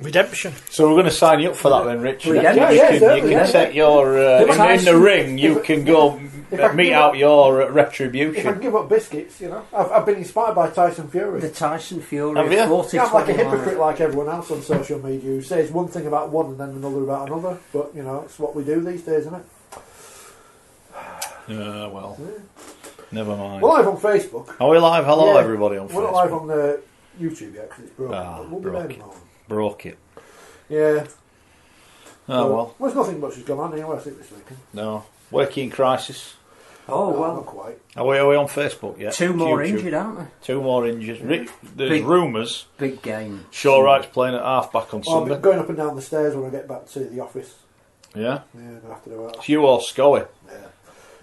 Redemption. So we're going to sign you up for that then, Richard. Yeah, you can take your in the ring. You can go meet out your retribution. If I can give up biscuits, you know, I've been inspired by Tyson Fury. The Tyson Fury. Have you? I'm like a hypocrite, like everyone else on social media, who says one thing about one and then another about another. But you know, it's what we do these days, isn't it? Well, never mind. We're live on Facebook. Are we live? Hello, everybody on Facebook. We're not live on YouTube yet because it's broken. We'll be there tomorrow. Broke it. Yeah. Well. There's nothing much has gone on anyway, I think, this weekend. No. Working crisis. Not quite. Are we on Facebook yet? Two more injured, aren't there? Two more injured. There's rumours. Big game. Shawwright's playing at half-back on Sunday. I'm going up and down the stairs when I get back to the office. Yeah? Yeah, I'm going to have to do that. It's you or Scully? Yeah.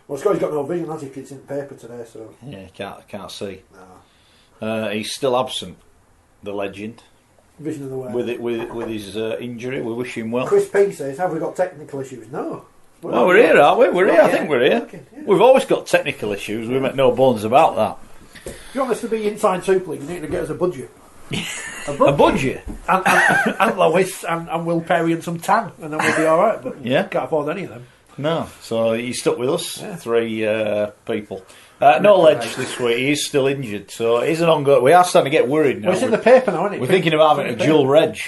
Well, Scully's got no vision, has he? It's in the paper today, so... Yeah, can't see. No. He's still absent, the legend. Vision of the way. With his injury, we wish him well. Chris P says, have we got technical issues? No. We're here, aren't we? We're here. I think we're here. Okay, yeah. We've always got technical issues. We make no bones about that. If you want us to be inside Super League, you need to get us a budget. A budget? And Lois and Will Perry and some tan, and then we'll be alright. But yeah, can't afford any of them. No. So he's stuck with us, 3 people. No Ledge this week. He's still injured, so it is an ongoing. We are starting to get worried now. Well, it's in the paper now, isn't it? We're thinking about having a dual reg.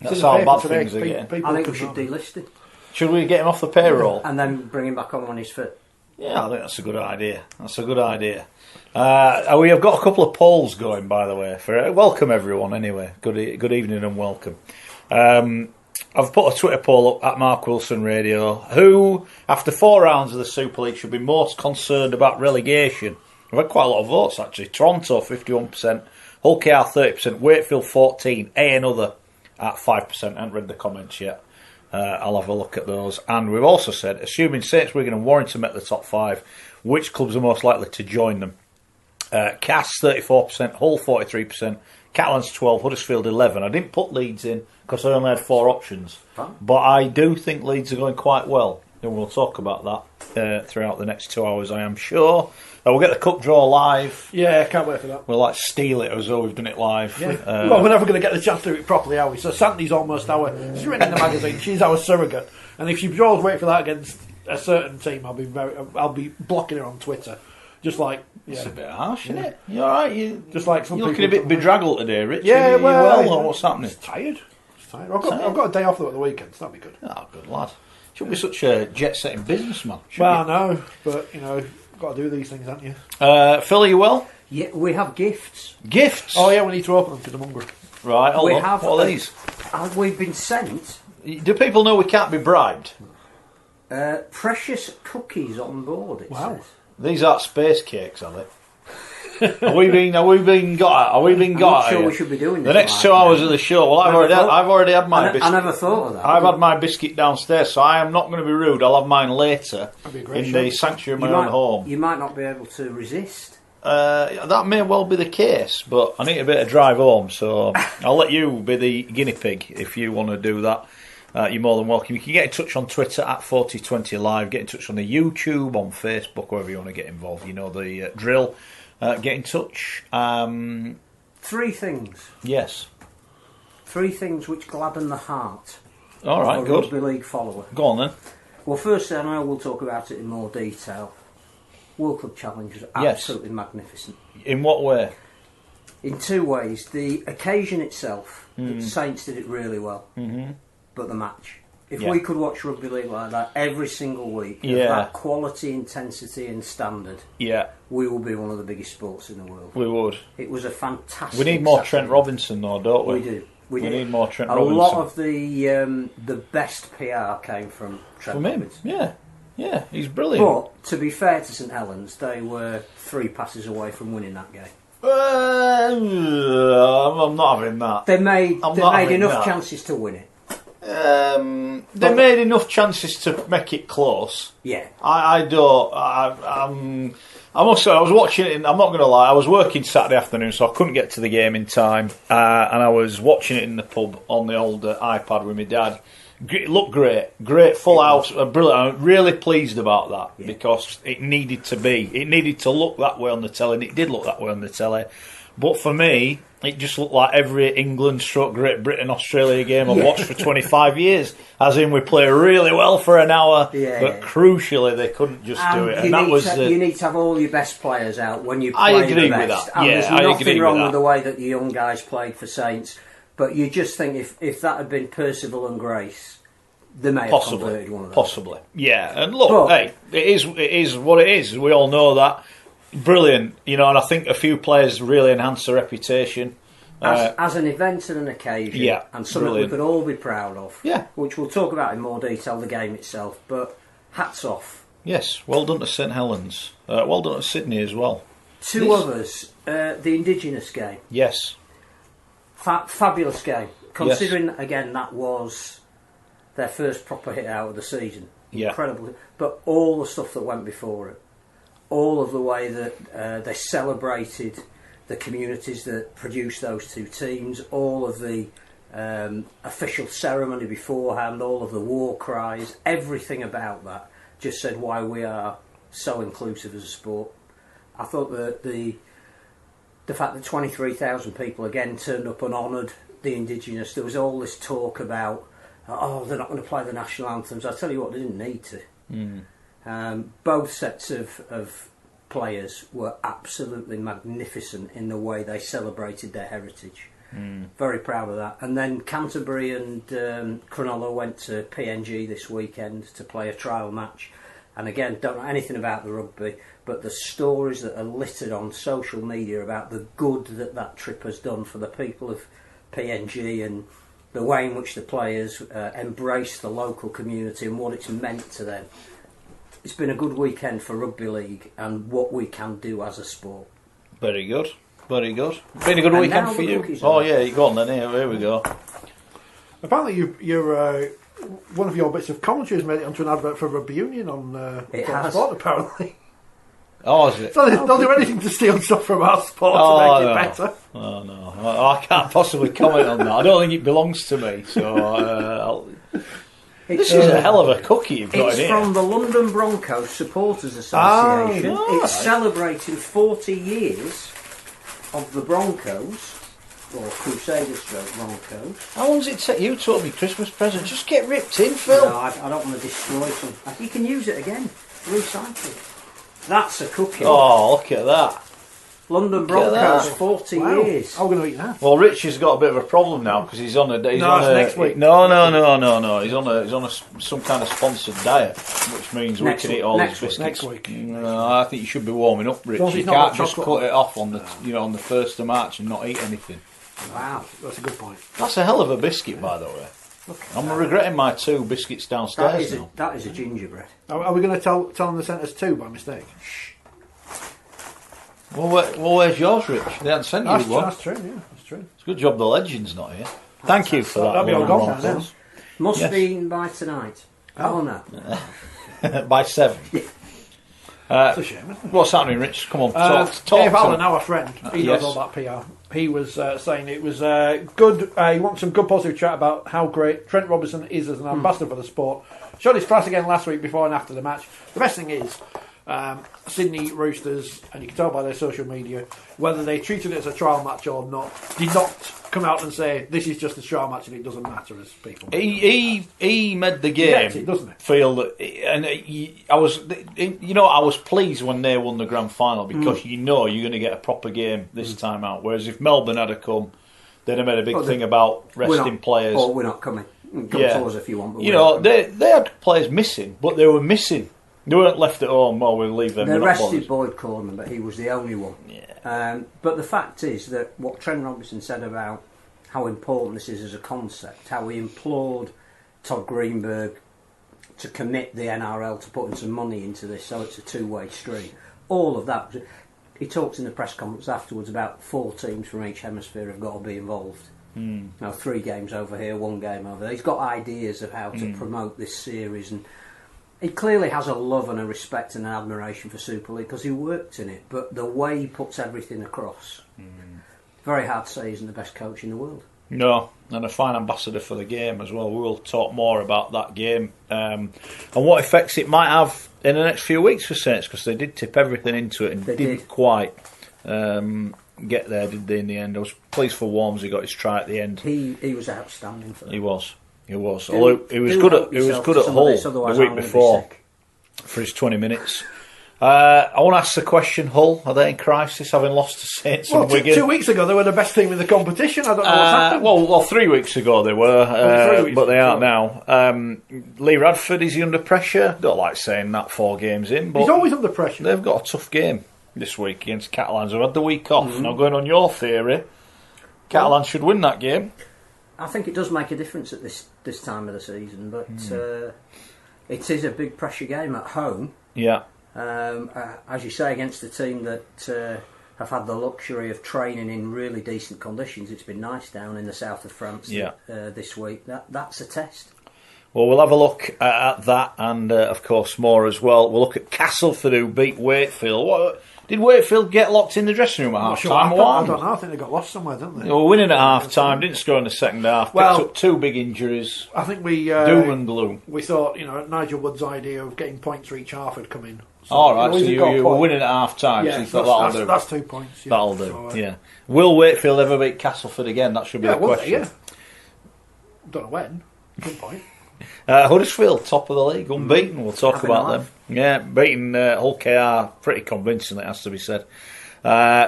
That's how bad things are getting. I think we should delist him. Should we get him off the payroll? And then bring him back on when he's fit. Yeah, I think that's a good idea. We have got a couple of polls going, by the way. Welcome everyone, anyway. Good evening and welcome. I've put a Twitter poll up at Mark Wilson Radio. Who, after 4 rounds of the Super League, should be most concerned about relegation? We've had quite a lot of votes, actually. Toronto, 51%. Hull KR, 30%. Wakefield, 14%. A and other at 5%. I haven't read the comments yet. I'll have a look at those. And we've also said, assuming Saints, Wigan and Warrington make the top 5, which clubs are most likely to join them? Cass 34%, Hull 43%, Catalans 12%, Huddersfield 11%. I didn't put Leeds in because I only had 4 options. But I do think Leeds are going quite well. And we'll talk about that throughout the next 2 hours, I am sure. We'll get the cup draw live. Yeah, can't wait for that. We'll steal it as though we've done it live. Yeah. Well, we're never going to get the chance to do it properly, are we? So Sandy's almost she's written in the magazine, she's our surrogate. And if she draws weight for that against a certain team, I'll be blocking her on Twitter. Just like... Yeah. It's a bit harsh, isn't it? You alright? Just like some you're looking a bit bedraggled today, Rich. Yeah, or what's happening? Tired. I've got a day off though at the weekend, so that'll be good. Oh, good lad. Shouldn't be such a jet-setting businessman. Well, no, but, you know, got to do these things, haven't you? Phil, are you well? Yeah, we have gifts. Gifts? Oh, yeah, we need to open them because I'm hungry. Right, hold on. What are these? We've been sent... Do people know we can't be bribed? Precious cookies on board, it says. These aren't space cakes, are they? Are we being got? I'm not sure we should be doing this. The next 2 hours of the show. Well, I've already had my biscuit. I never thought of that. I've had my biscuit downstairs, so I am not going to be rude. I'll have mine later in the sanctuary of my own home. You might not be able to resist. That may well be the case, but I need a bit of drive home, so I'll let you be the guinea pig if you want to do that. You're more than welcome. You can get in touch on Twitter at Forty20 Live. Get in touch on the YouTube, on Facebook, wherever you want to get involved. You know the drill. Get in touch. 3 things. Yes. 3 things which gladden the heart. All right, good. Rugby League follower. Go on then. Well, firstly, I know we'll talk about it in more detail. World Club Challenge was absolutely magnificent. In what way? In 2 ways. The occasion itself, the Saints did it really well. Mm-hmm. But the match. If we could watch Rugby League like that every single week, of that quality, intensity and standard, we will be one of the biggest sports in the world. We would. It was a fantastic... We need more Trent Robinson though, don't we? We do. We need more Trent Robinson. A lot of the best PR came from Trent Robinson. Yeah, he's brilliant. But, to be fair to St Helens, they were 3 passes away from winning that game. I'm not having that. They made enough chances to win it. They made enough chances to make it close. Yeah. I must say, I was watching it, I'm not going to lie, I was working Saturday afternoon, so I couldn't get to the game in time, and I was watching it in the pub on the old iPad with my dad. It looked great, full house, brilliant. I'm really pleased about that, because it needed to look that way on the telly, and it did look that way on the telly. But for me, it just looked like every England/Great Britain Australia game I've watched for 25 years. As in, we play really well for an hour, but crucially they couldn't just do it. And that was you need to have all your best players out when you play I agree the best. with that. And Yeah, there's I nothing agree wrong with with that. the way that the young guys played for Saints, but you just think if that had been Percival and Grace, they may have converted one of them. Possibly, yeah. And look, hey, it is what it is. We all know that. Brilliant, and I think a few players really enhanced the reputation. As an event and an occasion, and something we could all be proud of, which we'll talk about in more detail, the game itself, but hats off. Yes, well done to St Helens. Well done to Sydney as well. Two others, the Indigenous game. Yes. Fabulous game, considering, again, that was their first proper hit out of the season. Incredible. But all the stuff that went before it, all of the way that they celebrated the communities that produced those two teams, all of the official ceremony beforehand, all of the war cries, everything about that just said why we are so inclusive as a sport. I thought that the fact that 23,000 people again turned up and honoured the Indigenous, there was all this talk about, they're not going to play the national anthems. I tell you what, they didn't need to. Both sets of players were absolutely magnificent in the way they celebrated their heritage. Very proud of that. And then Canterbury and Cronulla went to PNG this weekend to play a trial match. And again, don't know anything about the rugby, but the stories that are littered on social media about the good that trip has done for the people of PNG and the way in which the players embrace the local community and what it's meant to them. It's been a good weekend for Rugby League and what we can do as a sport. Very good, very good. Been a good weekend for you. Oh yeah, you go on then. Here we go. Apparently, you're one of your bits of commentary has made it onto an advert for Rugby Union on Sport. Apparently. Oh, is it? So they'll do anything to steal stuff from our sport to make it better. Oh no, I can't possibly comment on that. I don't think it belongs to me. So this is a hell of a cookie you've got in here. It's from the London Broncos Supporters Association. It's celebrating 40 years of the Broncos, or Crusaders Broncos. How long does it take you to open your Christmas present? Just get ripped in, Phil. No, I don't want to destroy some. You can use it again. Recycle. That's a cookie. Oh, look at that. London Broncos, 40 years. How are we going to eat that? Well, Rich has got a bit of a problem now because he's on a. It's next week. No. He's on some kind of sponsored diet, which means we can eat all his biscuits next week. No, I think you should be warming up, Rich. You can't just cut it off on the on the 1st of March and not eat anything. Wow, that's a good point. That's a hell of a biscuit, by the way. I'm regretting my 2 biscuits downstairs now. That is a gingerbread. Are we going to tell them they sent us 2 by mistake? Well, where's yours, Rich? They haven't sent you one. That's true, yeah. That's true. It's a good job the legend's not here. Thank you for that. That'll be all gone now. Must be eaten by tonight. Oh no. By 7. That's a shame, isn't it? What's happening, Rich? Come on, talk. Dave Allen, our friend, he knows all about PR. He was saying it was good. He wants some good positive chat about how great Trent Robinson is as an ambassador for the sport. Showed his class again last week before and after the match. The best thing is, Sydney Roosters, and you can tell by their social media, whether they treated it as a trial match or not, did not come out and say this is just a trial match and it doesn't matter as people. He made the game feel that, and I was pleased when they won the grand final because you're going to get a proper game this time out. Whereas if Melbourne had come, they'd have made a big thing about resting players. Or we're not coming. Come to us if you want. But they had players missing, but they were missing. They weren't left at home. Well, we'll leave them. They rested Boyd Coleman, but he was the only one. Yeah. But the fact is that what Trent Robinson said about how important this is as a concept, how he implored Todd Greenberg to commit the NRL to putting some money into this so it's a two-way street. All of that. He talked in the press conference afterwards about 4 teams from each hemisphere have got to be involved. Now 3 games over here, 1 game over there. He's got ideas of how to promote this series, and he clearly has a love and a respect and an admiration for Super League because he worked in it. But the way he puts everything across, very hard to say he isn't the best coach in the world. No, and a fine ambassador for the game as well. We will talk more about that game and what effects it might have in the next few weeks for Saints, because they did tip everything into it and didn't quite get there, did they? In the end, I was pleased for Worms. He got his try at the end. He was outstanding for them. He was. Although he was good at Hull the week before for his 20 minutes. I want to ask the question: Hull, are they in crisis, having lost to Saints and Wigan? 2 weeks ago they were the best team in the competition. I don't know what's happened. Well, 3 weeks ago they were, but they aren't now. Lee Radford, is he under pressure? Don't like saying that 4 games in, but he's always under pressure. They've got a tough game this week against Catalans, who had the week off. Now, going on your theory, Catalans should win that game. I think it does make a difference at this time of the season, but it is a big pressure game at home. Yeah. As you say, against a team that have had the luxury of training in really decent conditions. It's been nice down in the south of France this week. That's a test. Well, we'll have a look at that and, of course, more as well. We'll look at Castleford, who beat Wakefield. Did Wakefield get locked in the dressing room at half-time? I don't know. I think they got lost somewhere, didn't they? They were winning at half-time, didn't score in the second half. Picked up 2 big injuries. I think we... doom and gloom. We thought, Nigel Wood's idea of getting points for each half had come in. So, all right, so you were winning at half-time, so you thought that'll do. That's 2 points. Yeah. That'll do, so, Will Wakefield ever beat Castleford again? That should be the question. Don't know when. Good point. Huddersfield, top of the league, unbeaten. We'll talk about them. Yeah, beating Hull KR pretty convincingly, it has to be said.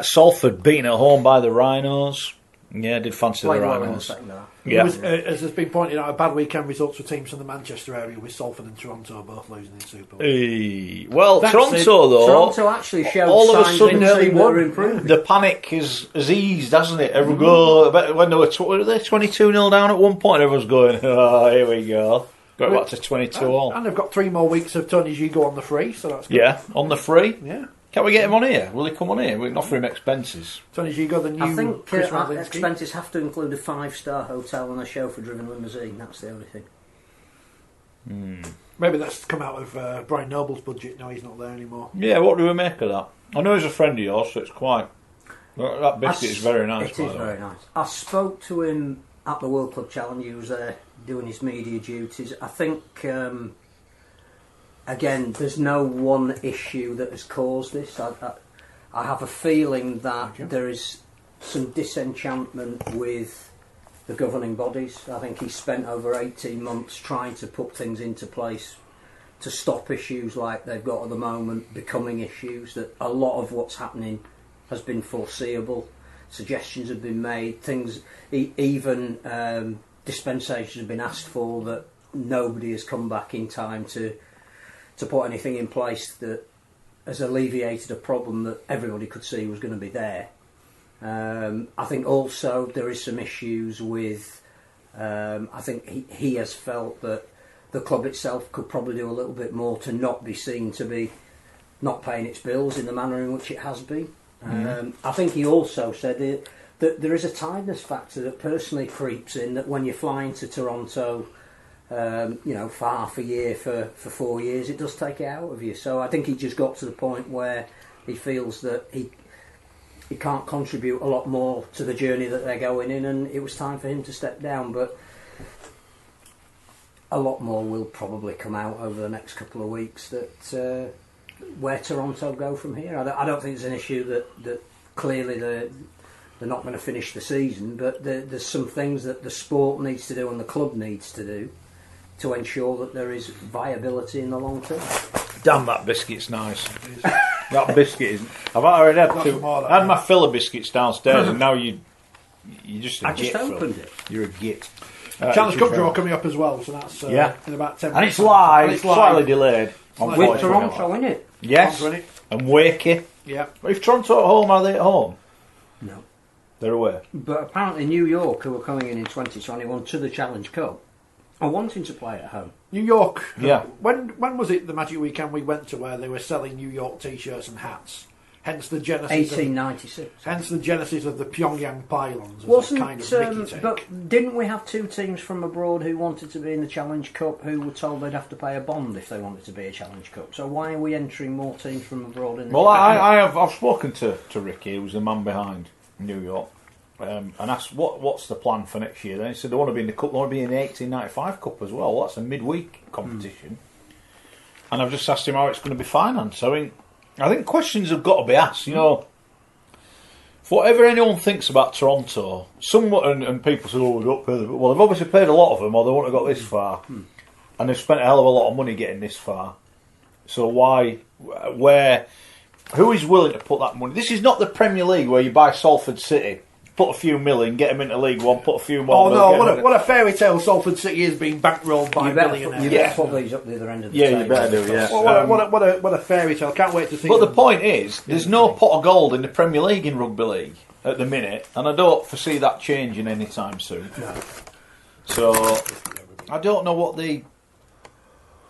Salford beaten at home by the Rhinos. Yeah, did fancy the Rhinos. Yeah. As has been pointed out, a bad weekend results for teams from the Manchester area, with Salford and Toronto both losing in Super League. Toronto actually showed all of a sudden the panic has eased, hasn't it? Everyone go when they were 22-0 down at one point. Everyone's going, oh, here we go. Got back to 22-all. And they've got 3 more weeks of Tony Gigo on the free, so that's good. Yeah, on the free. Yeah. Can we get him on here? Will he come on here? We can offer him expenses. Tony Gigo, the new I think Chris Radlinski. Expenses have to include a 5-star hotel and a chauffeur-driven limousine. That's the only thing. Maybe that's come out of Brian Noble's budget. No, he's not there anymore. Yeah, what do we make of that? I know he's a friend of yours, so it's quite... That biscuit is very nice. It is very nice. I spoke to him at the World Club Challenge. He was there doing his media duties. I think... Again, there's no one issue that has caused this. I have a feeling that there is some disenchantment with the governing bodies. I think he spent over 18 months trying to put things into place to stop issues like they've got at the moment becoming issues, that a lot of what's happening has been foreseeable. Suggestions have been made, things, even dispensations have been asked for that nobody has come back in time to put anything in place that has alleviated a problem that everybody could see was going to be there. I think also there is some issues with... I think he has felt that the club itself could probably do a little bit more to not be seen to be not paying its bills in the manner in which it has been. I think he also said that there is a tiredness factor that personally creeps in, that when you're flying to Toronto... for half a year, for 4 years, it does take it out of you. So I think he just got to the point where he feels that he can't contribute a lot more to the journey that they're going in, and it was time for him to step down. But a lot more will probably come out over the next couple of weeks, that where Toronto go from here. I don't think it's an issue that clearly they're not going to finish the season, but there's some things that the sport needs to do and the club needs to do to ensure that there is viability in the long term. Damn, that biscuit's nice. That biscuit isn't. I've already had I had my fill of biscuits downstairs, and now you just a git. I just opened it. You're a git. Challenge Cup draw coming up as well, so that's in about 10 minutes. And it's live. It's slightly delayed. With Toronto in it. Yes. And Wakey. Yeah. If Toronto at home, are they at home? No. They're away. But apparently New York, who are coming in 2021 to the Challenge Cup, are wanting to play at home. New York. Yeah. When was it the Magic Weekend we went to where they were selling New York T-shirts and hats? Hence the genesis. 1896. Hence the genesis of the Pyongyang pylons. Wasn't kind of Mickey take. But didn't we have 2 teams from abroad who wanted to be in the Challenge Cup who were told they'd have to pay a bond if they wanted to be a Challenge Cup? So why are we entering more teams from abroad in the I've spoken to Ricky, who's the man behind New York. And asked what's the plan for next year. Then he said they want to be in the cup. They want to be in the 1895 Cup as well. That's a midweek competition. And I've just asked him how it's going to be financed. I think questions have got to be asked. whatever anyone thinks about Toronto, and people say, "Oh, we don't pay them." Well, they've obviously paid a lot of them, or they wouldn't have got this far, and they've spent a hell of a lot of money getting this far. So who is willing to put that money? This is not the Premier League where you buy Salford City, put a few million, get them into League One, put a few more. Oh no! What a fairy tale Salford City is being bankrolled by millionaires. You better put these up the other end of the table. Yeah, you better do. Yeah. Well, what a fairy tale! Can't wait to see. But the point is, there's no pot of gold in the Premier League in Rugby League at the minute, and I don't foresee that changing anytime soon. No. So I don't know what the.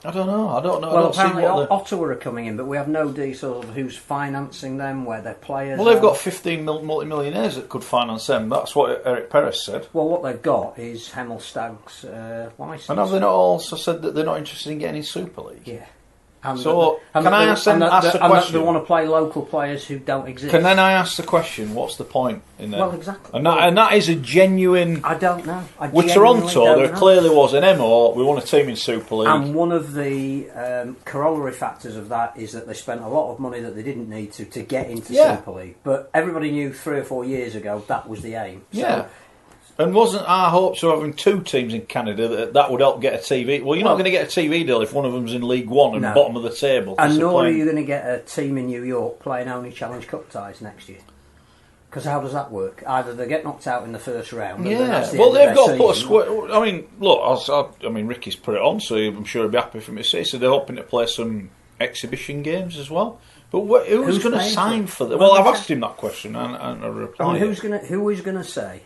I don't know. Well, apparently Ottawa are coming in, but we have no details of who's financing them, where their players. Well, they've got 15 multi-millionaires that could finance them. That's what Eric Perez said. Well, what they've got is Hemel Stag's licence. And have they not also said that they're not interested in getting in Super League? Yeah. So, can I ask the question? They want to play local players who don't exist. Can then I ask the question, what's the point in there? Well, exactly. And that is a genuine... I don't know. With Toronto, there clearly was an MO, we want a team in Super League. And one of the corollary factors of that is that they spent a lot of money that they didn't need to get into Super League. But everybody knew 3 or 4 years ago that was the aim. Yeah. And wasn't our hopes of having 2 teams in Canada that would help get a TV? Well, you're not going to get a TV deal if one of them's in League One and bottom of the table. And nor are you going to get a team in New York playing only Challenge Cup ties next year. Because how does that work? Either they get knocked out in the first round. Yeah. Well, they've got to put a square. I mean, look, Ricky's put it on, so I'm sure he'll be happy for me to say. So they're hoping to play some exhibition games as well. But who's going to sign for them? Well, I've asked him that question and I replied. Who is going to say?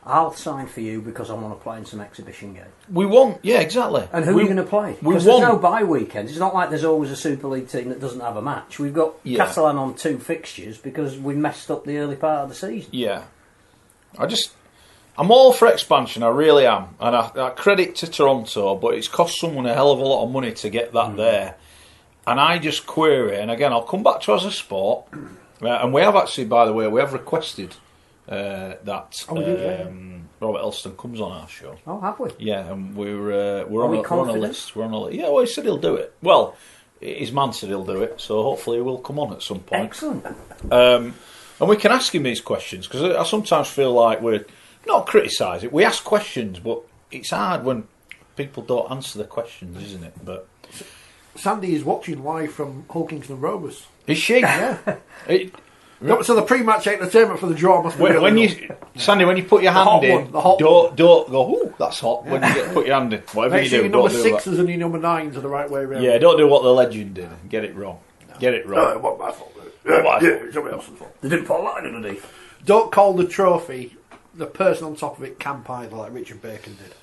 I'll sign for you because I want to play in some exhibition game. We want, yeah, exactly. And who are you going to play? Because there's no bye weekends. It's not like there's always a Super League team that doesn't have a match. We've got Catalan on 2 fixtures because we messed up the early part of the season. Yeah. I'm all for expansion, I really am. And I credit to Toronto, but it's cost someone a hell of a lot of money to get that there. And I just query, and again, I'll come back to as a sport. And we have actually, by the way, we have requested... that Robert Elston comes on our show. Oh, have we? Yeah, and we're on a list. We're on a list. Yeah, well, he said he'll do it. Well, his man said he'll do it, so hopefully he will come on at some point. Excellent. And we can ask him these questions because I sometimes feel like we're not criticising. We ask questions, but it's hard when people don't answer the questions, isn't it? But Sandy is watching live from Hull Kingston Rovers. Is she? Yeah. So the pre-match entertainment for the draw must be Sandy, when you put your hand in, don't go, ooh, that's hot. When you put your hand in, whatever you do, your number 6s and your number 9s are the right way around. Yeah, don't do what the legend did. Get it wrong. No. Get it wrong. No, it wasn't my fault. It's somebody else's fault. They didn't put a line underneath. Don't call the trophy the person on top of it camp either, like Richard Bacon did.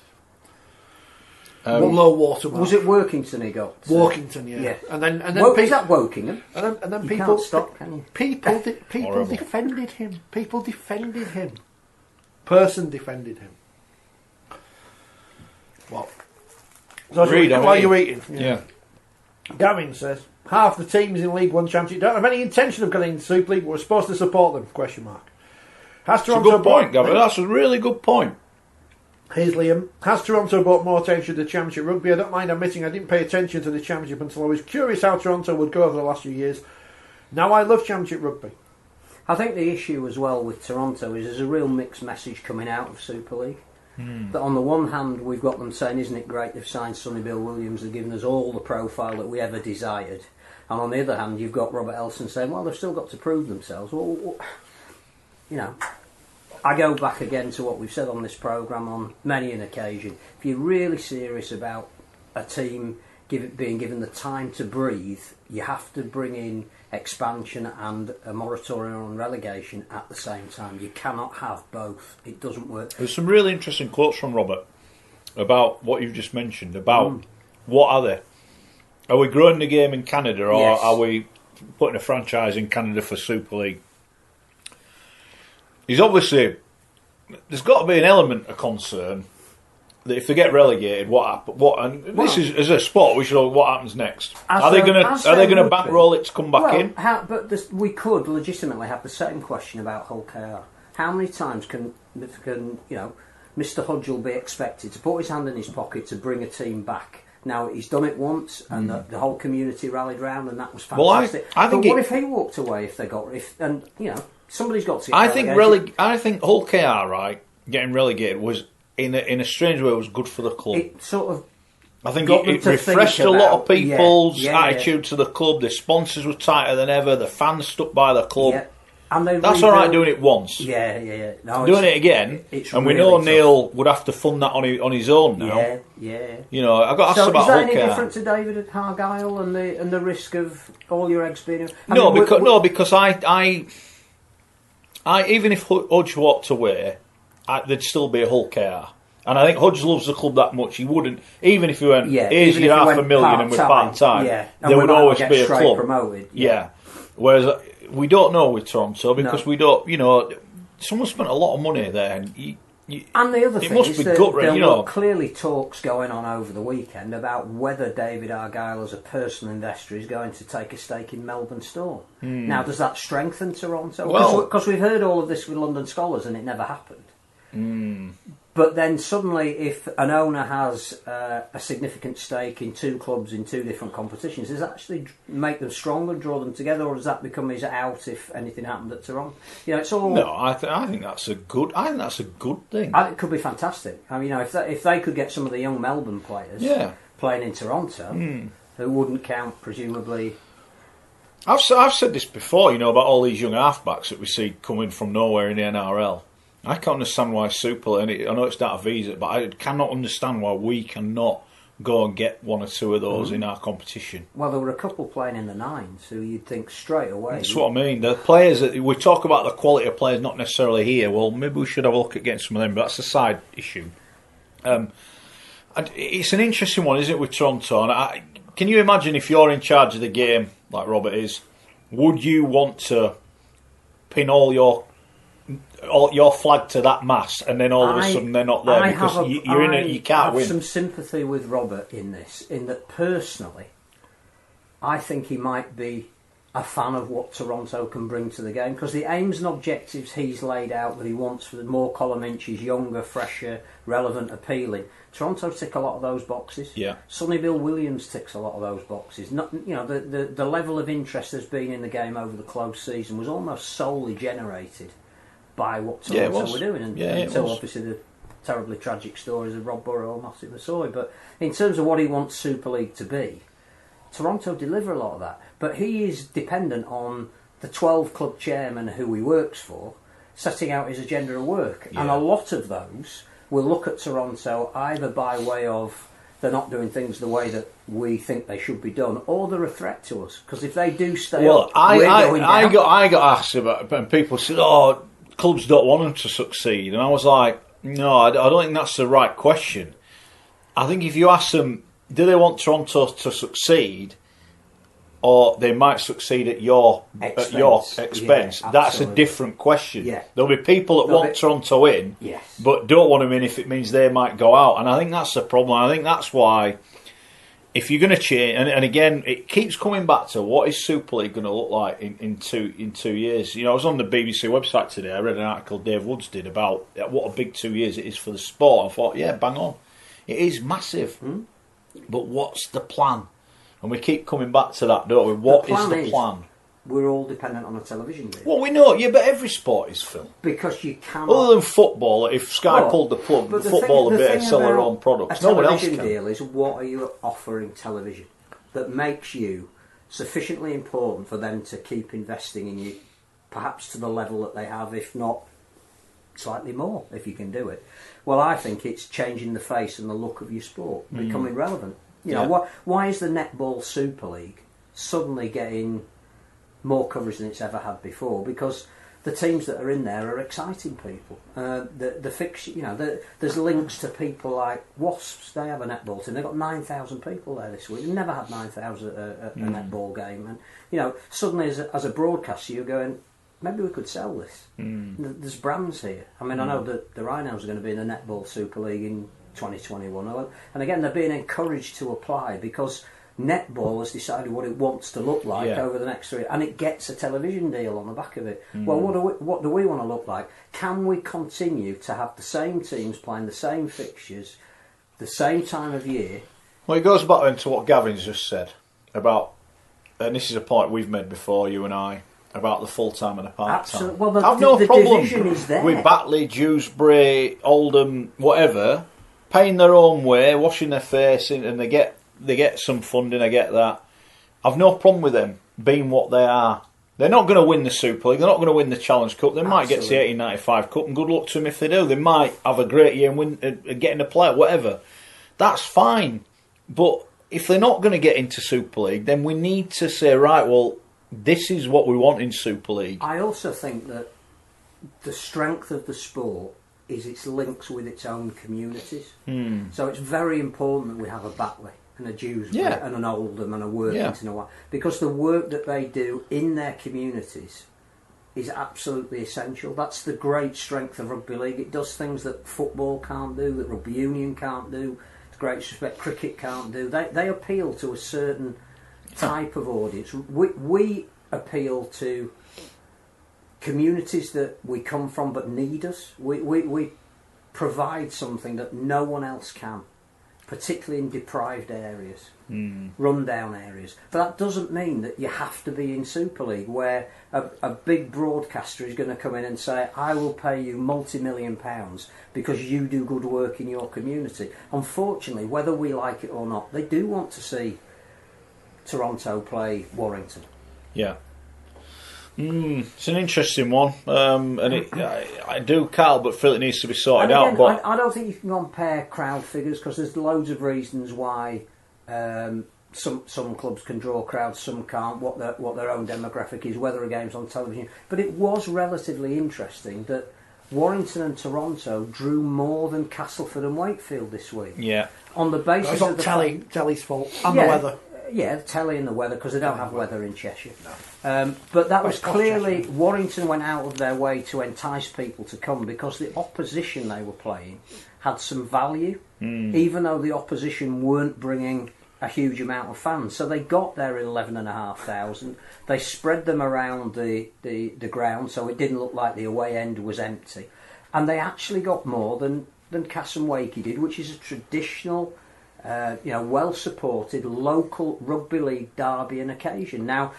Low water mark. Was it Workington he got? Workington, yeah. And then is that Wokingham? And then you people can't stop, can you? People defended him. People defended him. Person defended him. What? So while you're eating. Yeah. Gavin says half the teams in League One Championship don't have any intention of getting into Super League, but we're supposed to support them? Question mark. That's a good point, Gavin. That's a really good point. Here's Liam. Has Toronto brought more attention to the Championship Rugby? I don't mind admitting I didn't pay attention to the Championship until I was curious how Toronto would go over the last few years. Now I love Championship Rugby. I think the issue as well with Toronto is there's a real mixed message coming out of Super League. That on the one hand we've got them saying, isn't it great they've signed Sonny Bill Williams, they've given us all the profile that we ever desired. And on the other hand you've got Robert Elston saying, well, they've still got to prove themselves. Well, you know... I go back again to what we've said on this programme on many an occasion. If you're really serious about a team being given the time to breathe, you have to bring in expansion and a moratorium on relegation at the same time. You cannot have both. It doesn't work. There's some really interesting quotes from Robert about what you've just mentioned, about what are they? Are we growing the game in Canada, or are we putting a franchise in Canada for Super League? He's obviously, there's got to be an element of concern that if they get relegated, this is as a sport, we should know what happens next. Are they going to bankroll it to come back in? We could legitimately have the same question about Hull KR. How many times can Mr. Hodgell be expected to put his hand in his pocket to bring a team back? Now, he's done it once, and the whole community rallied round, and that was fantastic. Well, I think what if he walked away somebody's got to. I think Hull KR, right, getting relegated was in a strange way was good for the club. It sort of. I think it refreshed a lot of people's attitude to the club. The sponsors were tighter than ever. The fans stuck by the club. Yeah. And that's all right doing it once. Yeah. No, doing it again, and we know Neil would have to fund that on his own now. Yeah. You know, I got asked about is that Hull any KR. different to David Argyle and the risk of all your eggs being? Because I even if Hudge walked away, there'd still be a Hull KR. And I think Hudge loves the club that much. He wouldn't, even if he went, here's your $500,000 and we're part-time, there would always be a club. Promoted, Whereas we don't know with Toronto because we don't, someone spent a lot of money there. And the other thing must is be that gut-wrenching, there were clearly talks going on over the weekend about whether David Argyle as a personal investor is going to take a stake in Melbourne Storm. Now, does that strengthen Toronto? Because we've heard all of this with London Scholars and it never happened. But then suddenly, if an owner has a significant stake in two clubs in two different competitions, does that actually make them stronger, draw them together, or does that become his out if anything happened at Toronto? It's all. No, I think that's a good. I think that's a good thing. It could be fantastic. I mean, if they could get some of the young Melbourne players playing in Toronto, who wouldn't count presumably. I've said this before, about all these young halfbacks that we see coming from nowhere in the NRL. I can't understand why Super League, I know it's not a visa, but I cannot understand why we cannot go and get one or two of those in our competition. Well, there were a couple playing in the nines who you'd think straight away. That's what I mean. The players, we talk about the quality of players, not necessarily here. Well, maybe we should have a look at getting some of them, but that's a side issue. It's an interesting one, isn't it, with Toronto? And can you imagine if you're in charge of the game, like Robert is, would you want to pin all your flag to that mass, and then all of a sudden they're not there because you're in it, you can't win. I have some sympathy with Robert in this, in that personally, I think he might be a fan of what Toronto can bring to the game, because the aims and objectives he's laid out that he wants for more column inches, younger, fresher, relevant, appealing. Toronto tick a lot of those boxes. Yeah. Sonny Bill Williams ticks a lot of those boxes. Not, the level of interest there's been in the game over the close season was almost solely generated by what Toronto were doing, until obviously the terribly tragic stories of Rob Burrow or Matthew Massoy. But in terms of what he wants Super League to be, Toronto deliver a lot of that. But he is dependent on the 12 club chairman who he works for setting out his agenda of work. Yeah. And a lot of those will look at Toronto either by way of they're not doing things the way that we think they should be done, or they're a threat to us. Because if they do stay up, we're going down. I got asked about it, and people said, clubs don't want them to succeed. And I was like, no, I don't think that's the right question. I think if you ask them, do they want Toronto to succeed, or they might succeed at your expense? Yeah, that's a different question. Yeah. There'll be people that want Toronto in, but don't want them in if it means they might go out. And I think that's the problem. I think that's why, if you're going to change, and again, it keeps coming back to what is Super League going to look like in 2 years. I was on the BBC website today. I read an article Dave Woods did about what a big 2 years it is for the sport. I thought, bang on, it is massive. But what's the plan? And we keep coming back to that, don't we? What is the plan? We're all dependent on a television deal. Well, we know, but every sport is, Phil. Because you cannot... Other than football, if Sky pulled the plug, football would be able to sell their own products. No one else can. A television deal is, what are you offering television that makes you sufficiently important for them to keep investing in you, perhaps to the level that they have, if not slightly more, if you can do it. Well, I think it's changing the face and the look of your sport, becoming relevant. Why is the Netball Super League suddenly getting more coverage than it's ever had before? Because the teams that are in there are exciting people. The fixture, there's links to people like Wasps. They have a netball team. They've got 9,000 people there this week. They've never had 9,000 at a netball game. And suddenly as a broadcaster, you're going, maybe we could sell this. There's brands here. I mean, I know that the Rhinos are going to be in the Netball Super League in 2021, and again they're being encouraged to apply because netball has decided what it wants to look like over the next 3 years, and it gets a television deal on the back of it. Well, what do we want to look like? Can we continue to have the same teams playing the same fixtures, the same time of year? Well, it goes back into what Gavin's just said about, and this is a point we've made before, you and I, about the full-time and the part-time. Absolutely. Well, I've no problem division is there. with Batley, Dewsbury, Oldham, whatever, paying their own way, washing their face, and they get some funding. I get that. I've no problem with them being what they are. They're not going to win the Super League. They're not going to win the Challenge Cup. They might get to the 1895 Cup, and good luck to them if they do. They might have a great year and win, get in the play, whatever. That's fine. But if they're not going to get into Super League, then we need to say, right, well, this is what we want in Super League. I also think that the strength of the sport is its links with its own communities. So it's very important that we have a Batley and a Dewsbury and an Oldham and a Workington and because the work that they do in their communities is absolutely essential. That's the great strength of Rugby League. It does things that football can't do, that Rugby Union can't do, to great respect cricket can't do. They appeal to a certain type of audience. We appeal to communities that we come from but need us. We provide something that no one else can, particularly in deprived areas, run-down areas. But that doesn't mean that you have to be in Super League, where a big broadcaster is going to come in and say, I will pay you multi-million pounds because you do good work in your community. Unfortunately, whether we like it or not, they do want to see Toronto play Warrington. Yeah. It's an interesting one, and I do, Carl, but feel it needs to be sorted out. But I don't think you can compare crowd figures because there's loads of reasons why some clubs can draw crowds, some can't. What their own demographic is, whether a game's on television. But it was relatively interesting that Warrington and Toronto drew more than Castleford and Wakefield this week. Yeah, on the basis it's of not telly's fault and the weather. Yeah, the telly and the weather, because they don't have weather in Cheshire. No. But that was clearly, Warrington went out of their way to entice people to come because the opposition they were playing had some value, even though the opposition weren't bringing a huge amount of fans. So they got their 11,500. They spread them around the ground so it didn't look like the away end was empty. And they actually got more than Cass and Wakey did, which is a traditional... well-supported local rugby league derby and occasion. Now,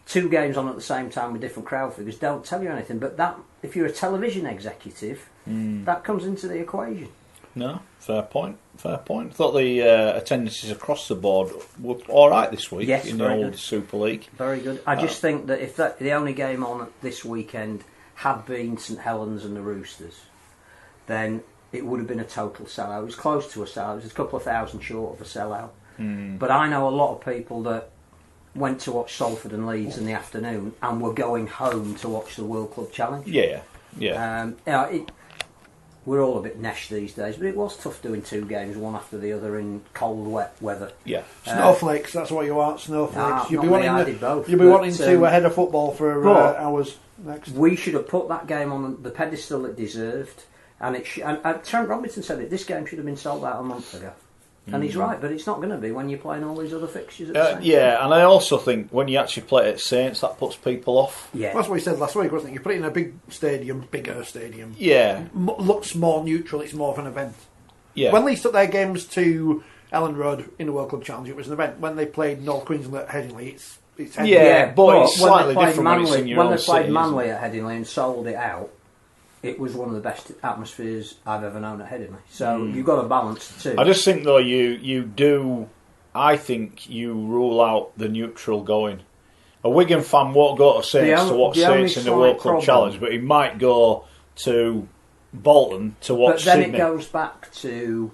two games on at the same time with different crowd figures don't tell you anything, but that, if you're a television executive, that comes into the equation. No, fair point. I thought the attendances across the board were all right this week in the old Super League. Very good. I just think that if the only game on this weekend had been St Helens and the Roosters, then it would have been a total sellout. It was close to a sellout. It was a couple of thousand short of a sellout. But I know a lot of people that went to watch Salford and Leeds in the afternoon and were going home to watch the World Club Challenge. Yeah. We're all a bit nesh these days, but it was tough doing two games, one after the other, in cold, wet weather. Yeah. Snowflakes, that's what you want, snowflakes. You'll be wanting to head of football for hours next. We should have put that game on the pedestal it deserved. And Trent Robinson said it. This game should have been sold out a month ago, and he's right. But it's not going to be when you're playing all these other fixtures at the same time. Yeah, and I also think when you actually play it at Saints, that puts people off. Yeah, that's what we said last week, wasn't it? You put it in a bigger stadium. Yeah, looks more neutral. It's more of an event. Yeah. When Leeds took their games to Ellen Road in the World Club Challenge, it was an event. When they played North Queensland at Headingley, it's but it's slightly different when it's in your own When they played city, Manly at Headingley and sold it out, it was one of the best atmospheres I've ever known at Headingley. So you've got to balance the two. I just think though I think you rule out the neutral going. A Wigan fan won't go to Saints to watch Saints in the World Club Challenge, but he might go to Bolton to watch Sydney. But then it goes back to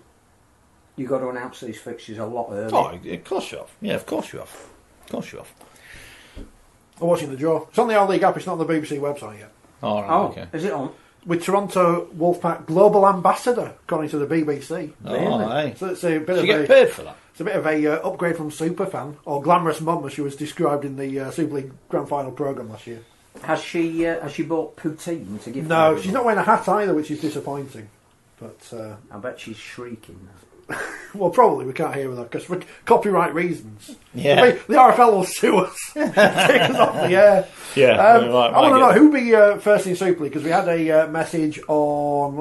you've got to announce these fixtures a lot earlier. Oh, of course you have. Yeah, of course you have. I'm watching the draw. It's on the All League app. It's not on the BBC website yet. All right, okay. Is it on? With Toronto Wolfpack Global Ambassador, according to the BBC. Really? So it's a bit Did you get paid for that? It's a bit of a upgrade from Superfan, or Glamorous Mum, as she was described in the Super League Grand Final programme last year. Has she bought poutine to give? No, she's not wearing a hat either, which is disappointing. But I bet she's shrieking now. Well, probably we can't hear with her because for copyright reasons. Yeah, the RFL will sue us, take us off the air. Yeah, I want to know who'll be first in Super League because we had a message on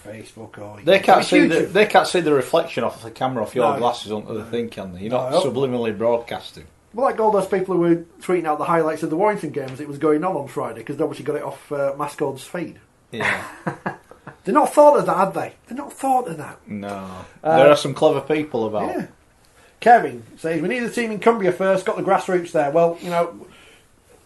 Facebook or they can't see the reflection off the camera off your glasses onto the thing, can they? You're not subliminally broadcasting. Well, like all those people who were tweeting out the highlights of the Warrington game as it was going on Friday, because they obviously got it off Mascot's feed. Yeah. They're not thought of that, had they? They're not thought of that. No. There are some clever people about. Yeah. Kevin says, we need a team in Cumbria first, got the grassroots there. Well, you know,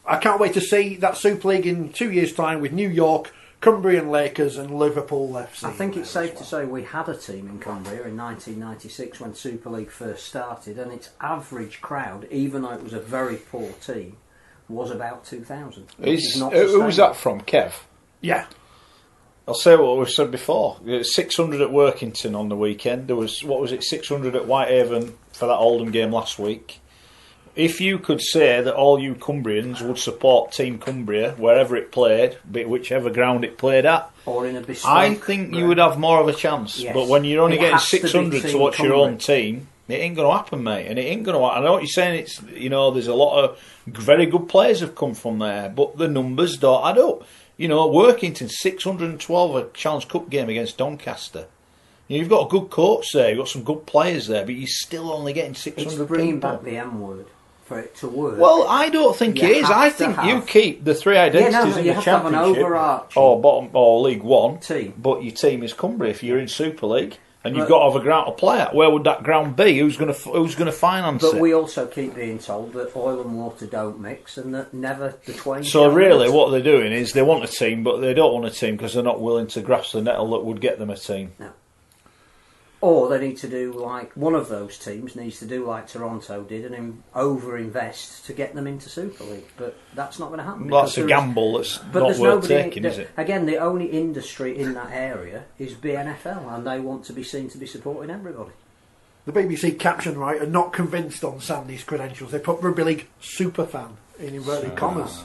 I can't wait to see that Super League in 2 years' time with New York, Cumbrian Lakers and Liverpool FC. I think it's safe to say we had a team in Cumbria in 1996 when Super League first started, and its average crowd, even though it was a very poor team, was about 2,000. Who was that from, Kev? Yeah. I'll say what we've said before. 600 at Workington on the weekend. There was, 600 at Whitehaven for that Oldham game last week. If you could say that all you Cumbrians would support Team Cumbria wherever it played, whichever ground it played at, or in a bespoke, I think you would have more of a chance. Yes. But when you're only getting 600 to watch Cumbria. your own team, it ain't going to happen, mate. And it ain't going to happen. I know what you're saying. It's, you know, there's a lot of very good players have come from there, but the numbers don't add up. You know, Workington 612 a Challenge Cup game against Doncaster. You know, you've got a good coach there, you've got some good players there, but you're still only getting 600 It's bringing people. back the M word for it to work. Well, I don't think You it is. have I to think have- you keep the three identities in you the have to have an Championship overarching or bottom or League One team. but your team is Cumbria if you're in Super League. And you've got to have a ground to play at. Where would that ground be? Who's going to finance it? But we also keep being told that oil and water don't mix, and that never the twain. So shall really, meet. what they're doing is they want a team, but they don't want a team because they're not willing to grasp the nettle that would get them a team. No. Or they need to do like one of those teams needs to do like Toronto did and over-invest to get them into Super League. But that's not going to happen. Well, that's a because gamble that's but not there's worth nobody taking, is it? Again, the only industry in that area is BNFL, and they want to be seen to be supporting everybody. The BBC caption writer not convinced on Sandy's credentials. They put Rugby League Superfan in inverted commas.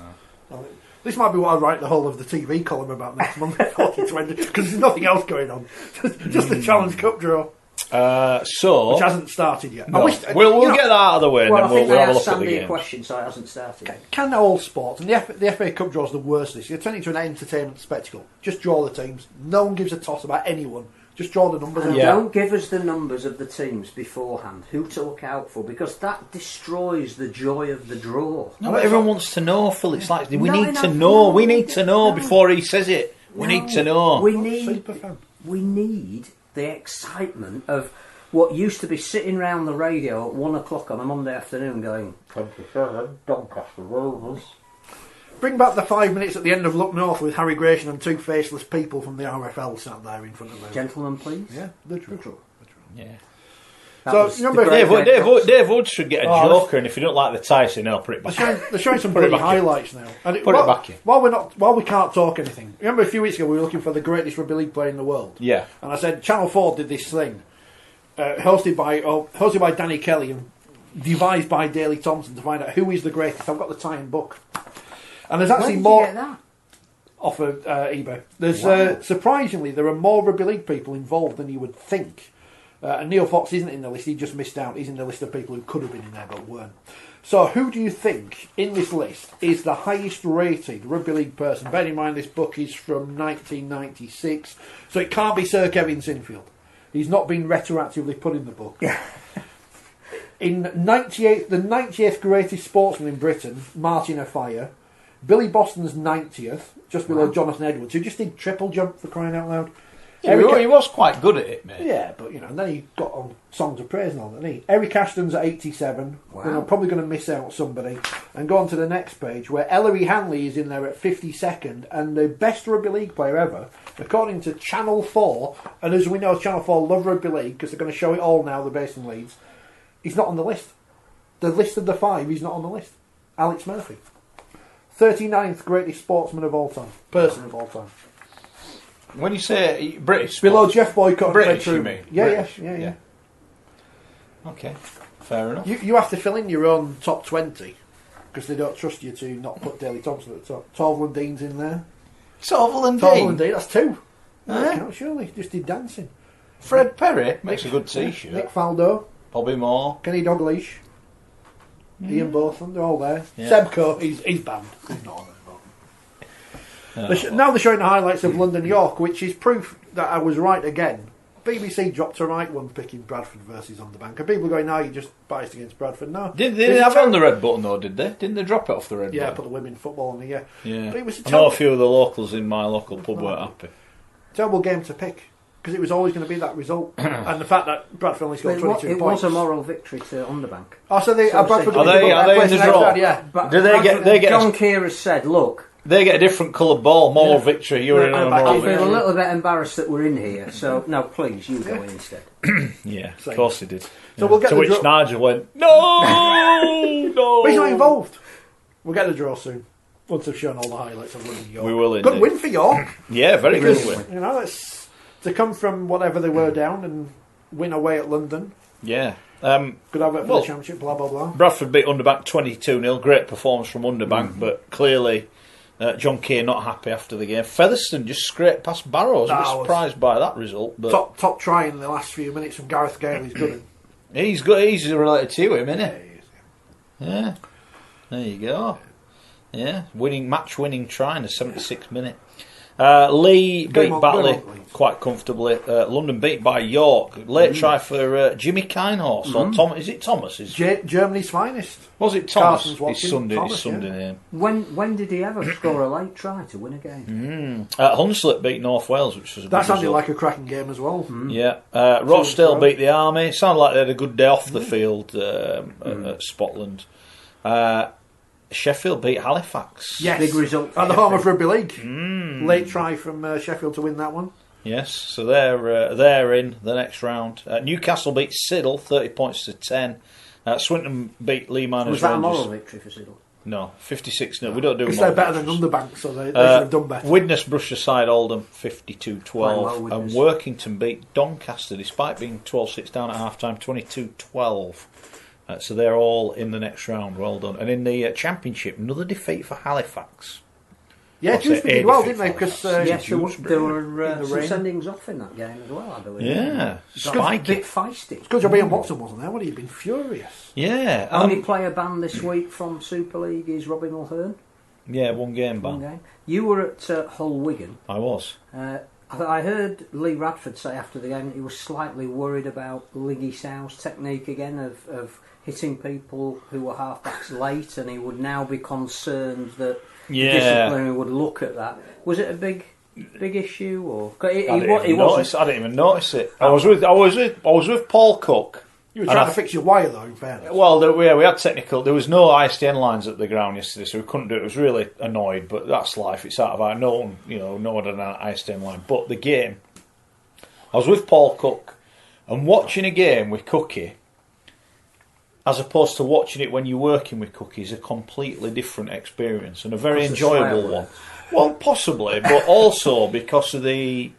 This might be what I write the whole of the TV column about next month, 4020, because there's nothing else going on. Just the Challenge Cup draw, which hasn't started yet. No. I wish, we'll get that out of the way and Well, then I think we'll they have a asked look at the Sandy a game. question, so it hasn't started. Can all sports, and the FA Cup draw is the worst this year, turn it into an entertainment spectacle. Just draw the teams. No one gives a toss about anyone. Just draw the numbers. And out. Yeah. don't give us the numbers of the teams beforehand, who to look out for, because that destroys the joy of the draw. No, but everyone wants to know, Phil. It's like, we No, need no, to no, know. We no, need to know no. before he says it. We need to know. We need Superfan. the excitement of what used to be sitting round the radio at 1 o'clock on a Monday afternoon going, 27, Doncaster Rovers. Bring back the 5 minutes at the end of Look North with Harry Grayson and two faceless people from the RFL sat there in front of me. Gentlemen, please. Yeah, literally. Yeah. That So, was remember the great Dave Wood should get a Oh, joker, and if you don't like the Tyson, I'll put it back. They're showing some Put it bloody back in. highlights now. And Put it back in. While we can't talk anything. Remember a few weeks ago we were looking for the greatest rugby league player in the world. Yeah. And I said Channel 4 did this thing, hosted by Danny Kelly and devised by Daley Thompson to find out who is the greatest. I've got the tie-in book, and there's Where actually did more you get that? off of eBay. There's Wow. surprisingly there are more rugby league people involved than you would think. And Neil Fox isn't in the list. He just missed out. He's in the list of people who could have been in there but weren't. So who do you think in this list is the highest rated rugby league person? Bear in mind this book is from 1996, so it can't be Sir Kevin Sinfield. He's not been retroactively put in the book. In the 98th greatest sportsman in Britain, Martin Afire. Billy Boston's 90th, just below Jonathan Edwards, who just did triple jump for crying out loud. He was quite good at it, mate. Yeah, but and then he got on songs of praise and all that, didn't he? Eric Ashton's at 87. Wow. Then I'm probably going to miss out somebody. And go on to the next page, where Ellery Hanley is in there at 52nd, and the best rugby league player ever, according to Channel 4, and as we know, Channel 4 love rugby league, because they're going to show it all now, they're based in Leeds, he's not on the list. The list of the 5, he's not on the list. Alex Murphy. 39th greatest sportsman of all time. Person of all time. When you say British, Below Jeff Boycott British, and Fred you Truman. mean? Yeah, British, yeah. Okay, fair enough. You have to fill in your own top 20 because they don't trust you to not put Daley Thompson at the top. Torval Dean's in there. Torval and Torval Dean. Dean, that's 2. Yeah. Count, surely. Just did dancing. Fred Perry makes a good T-shirt. Nick Faldo, Bobby Moore. Kenny Dalglish, Ian Botham, they're all there. Yeah. Sebco, he's banned. He's not on there. Now they're showing the highlights of London York, which is proof that I was right again. BBC dropped a right one picking Bradford versus Underbank. And people are going, no, you're just biased against Bradford. No. Didn't they have it on the red button, though, did they? Didn't they drop it off the red button? Yeah, put the women football on the, yeah. Yeah. But it was I know a few of the locals in my local pub weren't happy. Terrible game to pick. Because it was always going to be that result. And the fact that Bradford only scored 22 points. It was a moral victory to Underbank. Oh, so Bradford are they in the draw? Yeah. Do they get John Keir has said, look... They get a different coloured ball, moral victory. You're in on a moral victory. I feel a little bit embarrassed that we're in here, so no, please, you go in instead. Yeah, of course he did. So we'll get to which Nigel went, no! But he's not involved. We'll get the draw soon. Once I've shown all the highlights of winning York. We will indeed. Good win for York. Yeah, very good win. You know, it's to come from whatever they were down and win away at London. Yeah. Could have it for the championship, blah, blah, blah. Bradford beat Underbank 22-0. Great performance from Underbank, but clearly John Keir not happy after the game. Featherstone just scraped past Barrows. I was surprised by that result. But top try in the last few minutes from Gareth Gale. He's good. He's good. He's related to him, isn't he? Yeah, he is, yeah. There you go. Yeah, match-winning try in the 76th minute. Lee beat Batley quite comfortably. London beat by York. Late try for Jimmy Kinehorse. Or Tom, is it Thomas? Germany's finest. Was it Thomas? His Sunday name. When did he ever score a late try to win a game? Hunslet beat North Wales, which was a that good sounded result. like a cracking game as well. Yeah. Rochdale beat the Army. Sounded like they had a good day off the field at Scotland. Sheffield beat Halifax. Yes, big result at the home of Rugby League. Late try from Sheffield to win that one. Yes, so they're in the next round. Newcastle beat Siddle 30 points to 10. Swinton beat Lee Miners. Was that Rangers. a moral victory for Siddle? No, 56-0. We don't do. Because they're better than Underbank, so they should have done better. Widnes brushed aside Oldham 52-12, well, and Workington beat Doncaster despite being 12-6 down at half time, 22-12. So they're all in the next round. Well done. And in the Championship, another defeat for Halifax. Yeah, Dewsbury did well, didn't they? Because yes, there were some sendings off in that game as well, I believe. Yeah, a bit feisty. It's good job Ian Watson wasn't there, would he? He'd been furious. Yeah. Only player banned this week from Super League is Robin Mulhern. Yeah, one game ban. You were at Hull Wigan. I was. I heard Lee Radford say after the game that he was slightly worried about Liggy Sow's technique again of hitting people who were halfbacks late, and he would now be concerned that the disciplinary would look at that. Was it a big issue, or I didn't even notice it. I was with Paul Cook. You were trying to fix your wire though, in fairness. Well, we had technical. There was no ISDN lines at the ground yesterday, so we couldn't do it. It was really annoyed, but that's life. It's out of our no one had an ISDN line. But the game, I was with Paul Cook, and watching a game with Cookie, as opposed to watching it when you're working with Cookie, is a completely different experience and a very enjoyable one. Well, possibly, but also because of he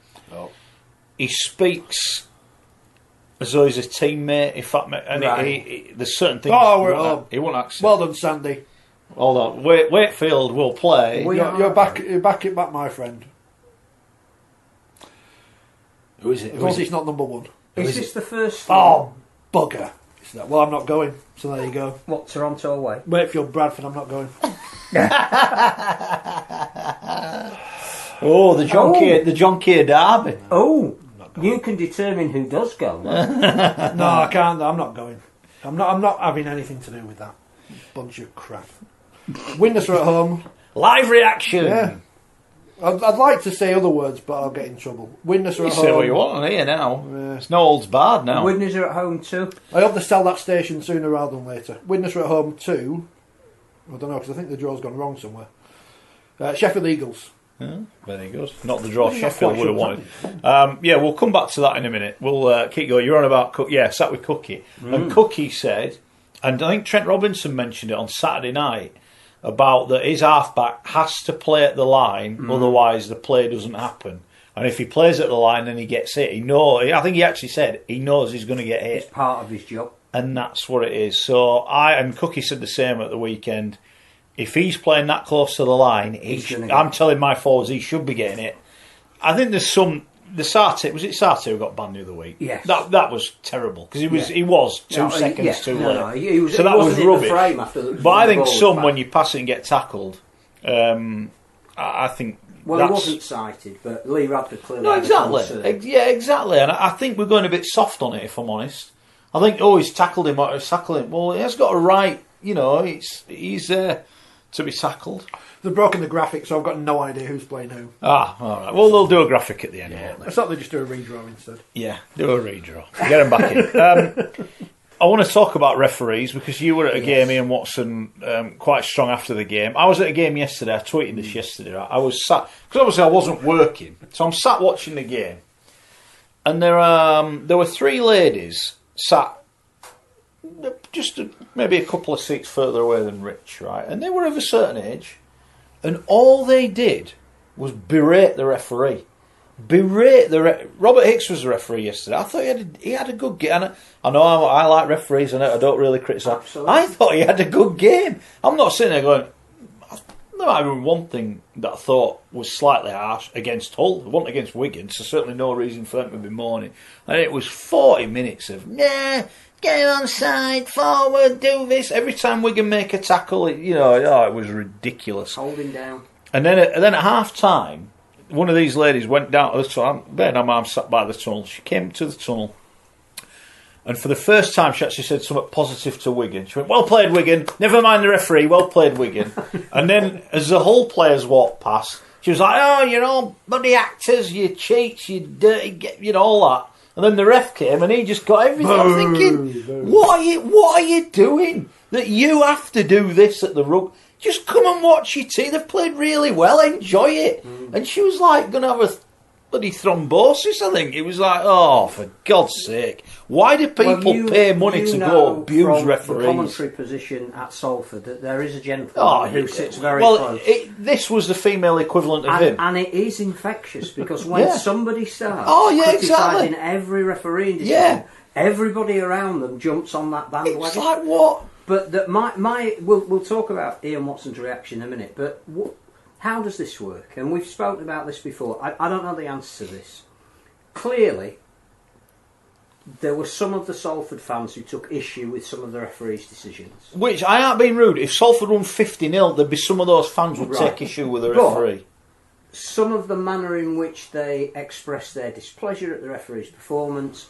speaks as though he's a teammate. In fact, and there's certain things he won't accept. Well done, Sandy. Hold on, Wakefield will play. You're back, my friend. Who is it? Of course, it's not number one. Is this the first? Oh, bugger! Well, I'm not going. So there you go. What, Toronto away? Wakefield, Bradford. I'm not going. The John Keir derby. Oh, you can determine who does go. No, I can't. I'm not going. I'm not having anything to do with that bunch of crap. Widnes are at home. Live reaction. Yeah. I'd like to say other words, but I'll get in trouble. Widnes are at home. You say what you want here now. Yeah. It's no holds barred now. Widnes are at home too. I hope they sell that station sooner rather than later. Widnes are at home too. I don't know, because I think the draw's gone wrong somewhere. Sheffield Eagles. Very good. Not the draw Sheffield would have wanted. We'll come back to that in a minute. We'll keep going. You're on about sat with Cookie. And Cookie said, and I think Trent Robinson mentioned it on Saturday night, about that his halfback has to play at the line, otherwise the play doesn't happen. And if he plays at the line and he gets hit, I think he actually said he knows he's going to get hit. It's part of his job. And that's what it is. So and Cookie said the same at the weekend. If he's playing that close to the line, I'm telling my forwards he should be getting it. I think there's some. The Sarte, was it Sarte who got banned the other week? Yes. That was terrible because he was 2 seconds too late. So that was rubbish. But I think when you pass it and get tackled, I think Well, he wasn't cited, but Lee Radford clearly. No, exactly. Yeah, exactly. And I think we're going a bit soft on it, if I'm honest. I think, he's tackled him. Well, he has got a right. He's there to be tackled. They've broken the graphic, so I've got no idea who's playing who. All right. Well, they'll do a graphic at the end, won't they? I thought they'd just do a redraw instead. Yeah, do a redraw. Get them back in. I want to talk about referees because you were at a game, Ian Watson, quite strong after the game. I was at a game yesterday. I tweeted this yesterday. Right? I was sat because obviously I wasn't working, so I'm sat watching the game, and there were three ladies sat just maybe a couple of seats further away than Rich, right? And they were of a certain age, and all they did was berate the referee. Robert Hicks was the referee yesterday. I thought he had a good game. I know I like referees and I don't really criticise. Absolutely. I thought he had a good game. I'm not sitting there going, there might have been one thing that I thought was slightly harsh against Hull. It wasn't against Wigan, so certainly no reason for them to be mourning. And it was 40 minutes of, get him on side, forward, do this. Every time Wigan make a tackle, it was ridiculous. Holding down. And then at half time, one of these ladies went down to the tunnel. I'm sat by the tunnel. She came to the tunnel, and for the first time, she actually said something positive to Wigan. She went, "Well played, Wigan. Never mind the referee. Well played, Wigan." And then, as the Hull players walked past, she was like, "Oh, you're all bloody actors. You cheats. You dirty, all that." And then the ref came, and he just got everything. I'm thinking, what are you doing? That you have to do this at the rugby? Just come and watch your team. They've played really well. Enjoy it. And she was like going to have a bloody thrombosis, I think. It was like, for God's sake. Why do people pay money to go abuse referees? The commentary position at Salford, that there is a gentleman who sits very close. This was the female equivalent of him. And it is infectious because when somebody starts criticising every referee decision, everybody around them jumps on that bandwagon. It's like, what? But we'll talk about Ian Watson's reaction in a minute. But how does this work? And we've spoken about this before. I don't know the answer to this. Clearly, there were some of the Salford fans who took issue with some of the referees' decisions. Which, I aren't being rude, if Salford won 50-0, there'd be some of those fans would take issue with the referee. But some of the manner in which they expressed their displeasure at the referee's performance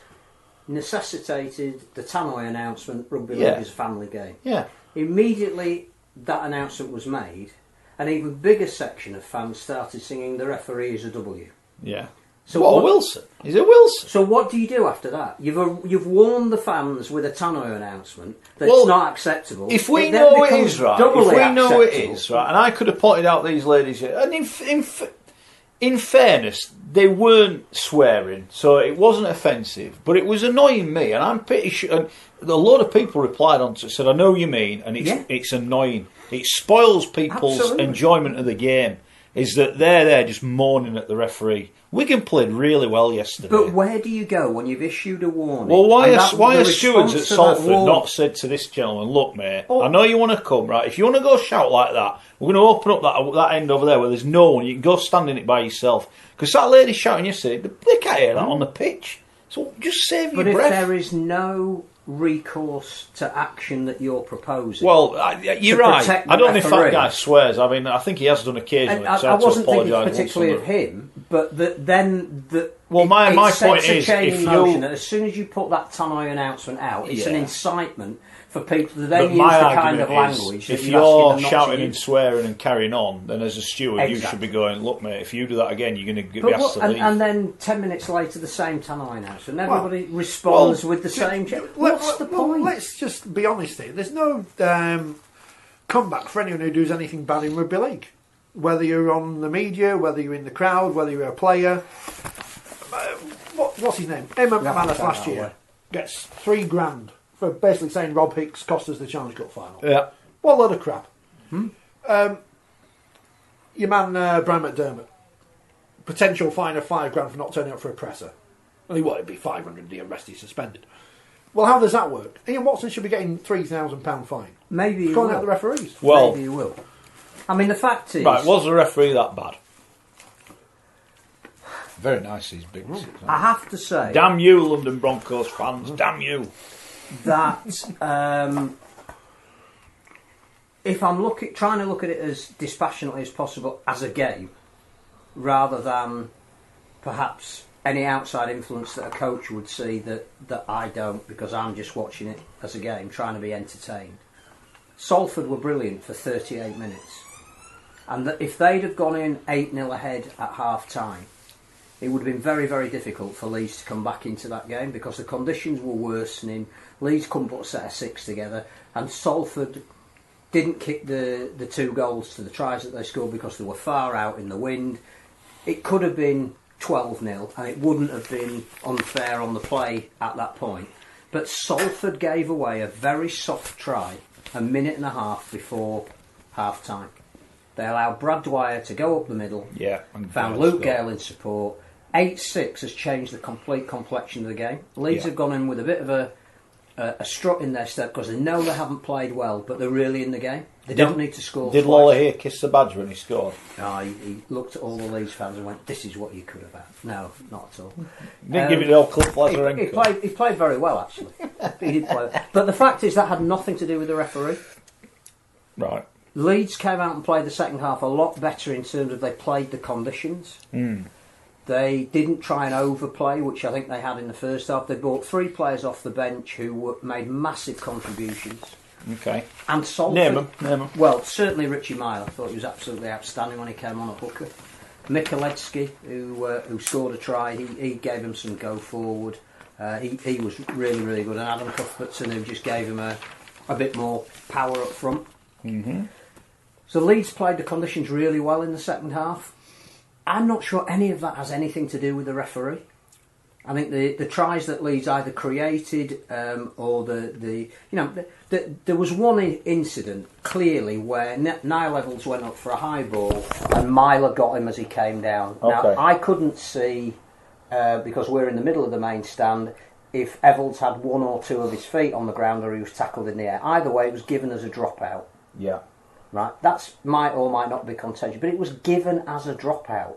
necessitated the Tannoy announcement, Rugby League is a family game. Yeah. Immediately that announcement was made, an even bigger section of fans started singing the referee is a W. Yeah. So Wilson? Is it Wilson? So what do you do after that? You've warned the fans with a Tannoy announcent that it's not acceptable. If we know it is right, and I could have pointed out these ladies here, and in fairness, they weren't swearing, so it wasn't offensive, but it was annoying me, and I'm pretty sure. And a lot of people replied on to it, said, "I know what you mean," and it's annoying. It spoils people's enjoyment of the game. Is that they're there just mourning at the referee? Wigan played really well yesterday. But where do you go when you've issued a warning? Well, why are stewards at Salford not said to this gentleman, "Look, mate, I know you want to come, right? If you want to go shout like that, we're going to open up that end over there where there's no one. You can go stand in it by yourself." Because that lady shouting yesterday, they can't hear that on the pitch. So just save your breath. But if there is no recourse to action that you're proposing, well, you're right. I don't know if that guy swears. I mean, I think he has done occasionally. I wasn't thinking particularly of him, but my point is, if you, as soon as you put that Tannoy announcement out, it's an incitement for people to then use the kind of language. If you're shouting and swearing and carrying on, then as a steward, you should be going, "Look, mate, if you do that again, you're going to be asked to leave." And then 10 minutes later, the same Tannoy announcement, and everybody responds with the same. What's the point? Let's just be honest here. There's no comeback for anyone who does anything bad in rugby league. Whether you're on the media, whether you're in the crowd, whether you're a player. What's his name? Emma McManus last year gets $3,000 for basically saying Rob Hicks cost us the Challenge Cup final. Yeah. What a load of crap. Your man Brian McDermott, potential fine of $5,000 for not turning up for a presser. Well, it'd be 500. The arrest is suspended. Well, how does that work? Ian Watson should be getting £3,000 fine. Maybe he calling will. out the referees. Well, maybe he will. I mean, the fact is, right? Was the referee that bad? Very nice, these big. I have to say, damn you, London Broncos fans! Damn you. That if I'm trying to look at it as dispassionately as possible as a game, rather than perhaps any outside influence that a coach would see that I don't, because I'm just watching it as a game, trying to be entertained. Salford were brilliant for 38 minutes. And that if they'd have gone in 8-0 ahead at half-time, it would have been very, very difficult for Leeds to come back into that game because the conditions were worsening. Leeds couldn't put a set of 6 together, and Salford didn't kick the 2 goals to the tries that they scored because they were far out in the wind. It could have been 12-0, and it wouldn't have been unfair on the play at that point. But Salford gave away a very soft try a minute and a half before half-time. They allowed Brad Dwyer to go up the middle, and found Luke Gale in support. 8-6 has changed the complete complexion of the game. Leeds have gone in with a bit of a strut in their step because they know they haven't played well, but they're really in the game. They don't need to score. Did Lawler here kiss the badge when he scored? No, he looked at all the Leeds fans and went, "This is what you could have had." No, not at all. He didn't give it the old Cliff Lazarenko. He played very well, actually. He did play well. But the fact is that had nothing to do with the referee. Right. Leeds came out and played the second half a lot better in terms of they played the conditions. They didn't try and overplay, which I think they had in the first half. They brought 3 players off the bench who made massive contributions. Okay. And Salford... Name them. Well, certainly Richie Myle. I thought he was absolutely outstanding when he came on at hooker. Mikulecki, who scored a try, he gave him some go forward. He was really, really good. And Adam Cuthbertson, who just gave him a bit more power up front. Mm-hmm. So Leeds played the conditions really well in the second half. I'm not sure any of that has anything to do with the referee. I think the tries that Leeds either created or there was one incident clearly where Niall Evans went up for a high ball and Myler got him as he came down. Okay. Now I couldn't see because we're in the middle of the main stand if Evans had 1 or 2 of his feet on the ground or he was tackled in the air. Either way, it was given as a dropout. Yeah. Right, that might or might not be contagious, but it was given as a dropout.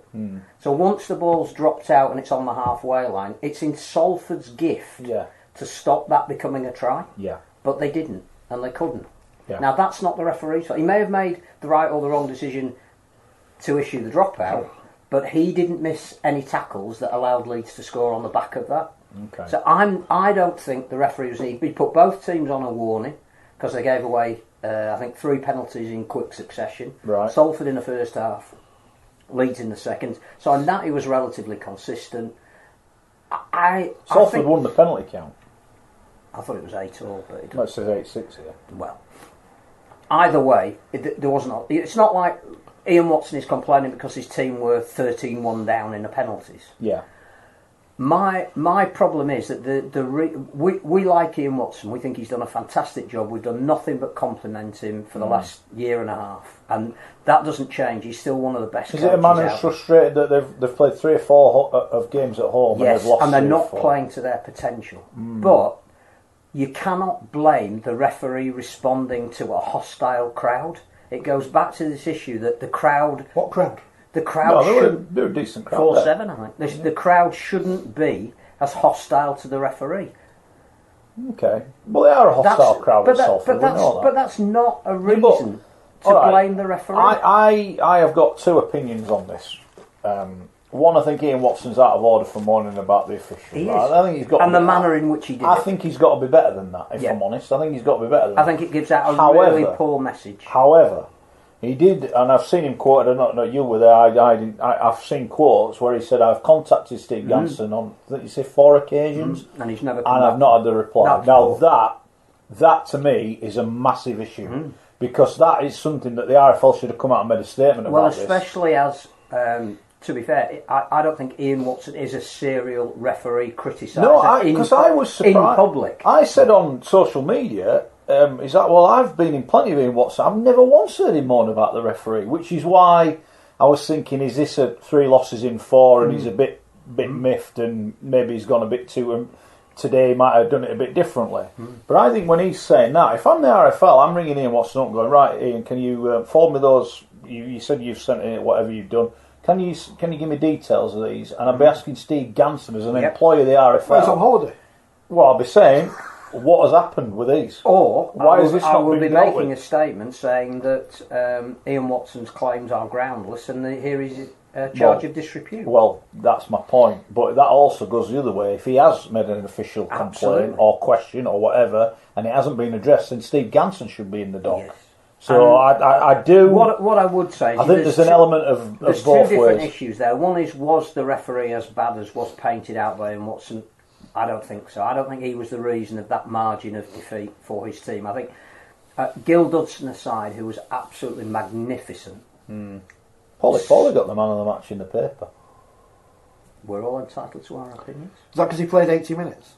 So once the ball's dropped out and it's on the halfway line, it's in Salford's gift to stop that becoming a try. Yeah. But they didn't, and they couldn't. Yeah. Now that's not the referee's fault. He may have made the right or the wrong decision to issue the dropout, but he didn't miss any tackles that allowed Leeds to score on the back of that. Okay. So I don't think the referees need. We put both teams on a warning because they gave away. I think 3 penalties in quick succession. Right. Salford in the first half, Leeds in the second. So on that he was relatively consistent. Salford won the penalty count. I thought it was 8-all, but it Let's say 8-6 here. well. Either way, there wasn't. It's not like Ian Watson is complaining because his team were 13-1 down in the penalties. Yeah. My problem is that we like Ian Watson. We think he's done a fantastic job. We've done nothing but compliment him for the last year and a half, and that doesn't change. He's still one of the best. Is it a man who's frustrated that they've played 3 or 4 of games at home and they've lost? And they're not playing to their potential. But you cannot blame the referee responding to a hostile crowd. It goes back to this issue that the crowd. What crowd? The crowd they were a decent crowd. 4-7, I think. The crowd shouldn't be as hostile to the referee. Okay. Well, they are a hostile crowd at Salford. But that's not a reason to blame the referee. I have got 2 opinions on this. One, I think Ian Watson's out of order for moaning about the officials. He is. I think he's got and the manner in which he did it. I think he's got to be better than that, if I'm honest. I think he's got to be better than that. I think it gives out a really poor message. However, he did, and I've seen him quoted. I don't know you were there. I've seen quotes where he said, "I've contacted Steve Ganson on, I think you say 4 occasions, and he's never. And I've not had the reply." That to me is a massive issue because that is something that the RFL should have come out and made a statement about. Well, especially as, to be fair, I don't think Ian Watson is a serial referee criticising. No, because I was surprised in public. I said on social media. Is that I've been in plenty of Ian Watson. I've never once heard him moan about the referee, which is why I was thinking: is this a 3 losses in 4, and he's a bit miffed, and maybe he's gone a bit too. Today he might have done it a bit differently. But I think when he's saying that, if I'm the RFL, I'm ringing Ian Watson up and going, right, Ian, can you forward me those? You said you've sent in whatever you've done. Can you give me details of these? And I'll be asking Steve Ganson as an employee of the RFL. Well, he's on holiday. Well, I'll be saying. What has happened with these? Or why is this not I will be making with? a statement saying that Ian Watson's claims are groundless, and here charge of disrepute. Well, that's my point. But that also goes the other way. If he has made an official complaint or question or whatever, and it hasn't been addressed, then Steve Ganson should be in the dock. Yes. So I do. What I would say is I think there's an element of there's both two different ways. issues there. One is, was the referee as bad as was painted out by him Watson? I don't think so. I don't think he was the reason of that margin of defeat for his team. I think Gil Dudson aside, who was absolutely magnificent. Paulie got the man of the match in the paper. We're all entitled to our opinions. Is that because he played 80 minutes?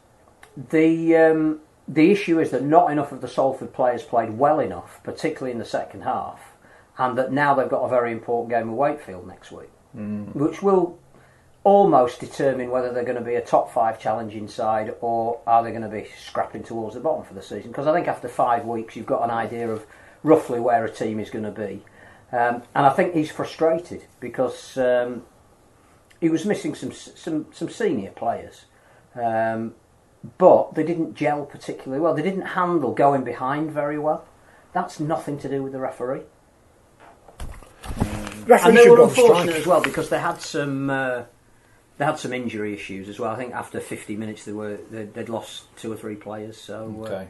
The issue is that not enough of the Salford players played well enough, particularly in the second half, and that now they've got a very important game with Wakefield next week, which will almost determine whether they're going to be a top 5 challenging side or are they going to be scrapping towards the bottom for the season. Because I think after 5 weeks you've got an idea of roughly where a team is going to be. And I think he's frustrated because he was missing some senior players. But they didn't gel particularly well. They didn't handle going behind very well. That's nothing to do with the referee. And they were unfortunate as well because they had some injury issues as well. I think after 50 minutes they'd lost 2 or 3 players. So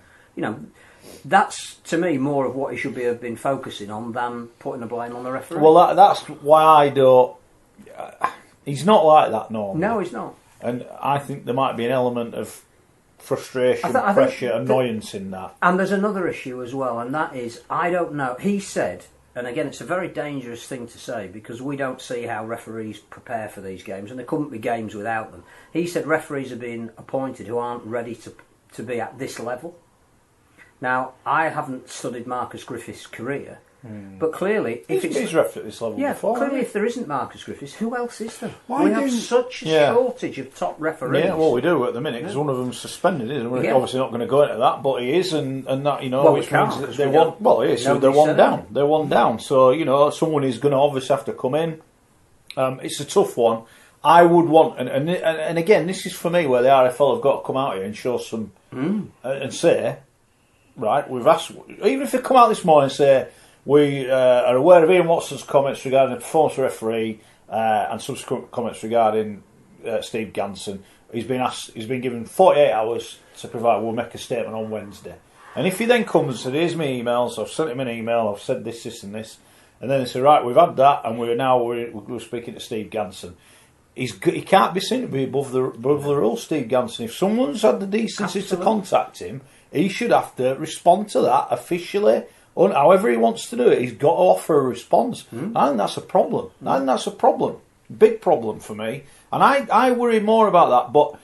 that's to me more of what he should have been focusing on than putting the blame on the referee. Well, that's why I don't. He's not like that normally. No, he's not. And I think there might be an element of frustration, pressure, annoyance in that. And there's another issue as well, and that is, I don't know. He said, and again, it's a very dangerous thing to say because we don't see how referees prepare for these games, and there couldn't be games without them. He said referees are being appointed who aren't ready to be at this level. Now, I haven't studied Marcus Griffiths' career, but clearly, if he's refereed at this level before. Clearly, if there isn't Marcus Griffiths, who else is there? We have such a shortage of top referees. Yeah, well, we do at the minute because one of them's suspended, isn't he? We're obviously not going to go into that, but he is, and that which means that they want. Well, it is. So they're one down. They're one down. So someone is going to obviously have to come in. It's a tough one. I would want, and again, this is for me where the RFL have got to come out here and show some and say, right, we've asked. Even if they come out this morning and say, we are aware of Ian Watson's comments regarding the performance referee and subsequent comments regarding Steve Ganson. He's been given 48 hours to provide. We'll make a statement on Wednesday. And if he then comes and says, here's my emails, I've sent him an email, I've said this, and this, and then they say, right, we've had that, and we're speaking to Steve Ganson. He can't be seen to be above the rules, Steve Ganson. If someone's had the decency to contact him, he should have to respond to that officially. However he wants to do it, he's got to offer a response. I think that's a problem. I think that's a problem. Big problem for me. And I worry more about that. But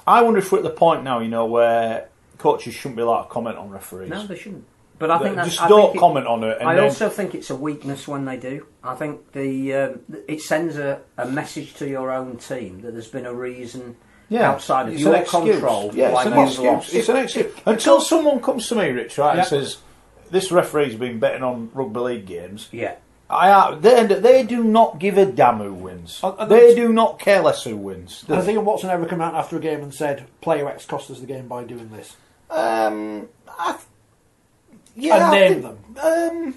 I wonder if we're at the point now, where coaches shouldn't be allowed to comment on referees. No, they shouldn't. But I think just don't comment on it. I also think it's a weakness when they do. I think it sends a message to your own team that there's been a reason outside of your control. Yeah, it's an excuse. Until someone comes to me, Rich, right, and says, this referee's been betting on rugby league games. Yeah. They do not give a damn who wins. They do not care less who wins. Has Ian Watson ever come out after a game and said, player X cost us the game by doing this? And name them. I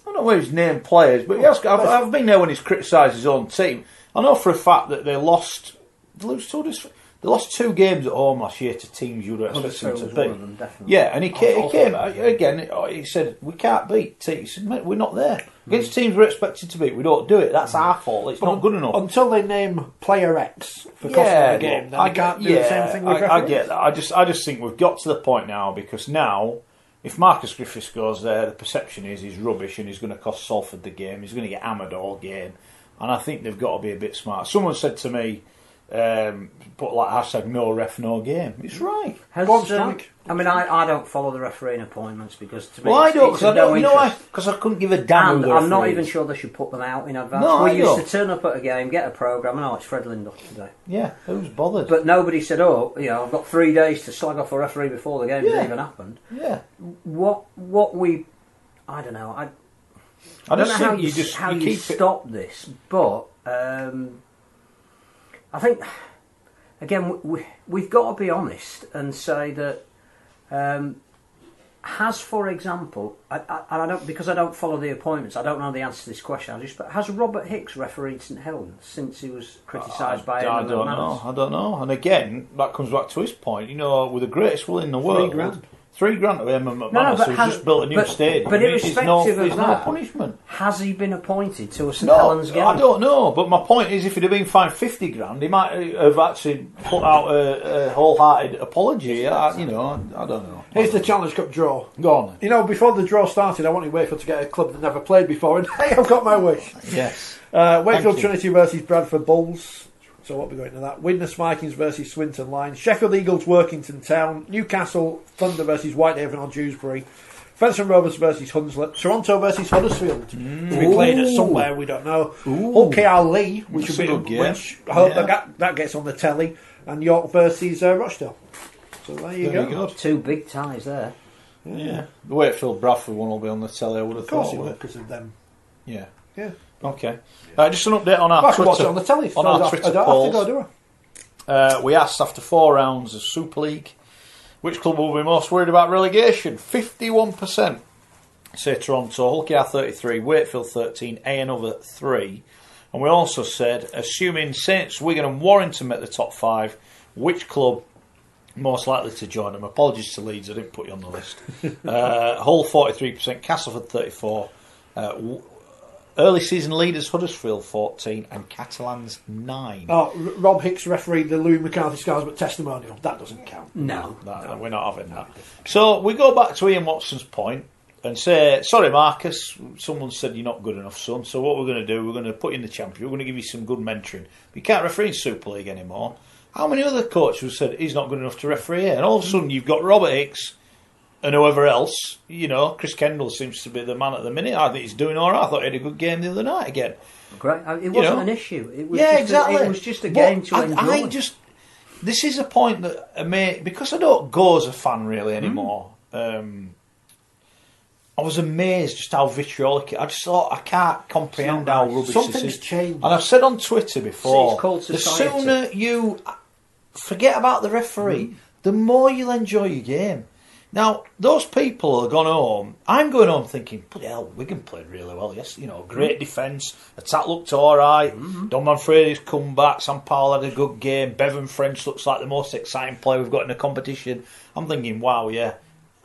don't know where he's named players, but I've been there when he's criticised his own team. I know for a fact that they lost 2 games at home last year to teams you'd expect them to beat. Them, yeah, and he came again. He said we can't beat teams. He said, mate, we're not there against teams we're expected to beat. We don't do it. That's our fault. It's not good enough. Until they name player X for costing the game, then I can't do the same thing with referees. I get that. I just think we've got to the point now because now, if Marcus Griffiths goes there, the perception is he's rubbish and he's going to cost Salford the game. He's going to get hammered all game, and I think they've got to be a bit smart. Someone said to me, put like hashtag no ref no game. It's right. I don't follow the refereeing appointments because to me, I don't because I couldn't give a damn. And I'm not even sure they should put them out in advance. We used to turn up at a game, get a programme, and it's Fred Lindhoff today. Yeah, who's bothered? But nobody said, I've got 3 days to slag off a referee before the game has even happened. Yeah. I don't know. I don't know how you stop this, but. I think, again, we've got to be honest and say that has, for example, I don't, because I don't follow the appointments, I don't know the answer to this question. But has Robert Hicks refereed St Helens since he was criticised by? I don't know. I don't know. And again, that comes back to his point. With the greatest will in the world, $3,000 to him and McManus, who's just built a new stadium. But irrespective of that, no punishment. Has he been appointed to a St Helens game? I don't know. But my point is, if he'd have been fined $50,000, he might have actually put out a wholehearted apology. I don't know. Here's the Challenge Cup draw. Go on then. Before the draw started, I wanted Wakefield to get a club that never played before, and hey, I've got my wish. Yes. Wakefield Trinity versus Bradford Bulls. So what we're going to that? Widnes Vikings versus Swinton Lions. Sheffield Eagles Workington Town. Newcastle Thunder versus Whitehaven or Dewsbury. Fenton Rovers versus Hunslet. Toronto versus Huddersfield. To be played at somewhere we don't know. Hull KR Lee, which will be a game. I hope that gets on the telly. And York versus Rochdale. So there you go. Two big ties there. Yeah. The Wakefield Bradford one will be on the telly, I would have thought. Of course, because of them. Yeah. Yeah. Okay. Just an update on our I Twitter. can watch it on the telly. On our Twitter polls. I don't have to go, do I? We asked after 4 rounds of Super League, which club will be most worried about relegation? 51% say Toronto, Hull KR 33, Wakefield 13, A&O 3. And we also said, assuming Saints, Wigan and Warrington make the top 5, which club most likely to join them? Apologies to Leeds, I didn't put you on the list. Hull 43%, Castleford 34, early season leaders Huddersfield 14 and Catalans 9. Oh, Rob Hicks refereed the Louis McCarthy Scarsburg testimonial. That doesn't count. No. We're not having that. So we go back to Ian Watson's point and say, sorry Marcus, someone said you're not good enough, son, so what we're going to do, we're going to put you in the Championship, we're going to give you some good mentoring. You can't referee in Super League anymore. How many other coaches said he's not good enough to referee here? And all of a sudden you've got Robert Hicks and whoever else, Chris Kendall seems to be the man at the minute. I think he's doing all right. I thought he had a good game the other night again. Great. It wasn't an issue. It was exactly. It was just a game to enjoy. This is a point that because I don't go as a fan really anymore. I was amazed just how vitriolic I just thought I can't comprehend how rubbish this is. Something's changed. And I've said on Twitter before, it's called society. The sooner you forget about the referee, the more you'll enjoy your game. Now, those people have gone home. I'm going home thinking, bloody hell, Wigan played really well. Yes, great defence. Attack looked all right. Don Manfredi's come back. Sam Powell had a good game. Bevan French looks like the most exciting player we've got in the competition. I'm thinking, wow, yeah.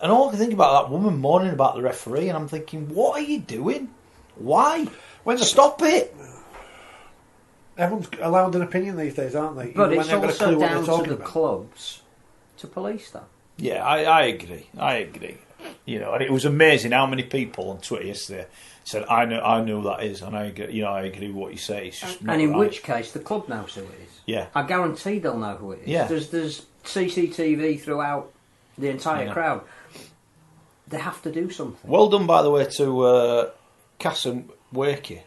And all I can think about that woman moaning about the referee, and I'm thinking, what are you doing? Why? Stop it. Everyone's allowed an opinion these days, aren't they? But it's also down to the clubs to police that. Yeah, I agree. And it was amazing how many people on Twitter yesterday said, I know who that is, and I agree with what you say. It's just not right. Which case, the club knows who it is. Yeah. I guarantee they'll know who it is. Yeah. There's CCTV throughout the entire crowd. They have to do something. Well done, by the way, to Cass and Wakey.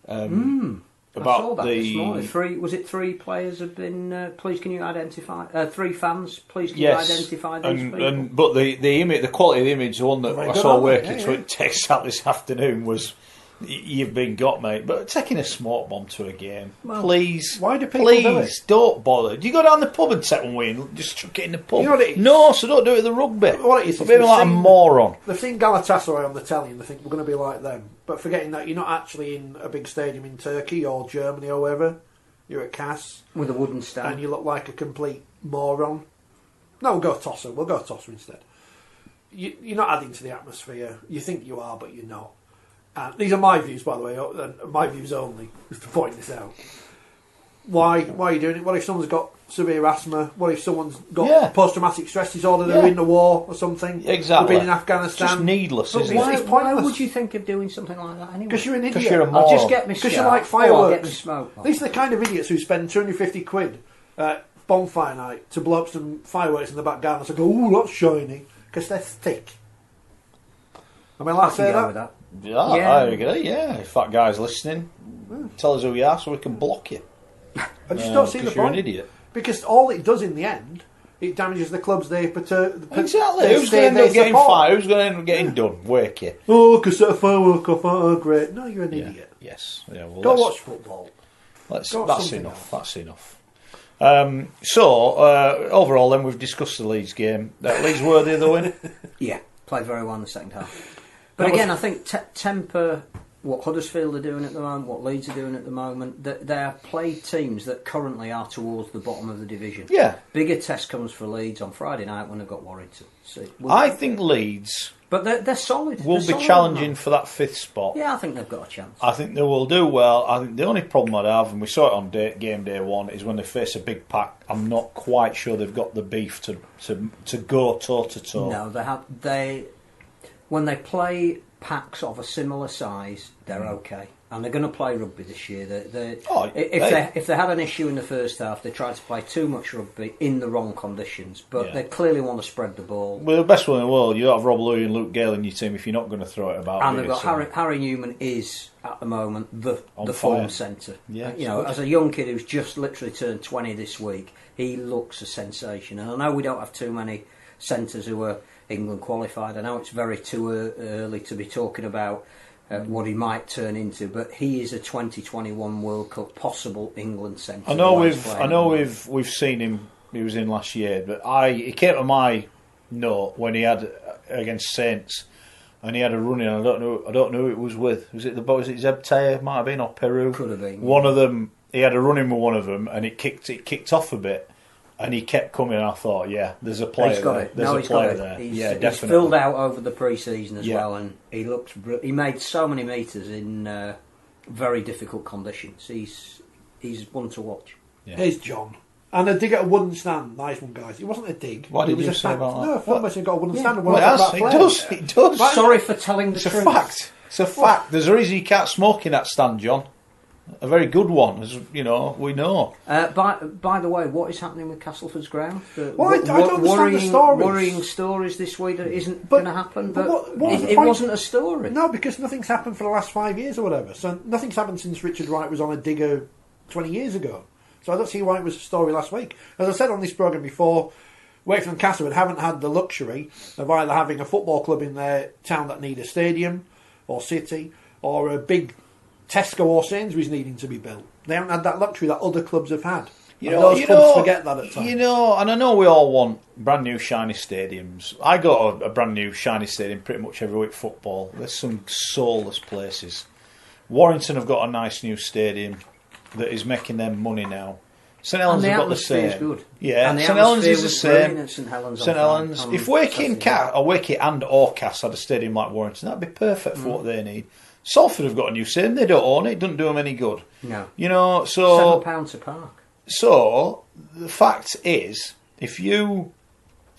About I saw that this morning. Was it 3 players have been? Please, can you identify 3 fans? Please, can you identify these people? But the quality of the image, the one that I saw Wakey text out this afternoon was, "You've been got, mate." But taking a smoke bomb to a game, please. Why do people do it? Don't bother. Do you go down the pub and take one away and just chuck it in the pub? No, so don't do it at the rugby. What it is, maybe like a moron. They've seen Galatasaray on the telly and they think we're going to be like them, but forgetting that you're not actually in a big stadium in Turkey or Germany or wherever. You're at Cass with a wooden stand, and you look like a complete moron. No, we'll go Tosser. We'll go Tosser instead. You're not adding to the atmosphere. You think you are, but you're not. And these are my views, by the way, and my views only, just to point this out. Why are you doing it? What if someone's got severe asthma? What if someone's got post-traumatic stress disorder, they're in the war or something? Exactly. They've been in Afghanistan. It's just needless, isn't it? It's pointless. Why would you think of doing something like that anyway? Because you're an idiot. Because you're a moron. I'll just get me Because you like fireworks. Get me smoke. These are the kind of idiots who spend 250 quid at bonfire night to blow up some fireworks in the back garden and go, "Ooh, that's shiny," because they're thick. Am I allowed to say that? Yeah, I agree, yeah. If that guy's listening, tell us who you are so we can block you. I just don't see the point. You're an idiot. Because all it does in the end, it damages the clubs they Exactly. Who's going to end up getting fired? Who's going to end up getting done? Wake you. Oh, because set a firework off. Oh, great. No, you're an idiot. Yes. Yeah, well, go watch football. That's enough. That's enough. So, overall then, we've discussed the Leeds game. Leeds worthy of the win? Yeah. Played very well in the second half. But again, I think temper what Huddersfield are doing at the moment, what Leeds are doing at the moment. They are played teams that currently are towards the bottom of the division. Yeah. Bigger test comes for Leeds on Friday night when they've got Warrington. I think Leeds... But they're solid. Will be challenging for that 5th spot. Yeah, I think they've got a chance. I think they will do well. I think the only problem I'd have, and we saw it on game day 1, is when they face a big pack. I'm not quite sure they've got the beef to go toe to toe. No, they have. When they play packs of a similar size, they're okay. And they're going to play rugby this year. If they had an issue in the first half, they tried to play too much rugby in the wrong conditions. But they clearly want to spread the ball. Well, the best one in the world, you don't have Rob Louis and Luke Gale in your team if you're not going to throw it about. And they've got Harry Newman is, at the moment, the form centre. Yeah, as a young kid who's just literally turned 20 this week, he looks a sensation. And I know we don't have too many centres who are England qualified. I know it's very too early to be talking about what he might turn into, but he is a 2021 World Cup possible England centre. I know we've seen him. He was in last year, but he came to my note when he had against Saints, and he had a run in. I don't know who it was with. Was it Zebtaya? Might have been, or Peru. Could have been. One of them. He had a run in with one of them, and it kicked off a bit. And he kept coming, and I thought, there's a player there. There's a player there. Definitely. He's filled out over the pre-season as well, and he made so many metres in very difficult conditions. He's one to watch. Yeah. Here's John. And a dig at a wooden stand. Nice one, guys. It wasn't a dig. What did you say about that? No, Formation got a wooden stand. It does. Sorry for telling the truth. It's a fact. It's a fact. There's a reason you can't smoke in that stand, John. A very good one, as we know. By the way, what is happening with Castleford's ground? I don't understand the stories. Worrying stories this week that isn't going to happen. But it wasn't a story. No, because nothing's happened for the last 5 years or whatever. So nothing's happened since Richard Wright was on a digger 20 years ago. So I don't see why it was a story last week. As I said on this programme before, Wakefield and Castleford haven't had the luxury of either having a football club in their town that need a stadium or city, or a big Tesco or Sainsbury's needing to be built. They haven't had that luxury that other clubs have had. Those clubs forget that at times. And I know we all want brand new shiny stadiums. I go to a brand new shiny stadium pretty much every week. Football. There's some soulless places. Warrington have got a nice new stadium that is making them money now. St Helens have got the same. Is good. Yeah, and St Helens is the same. St Helens. If Wakey and Orcas had a stadium like Warrington, that'd be perfect for what they need. Salford have got a new stadium. They don't own it. It doesn't do them any good. No. So £7 a park. So the fact is, if you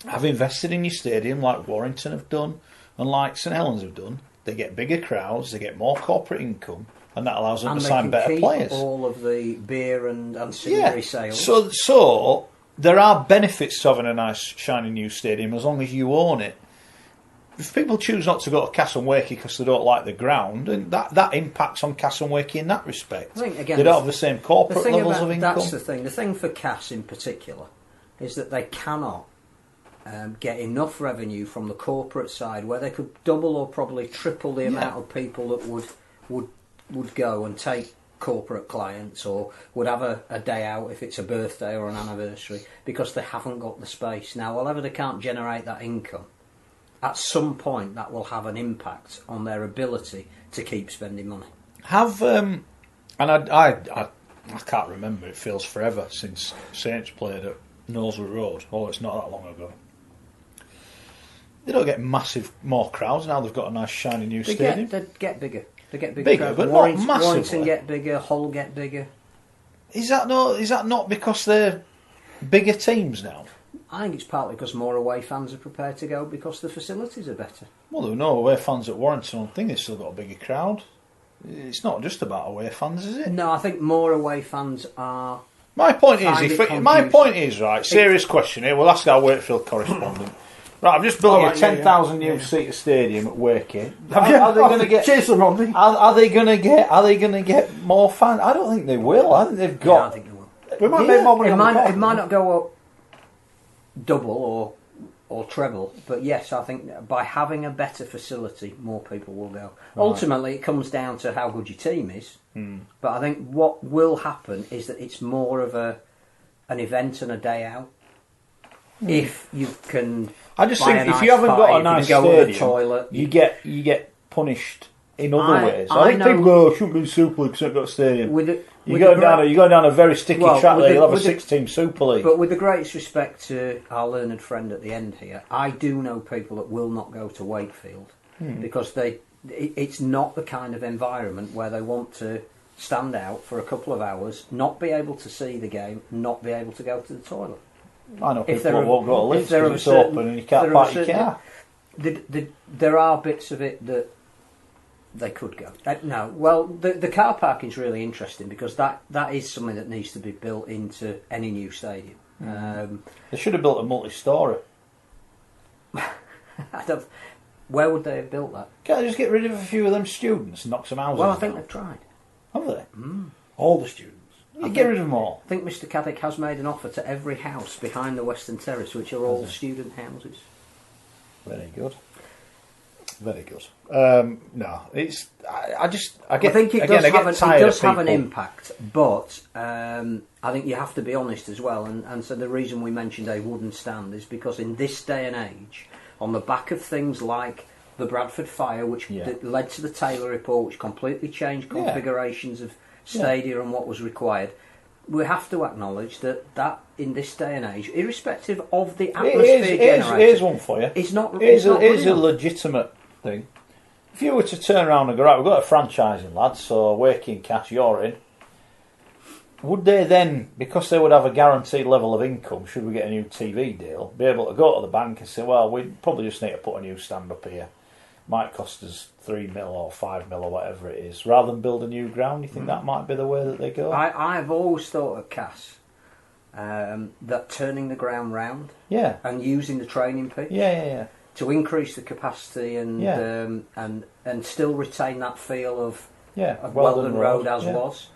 have invested in your stadium like Warrington have done and like St Helens have done, they get bigger crowds, they get more corporate income, and that allows them to sign better players. All of the beer and ancillary sales. So there are benefits to having a nice shiny new stadium as long as you own it. If people choose not to go to Cass and Wakey because they don't like the ground, and that impacts on Cass and Wakey in that respect. I think, again, they don't have the same corporate levels of income. That's the thing. The thing for Cass in particular is that they cannot get enough revenue from the corporate side where they could double or probably triple the amount of people that would go and take corporate clients, or would have a day out if it's a birthday or an anniversary, because they haven't got the space. Now, whenever they can't generate that income, at some point that will have an impact on their ability to keep spending money. And I can't remember, it feels forever since Saints played at Knowsley Road. It's not that long ago. They don't get more crowds now. They've got a nice shiny new stadium. They get bigger. They get bigger, but not massively. Warrington get bigger. Hull get bigger. Is that not because they're bigger teams now? I think it's partly because more away fans are prepared to go because the facilities are better. Well, there were no away fans at Warrington. I think they've still got a bigger crowd. It's not just about away fans, is it? No, I think more away fans are. My point is, right, serious question here. We'll ask our Wakefield correspondent. Right, I've just built a 10,000 new seater stadium at Wakey. Are they going to get? Cheers, Rodney. Are they going to get more fans? I don't think they will. I think they've got. Yeah, I think they will. We might make more money. It might not go up double or treble, but yes, I think by having a better facility, more people will go. Right. Ultimately, it comes down to how good your team is. But I think what will happen is that it's more of an event and a day out. If you can I just buy think a if nice you haven't got pie, a you nice can go to the stadium, toilet. you get punished in other ways. I I think know- people go, shouldn't be Super League because they've got a stadium. You're You're going down a very sticky track there. You'll have a 6-team Super League. But with the greatest respect to our learned friend at the end here, I do know people that will not go to Wakefield because it's not the kind of environment where they want to stand out for a couple of hours, not be able to see the game, not be able to go to the toilet. I know people that won't go to Leeds because it's certain- open and you can't park your car. There are bits of it that they could go. No, well, the car parking's really interesting because that is something that needs to be built into any new stadium. They should have built a multi-storey. Where would they have built that? Can't they just get rid of a few of them students and knock some houses Well, I down? think they've tried. Have they? All the students. You get rid of them all. I think Mr. Caddick has made an offer to every house behind the Western Terrace, which are all student houses. Very good. Very good. No, it's. I think it does have an impact, but I think you have to be honest as well. And so the reason we mentioned a wooden stand is because in this day and age, on the back of things like the Bradford fire, which led to the Taylor report, which completely changed configurations of stadia and what was required, we have to acknowledge that in this day and age, irrespective of the atmosphere generated, here's one for you. It's not. Here's a legitimate thing. If you were to turn around and go, right, we've got a franchising, lads, so Waking Cash, you're in. Would they then, because they would have a guaranteed level of income, should we get a new TV deal, be able to go to the bank and say, well, we probably just need to put a new stand up here. Might cost us 3 mil or 5 mil or whatever it is, rather than build a new ground. You think that might be the way that they go? I've always thought of Cass that turning the ground round, and using the training pitch, to increase the capacity and still retain that feel of Weldon Road as was.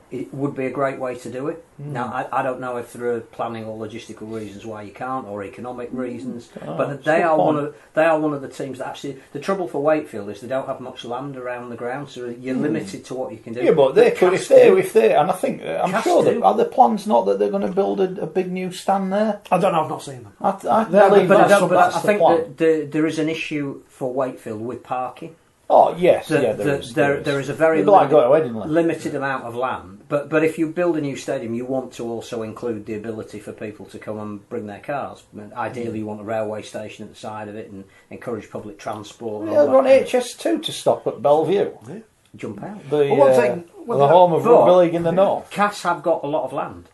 It would be a great way to do it. Now, I don't know if there are planning or logistical reasons why you can't, or economic reasons. But they are one of the teams that actually. The trouble for Wakefield is they don't have much land around the ground, so you're limited to what you can do. Yeah, but they could if they, and I think I'm sure that are the plans not that they're going to build a big new stand there. I don't know. I've not seen them. I think that there is an issue for Wakefield with parking. Oh yes, there is a very limited amount of land, but if you build a new stadium, you want to also include the ability for people to come and bring their cars. Ideally, you want a railway station at the side of it and encourage public transport. Yeah, they want HS2 to stop at Bellevue. Yeah. Jump out. The home of Rugby League in the north. Cass have got a lot of land.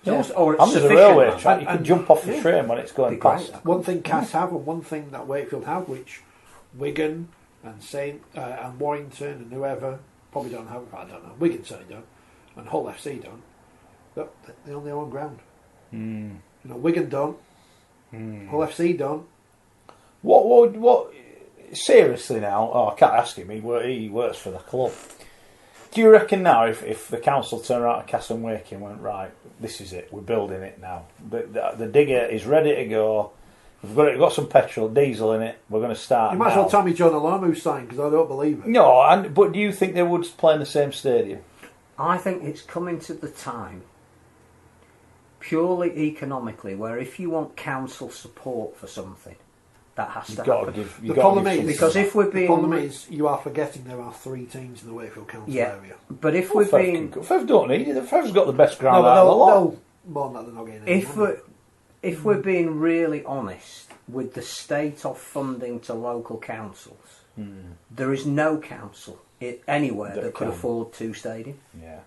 There's a railway track. You can jump off the train when it's going past. One thing Cass have, and one thing that Wakefield have, which Wigan and Saint and Warrington and whoever probably don't have. I don't know. Wigan certainly don't, and Hull FC don't. But they own their own ground. You know, Wigan don't. Hull FC don't. What? Seriously now? Oh, I can't ask him. He works for the club. Do you reckon now, if the council turned around to Cass and Waking and went, right, this is it, we're building it now. The digger is ready to go. We've got some petrol, diesel in it. We're going to start. You might as well tell me John Alamu's signed because I don't believe it. No, but do you think they would play in the same stadium? I think it's coming to the time, purely economically, where if you want council support for something, that has to happen. The problem is you are forgetting there are 3 teams in the Wakefield Council area. But if we're being, Fev don't need it. Fev's got the best ground out of the lot. More than that, they're not getting any If we're being really honest with the state of funding to local councils, there is no council anywhere that could afford 2 stadiums. Yeah.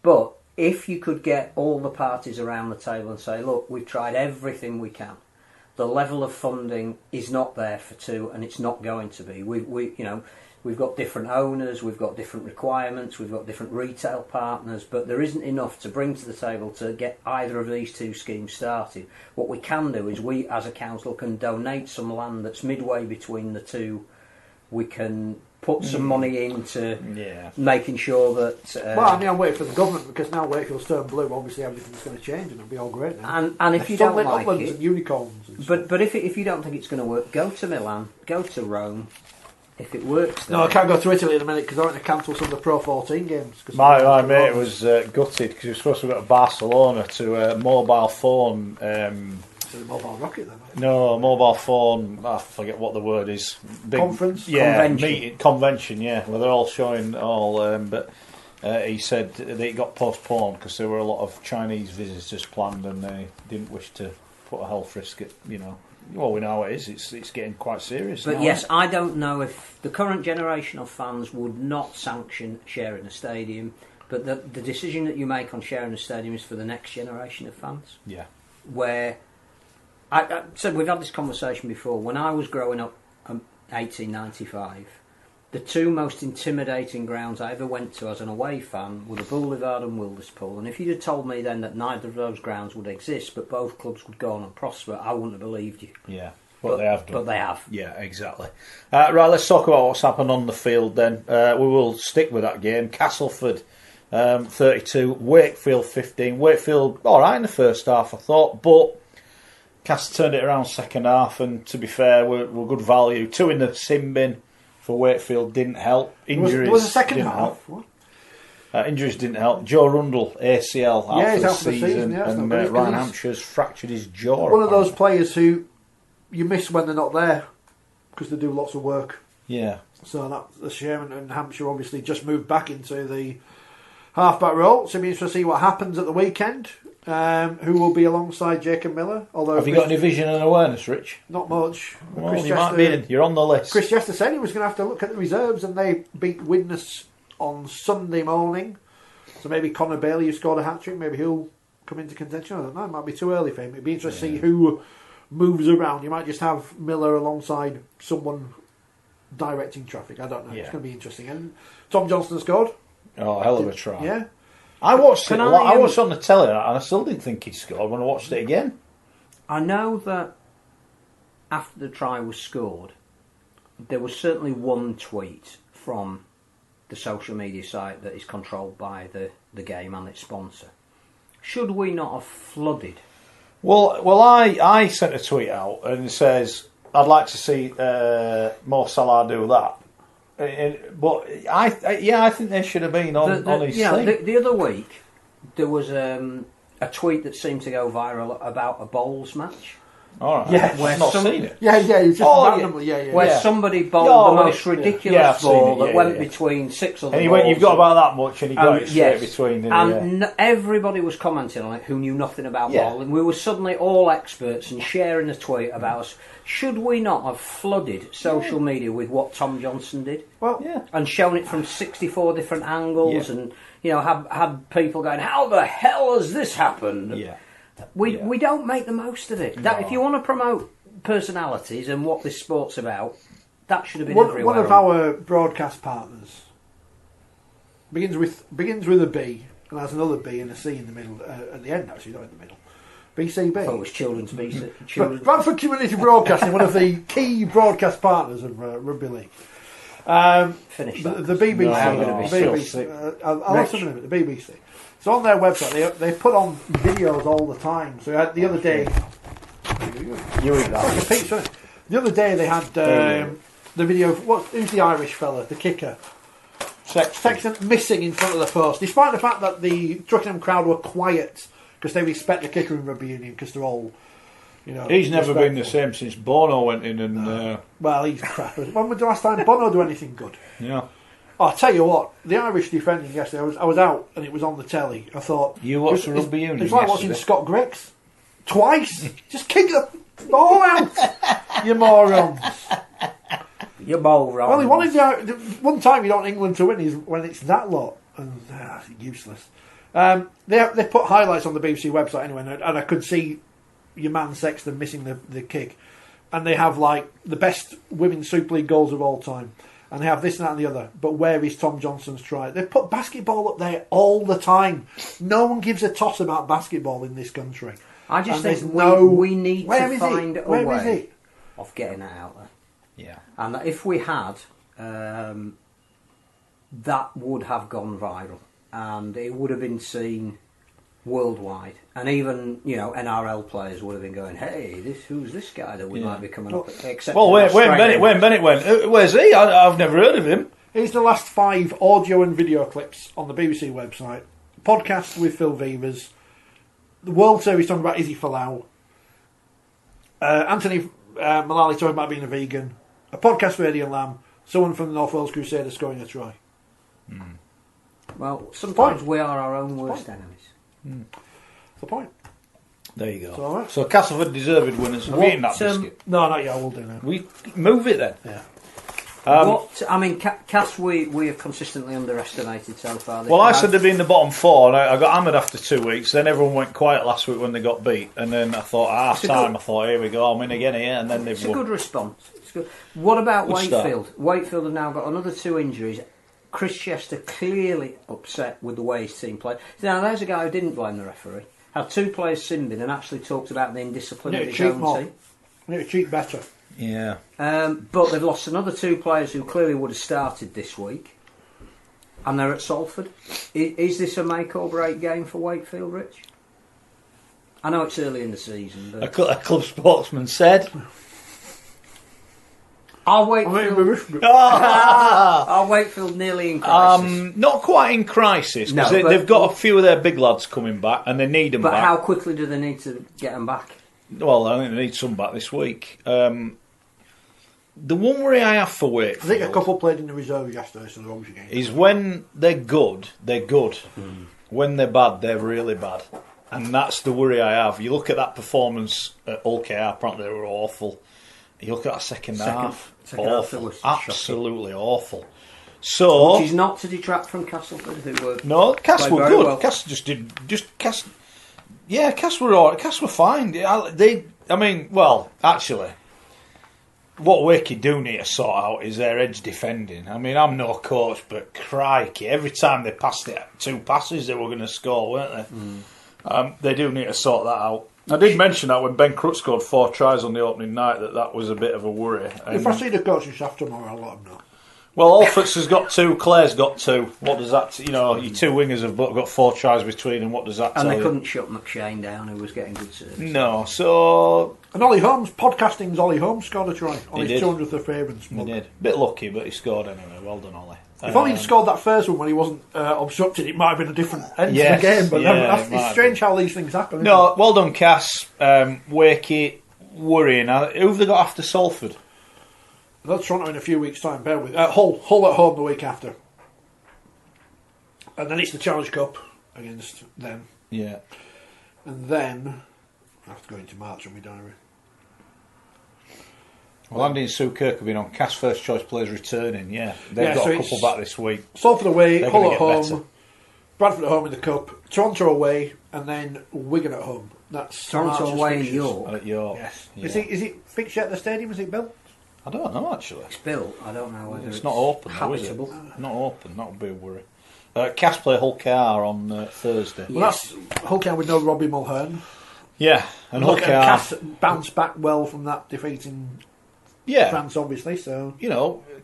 But if you could get all the parties around the table and say, look, we've tried everything we can. The level of funding is not there for 2, and it's not going to be. We've got different owners, we've got different requirements, we've got different retail partners, but there isn't enough to bring to the table to get either of these 2 schemes started. What we can do is we, as a council, can donate some land that's midway between the 2. We can put some money into making sure that... I'm waiting for the government, because now Wakefield's turned blue, obviously everything's going to change and it'll be all great now. And if you don't like it... and unicorns and but if you don't think it's going to work, go to Milan, go to Rome. If it works, then... No, I can't go to Italy in a minute because I want to cancel some of the Pro 14 games. My mate was gutted because he was supposed to go to Barcelona to a mobile phone to the mobile rocket then. No, mobile phone. I forget what the word is. Conference? Convention. Yeah, where they're all showing all. But he said that it got postponed because there were a lot of Chinese visitors planned, and they didn't wish to put a health risk at. Well, we know how it is. It's getting quite serious. But now, yes, I don't know if the current generation of fans would not sanction sharing a stadium. But the decision that you make on sharing a stadium is for the next generation of fans. Yeah. Where I said we've had this conversation before. When I was growing up, 1895, the two most intimidating grounds I ever went to as an away fan were the Boulevard and Wilderspool. And if you'd have told me then that neither of those grounds would exist, but both clubs would go on and prosper, I wouldn't have believed you. Yeah. But they have done. But they have. Yeah, exactly. Right, let's talk about what's happened on the field then. We will stick with that game. Castleford 32, Wakefield 15. Wakefield, all right in the first half, I thought, but Cas turned it around second half, and to be fair, were good value. 2 in the sin bin for Wakefield didn't help. Injuries was the second didn't half. help. Injuries didn't help. Joe Rundle, ACL, out for the season, and Ryan Hampshire's fractured his jaw. One of those players who you miss when they're not there because they do lots of work. Yeah. So that's a shame, and Hampshire obviously just moved back into the half-back role, so it'll be interesting to see what happens at the weekend. Who will be alongside Jacob Miller? Although have you got any vision and awareness, Rich? Not much. Well, might be in. You're on the list. Chris Chester said he was going to have to look at the reserves, and they beat Widnes on Sunday morning. So maybe Connor Bailey, who scored a hat-trick, maybe he'll come into contention. I don't know. It might be too early for him. It'd be interesting to see who moves around. You might just have Miller alongside someone directing traffic. I don't know. Yeah. It's going to be interesting. And Tom Johnson scored. Oh, hell of a try. Yeah. I watched it. I watched on the telly and I still didn't think he scored when I watched it again. I know that after the try was scored, there was certainly one tweet from the social media site that is controlled by the game and its sponsor. Should we not have flooded? Well, I sent a tweet out and it says, I'd like to see Mo Salah do that. But I think they should have been on his thing. The other week there was a tweet that seemed to go viral about a bowls match. All right. Yeah, I've not seen it. Yeah, it's just randomly. Where somebody bowled the most ridiculous ball that went between 6 other balls. And he went, you've got about that much, and he got it straight between. And everybody was commenting on it who knew nothing about bowling. We were suddenly all experts and sharing a tweet about us. Should we not have flooded social media with what Tom Johnson did? Well, and shown it from 64 different angles, and had people going, "How the hell has this happened?" Yeah. We don't make the most of it. If you want to promote personalities and what this sport's about, that should have been everywhere. One of our broadcast partners begins with a B and has another B and a C in the middle at the end. Actually, not in the middle. BCB. I thought it was Children's BC. Bradford Community Broadcasting, one of the key broadcast partners of Rugby League. Finish the BBC. No, I'm going to be BBC. I'll have some in a minute. The BBC. So on their website, they put on videos all the time. So the other day, you eat that. Like a pizza, isn't it? The other day they had the video. Who's the Irish fella, the kicker? Sexton missing in front of the post, despite the fact that the Twickenham crowd were quiet because they respect the kicker in rugby union because they're all, He's never been the same since Bono went in and. Well, he's crap. When was the last time Bono do anything good? Yeah. I'll tell you what, the Irish defending yesterday, I was out and it was on the telly. I thought... You watched the rugby union It's like watching Scott Griggs. Twice. Just kick the ball out, you morons. You morons. Well, he wanted one time you don't want England to win is when it's that lot. And useless. They put highlights on the BBC website anyway, and I could see your man Sexton missing the kick. And they have, the best Women's Super League goals of all time. And they have this and that and the other. But where is Tom Johnson's try? They put basketball up there all the time. No one gives a toss about basketball in this country. I just think we need to find a way of getting that out there. Yeah. And if we had, that would have gone viral. And it would have been seen worldwide. And even, NRL players would have been going, hey, who's this guy that we might be coming up except Wayne Bennett went, where's he? I've never heard of him. Here's the last 5 audio and video clips on the BBC website. Podcast with Phil Vevers. The World Series talking about Izzy Folau. Anthony Mullally talking about being a vegan. A podcast for Eddie and Lamb. Someone from the North Wales Crusaders scoring a try. Well, sometimes we are our own worst enemies. That's the point. There you go. All right. So Castleford deserved winners. Have we eaten that biscuit? No, not yet. We'll do now. We move it then. Yeah. Cass, we have consistently underestimated so far. Well, I said they'd be in the bottom 4, and I got hammered after 2 weeks. Then everyone went quiet last week when they got beat, and then I thought, at half time, I thought, here we go, I'm in again here, and then they've won. It's a good response. It's good. What about Good Wakefield? start. Wakefield have now got another 2 injuries. Chris Chester clearly upset with the way his team played. Now, there's a guy who didn't blame the referee. Had 2 players sin bin and actually talked about the indiscipline of his own team. Need to cheat better. Yeah. But they've lost another 2 players who clearly would have started this week, and they're at Salford. Is this a make or break game for Wakefield, Rich? I know it's early in the season, but A club spokesman said. Are Wakefield nearly in crisis? Not quite in crisis, because No, they've got a few of their big lads coming back, and they need them But back. how quickly do they need to get them back? Well, I think they need some back this week. The one worry I have for Wakefield, I think a couple played in the reserve yesterday, so they're obviously getting. is when they're good, they're good. When they're bad, they're really bad. And that's the worry I have. You look at that performance at Hull KR, apparently they were awful. You look at that second half, awful. Absolutely awful. So, Which is not to detract from Castleford, who were no, Cass played were very good. well. Cass Cass. Yeah, Cass were all right. Cass were fine. Actually, what Wakey do need to sort out is their edge defending. I mean, I'm no coach, but crikey, every time they passed it, 2 passes they were going to score, weren't they? They do need to sort that out. I did mention that when Ben Crutch scored 4 tries on the opening night, that was a bit of a worry. If I see the coaching staff tomorrow, I'll let them know. Well, Alfords has got 2, Clare's got 2. What does that... your 2 wingers have got 4 tries between them. What does that tell And you? they couldn't shut McShane down, who was getting good service. No, so... And Ollie Holmes, podcasting's Ollie Holmes scored a try on He his did. 200th appearance. He did. Bit lucky, but he scored anyway. Well done, Ollie. If only he'd scored that first one when he wasn't obstructed, it might have been a different end Yes, to the game. But yeah, it's strange how these things happen. Isn't No, it? well done, Cass. Wakey, worrying. Who have they got after Salford? That's Toronto in a few weeks' time. Bear with Hull at home the week after, and then it's the Challenge Cup against them, Yeah. and then I have to go into March on my diary. Well, Andy and Sue Kirk have been on. Cass first choice players returning. Yeah, they've got so a couple it's back this week. Salford away, They're Hull gonna at get home, better. Bradford at home in the Cup, Toronto away, and then Wigan at home. That's Toronto March's away in fixtures. York. At York. Yes. Yeah. Is it fixed yet at the stadium? Is it built? I don't know, actually. It's built. I don't know whether It's not open, though, is it? habitable. Not open. That would be a worry. Cass play Hull KR on Thursday. Well, that's Hull KR with no Robbie Mulhern. Yeah, and Hull Look, KR... Cass bounced back well from that defeating Yeah. France, obviously. So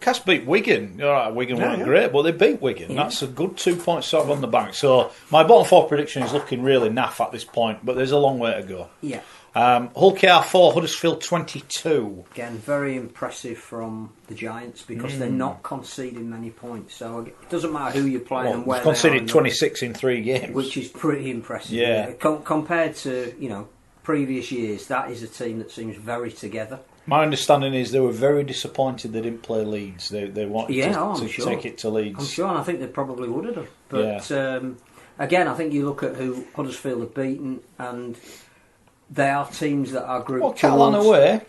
Cass beat Wigan. All right, Wigan weren't yeah. great, but they beat Wigan. That's a good 2 points sort of on the bank. So my bottom 4 prediction is looking really naff at this point, but there's a long way to go. Yeah. Hull KR 4, Huddersfield 22. Again, very impressive from the Giants because they're not conceding many points. So it doesn't matter who you're playing and where They've they are conceded in the- 26 in 3 games. which is pretty impressive. Yeah. Compared to previous years, that is a team that seems very together. My understanding is they were very disappointed they didn't play Leeds. They wanted I'm to sure. take it to Leeds. I'm sure, and I think they probably would have done. But again, I think you look at who Huddersfield have beaten, and they are teams that are grouped. Well, Catalan away.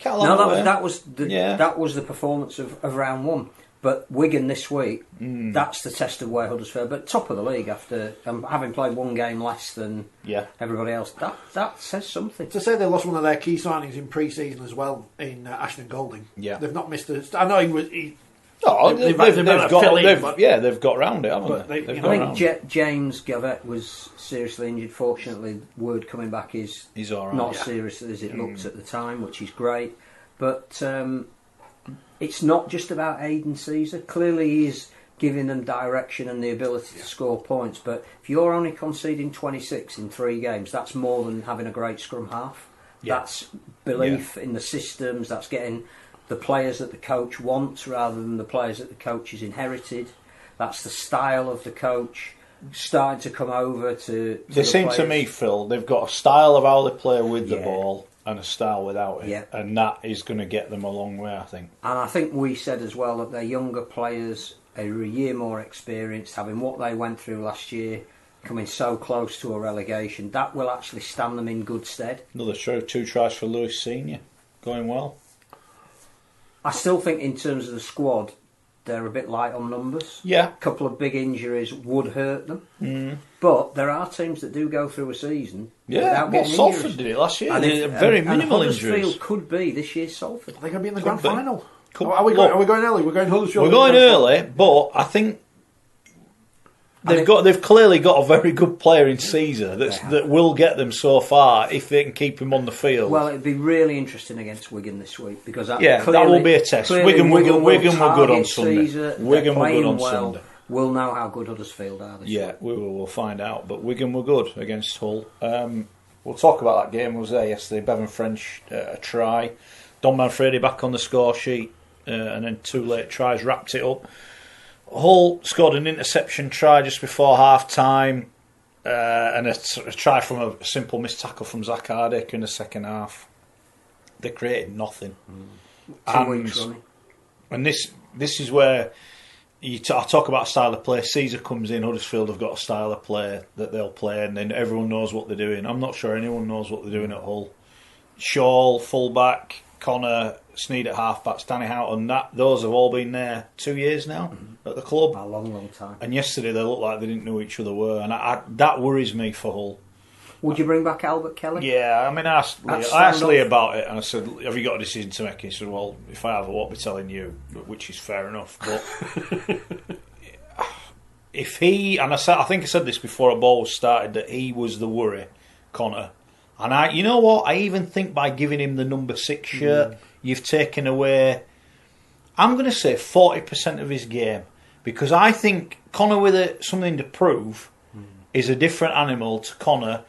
That was the performance of round 1. But Wigan this week, that's the test of where Huddersfield. But top of the league after having played 1 game less than everybody else. That says something. to say they lost one of their key signings in pre-season as well in Ashton Golding. Yeah. They've not missed a... I know he No, They've got round it, haven't they? But I think James Gavett was seriously injured. Fortunately, word coming back is He's all right. not as serious as it looked at the time, which is great. But it's not just about Aidan Caesar. Clearly, he is giving them direction and the ability to score points. But if you're only conceding 26 in 3 games, that's more than having a great scrum half. Yeah. That's belief in the systems. That's getting the players that the coach wants rather than the players that the coach has inherited. That's the style of the coach starting to come over to They the seem to players. me, Phil, they've got a style of how they play with the ball. and a style without it, and that is going to get them a long way, I think. And I think we said as well that their younger players are a year more experienced, having what they went through last year, coming so close to a relegation, that will actually stand them in good stead. Another 2 tries for Lewis Senior, going well. I still think in terms of the squad, they're a bit light on numbers. Yeah. A couple of big injuries would hurt them. But there are teams that do go through a season without getting Salford injuries. did it last year. And They had very minimal and injuries. Huddersfield could be this year's Salford. They're going to be in the grand final. Are we going early? We're going Huddersfield. We're going early, but I think they've clearly got a very good player in Caesar that will get them so far if they can keep him on the field. Well, it'd be really interesting against Wigan this week because that that will be a test. Wigan were good on Sunday. Wigan were good on Sunday. We'll know how good Huddersfield are this week. We'll find out. But Wigan were good against Hull. We'll talk about that game. I was there yesterday. Bevan French, a try. Don Manfredi back on the score sheet. And then 2 late tries wrapped it up. Hull scored an interception try just before half time, and a try from a simple missed tackle from Zach Hardick in the second half. They created nothing. 2 weeks running. And this is where I talk about style of play. Caesar comes in, Huddersfield have got a style of play that they'll play, and then everyone knows what they're doing. I'm not sure anyone knows what they're doing at Hull. Shaw, fullback, Connor, Sneed at halfback, Danny Houghton, those have all been there 2 years now at the club. A long time. And yesterday they looked like they didn't know who each other were, and that worries me for Hull. Would you bring back Albert Kelly? Yeah, I mean, I asked Lee about it, and I said, "Have you got a decision to make?" He said, "Well, if I have, I won't be telling you," which is fair enough. But if he, and I think I said this before a ball was started, that he was the worry, Connor. And you know what? I even think by giving him the number 6 shirt, you've taken away, I'm going to say 40% of his game. Because I think Connor with something to prove is a different animal to Connor.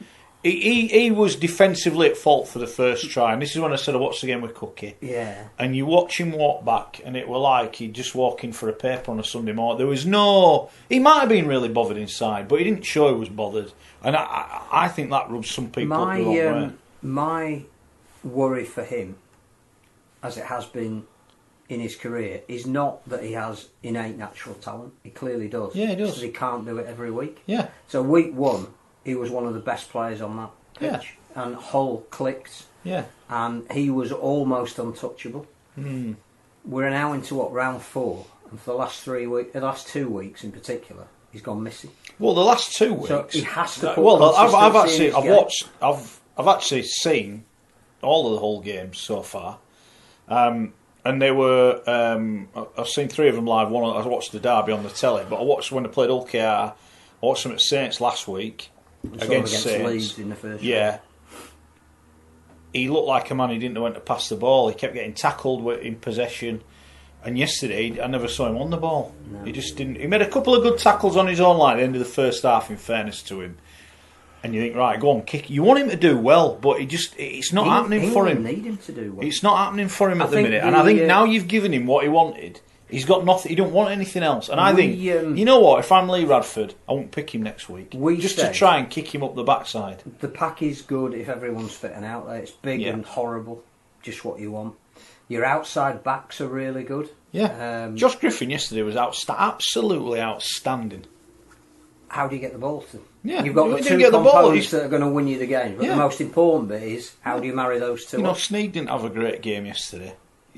He was defensively at fault for the first try. And this is when I said I watched the game with Cookie. Yeah. And you watch him walk back, and it were like he'd just walk in for a paper on a Sunday morning. There was no... He might have been really bothered inside, but he didn't show he was bothered. And I think that rubs some people up the wrong way. My worry for him, as it has been in his career, is not that he has innate natural talent. He clearly does. Yeah, he does. Just he can't do it every week. Yeah. So week 1, he was one of the best players on that pitch. Yeah. And Hull clicked. Yeah. And he was almost untouchable. We're now into round 4, and for the last 2 weeks in particular, he's gone missing. Well, the last 2 weeks. So he has to. I've actually seen all of the Hull games so far, and they were. I've seen 3 of them live. One I watched the derby on the telly, but I watched when they played Hull KR. I watched them at Saints last week against Saints. Leeds in the first. Yeah. He looked like a man who didn't know when to pass the ball. He kept getting tackled in possession. And yesterday, I never saw him on the ball. No. He just didn't. He made a couple of good tackles on his own line at the end of the first half, in fairness to him. And you think, right, go on, kick. You want him to do well, but it's not happening for him. Need him to do well. It's not happening for him at the minute. And I think now you've given him what he wanted, he's got nothing. He don't want anything else. And I think, you know what? If I'm Lee Radford, I won't pick him next week. Just to try and kick him up the backside. The pack is good if everyone's fitting out there. It's big and horrible. Just what you want. Your outside backs are really good. Yeah. Josh Griffin yesterday was absolutely outstanding. How do you get the ball to them? Yeah. You've got the 2 components that are going to win you the game. But the most important bit is, how do you marry those 2 up? Sneed didn't have a great game yesterday.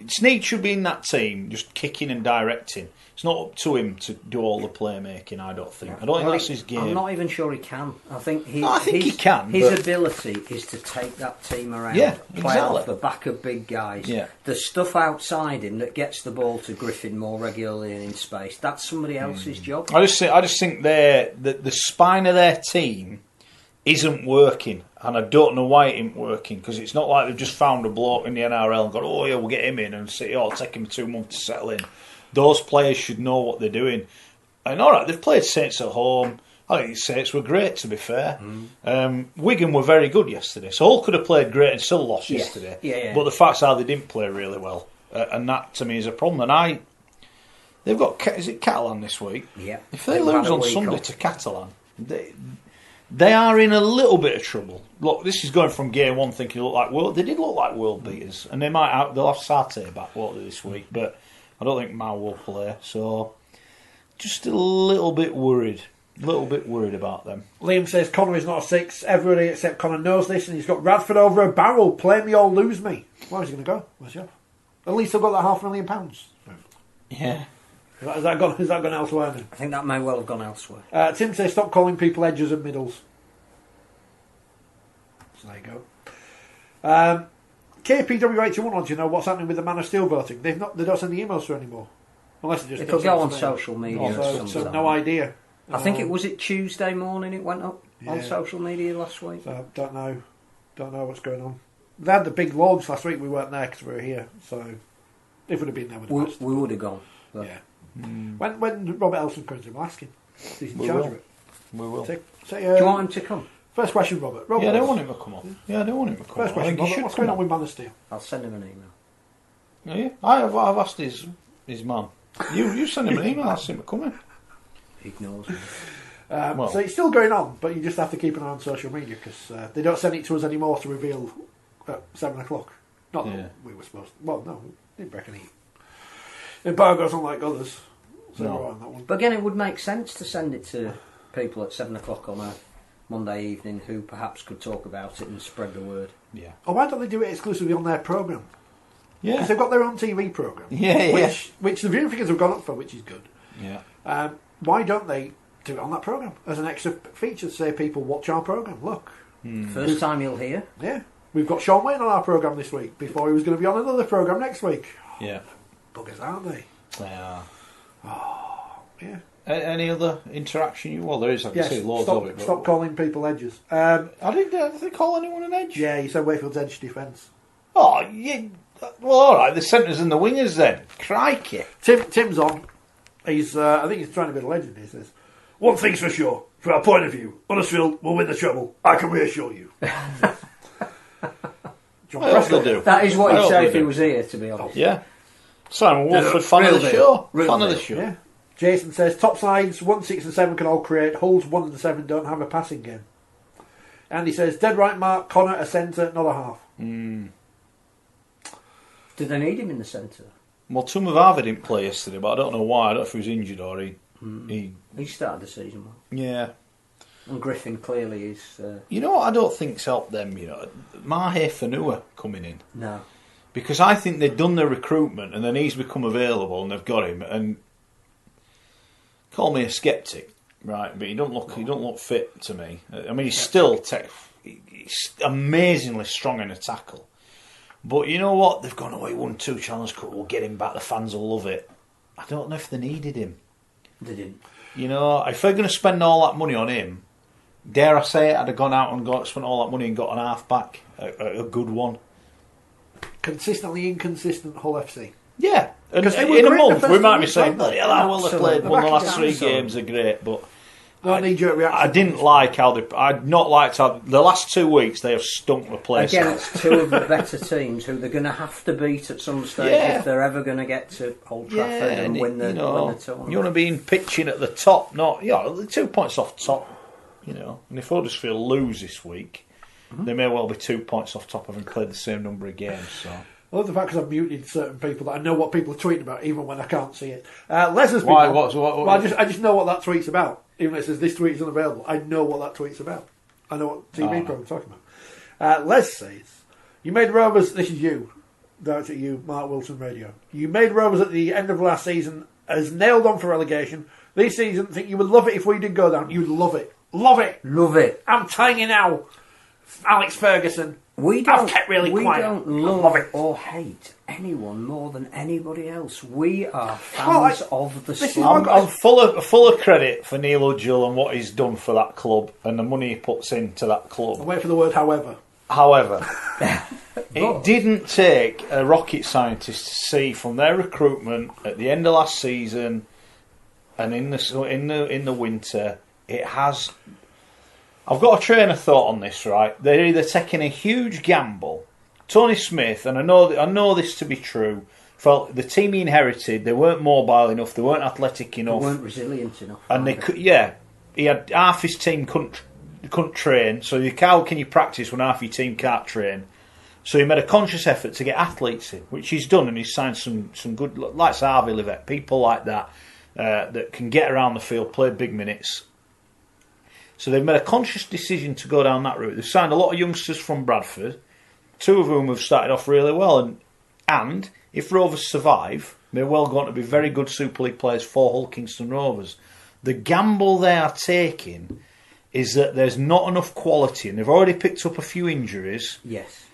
Sneed should be in that team, just kicking and directing. It's not up to him to do all the playmaking, I don't think. I don't think that's his game. I'm not even sure he can. I think he can. His ability is to take that team around, play off the back of big guys. Yeah. The stuff outside him that gets the ball to Griffin more regularly and in space, that's somebody else's job. I just think the spine of their team isn't working, and I don't know why it isn't working, because it's not like they've just found a bloke in the NRL and gone, oh yeah, we'll get him in, and say, it'll take him 2 months to settle in. Those players should know what they're doing. And alright, they've played Saints at home. I think Saints were great, to be fair. Wigan were very good yesterday, so Hull could have played great and still lost yesterday. Yeah. But the facts are they didn't play really well, and that to me is a problem. And they've got, is it Catalan this week? Yeah. If they lose on Sunday to Catalan, They are in a little bit of trouble. Look, this is going from game one thinking they did look like world beaters, and they'll have Satay back this week, but I don't think Mao will play, so just a little bit worried. A little bit worried about them. Liam says Connor is not a 6. Everybody except Connor knows this, and he's got Radford over a barrel. Play me or lose me. Where's he going to go? Where's he off? At least I've got that £500,000. Yeah. Has that gone elsewhere then? I think that may well have gone elsewhere. Tim says stop calling people edges and middles. So there you go. KPW81 wants to know what's happening with the Man of Steel voting. They don't send the emails through anymore. Unless it It'll go on social media. So no idea. I think it was Tuesday morning it went up on social media last week. So don't know what's going on. They had the big launch last week. We weren't there because we were here. So if we'd have been there, we would have gone. But. Yeah. When Robert Elson comes in, we'll ask him. He's in charge of it. We will. Do you want him to come? First question, Robert. Yeah, I don't want him to come on. First question, Robert. What's going on with Man of Steel? I'll send him an email. Yeah, I've asked his man. You send him an email. Ask him to come in. He ignores me. So it's still going on, but you just have to keep an eye on social media because they don't send it to us anymore to reveal at 7 o'clock. Not that we were supposed to. Well, no, we didn't break any embargoes unlike others. So No. we're on that one. But again, it would make sense to send it to people at 7 o'clock on a Monday evening who perhaps could talk about it and spread the word. Yeah. Or why don't they do it exclusively on their programme? Yeah. Because they've got their own TV programme. Yeah. Which the viewing figures have gone up for, which is good. Yeah. Why don't they do it on that programme as an extra feature to say people watch our programme? Look. First time you'll hear. Yeah. We've got Sean Wayne on our programme this week before he was going to be on another programme next week. Yeah. Buggers, aren't they? They are. Oh, yeah. Any other interaction? Well, there is, like I say, loads of it. But Stop calling people edges. I didn't they call anyone an edge? Yeah, you said Wayfield's edge defence. Oh, yeah. Well, all right. The centres and the wingers then. Crikey. Tim's on. He's, I think he's trying to be a legend. He says, "One thing's for sure. From our point of view, Huddersfield will win the treble. I can reassure you." What else they do? That is what he'd say if he was here, to be honest. Yeah. Simon Wolford, fan of the show. Fan of the show. Yeah. Jason says, top sides 1, 6 and 7 can all create. Hulls 1 and 7 don't have a passing game. Andy says, dead right Mark, Connor a centre, not a half. Did they need him in the centre? Well, Tumavava didn't play yesterday, but I don't know why. I don't know if he was injured or he started the season well. Yeah. And Griffin clearly is... You know what I don't think's helped them, Mahe Fanua coming in. No. Because I think they've done their recruitment and then he's become available and they've got him. And call me a sceptic, right? But he don't look fit to me. I mean, he's he's amazingly strong in a tackle. But you know what? They've gone, he won 2 Challenge Cup. We'll get him back. The fans will love it. I don't know if they needed him. They didn't. If they're going to spend all that money on him, dare I say it, I'd have gone out and spent all that money and got an half back, a good one. Consistently inconsistent Hull FC. Yeah, and in a month we might be saying, bloody hell, how well they played. Well, the last 3 games are great, but no knee-jerk reaction. I didn't like how they. I'd not liked how the last 2 weeks they have stunk the place. Again, it's 2 of the better teams who they're going to have to beat at some stage if they're ever going to get to Old Trafford and win the tournament. You want to be pitching at the top, not 2 points off top. And if Huddersfield lose this week, they may well be 2 points off top having played the same number of games. So. I love the fact because I've muted certain people that I know what people are tweeting about, even when I can't see it. Les has been Why? I just know what that tweet's about. Even if it says this tweet is unavailable, I know what that tweet's about. I know what TV program's talking about. Les says, you made Rovers, this is you, directed at you, Mark Wilson Radio. You made Rovers at the end of last season as nailed on for relegation. This season, think you would love it if we did go down. You'd love it. Love it. Love it. I'm telling you now, Alex Ferguson. I've kept really quiet. We don't love or hate anyone more than anybody else. We are fans of the slum. I'm full of credit for Neil Udgell and what he's done for that club and the money he puts into that club. I'll wait for the word however. It didn't take a rocket scientist to see from their recruitment at the end of last season and in the winter, it has. I've got a train of thought on this, right? They're either taking a huge gamble. Tony Smith, and I know this to be true, felt the team he inherited, they weren't mobile enough, they weren't athletic enough. They weren't resilient enough. And he had half his team couldn't couldn't train. So how can you practice when half your team can't train? So he made a conscious effort to get athletes in, which he's done, and he's signed some good, like Harvey Livett, people like that that can get around the field, play big minutes. So they've made a conscious decision to go down that route. They've signed a lot of youngsters from Bradford, 2 of whom have started off really well, and if Rovers survive, they're well going to be very good Super League players for Hull Kingston Rovers. The gamble they are taking is that there's not enough quality, and they've already picked up a few injuries. Yes.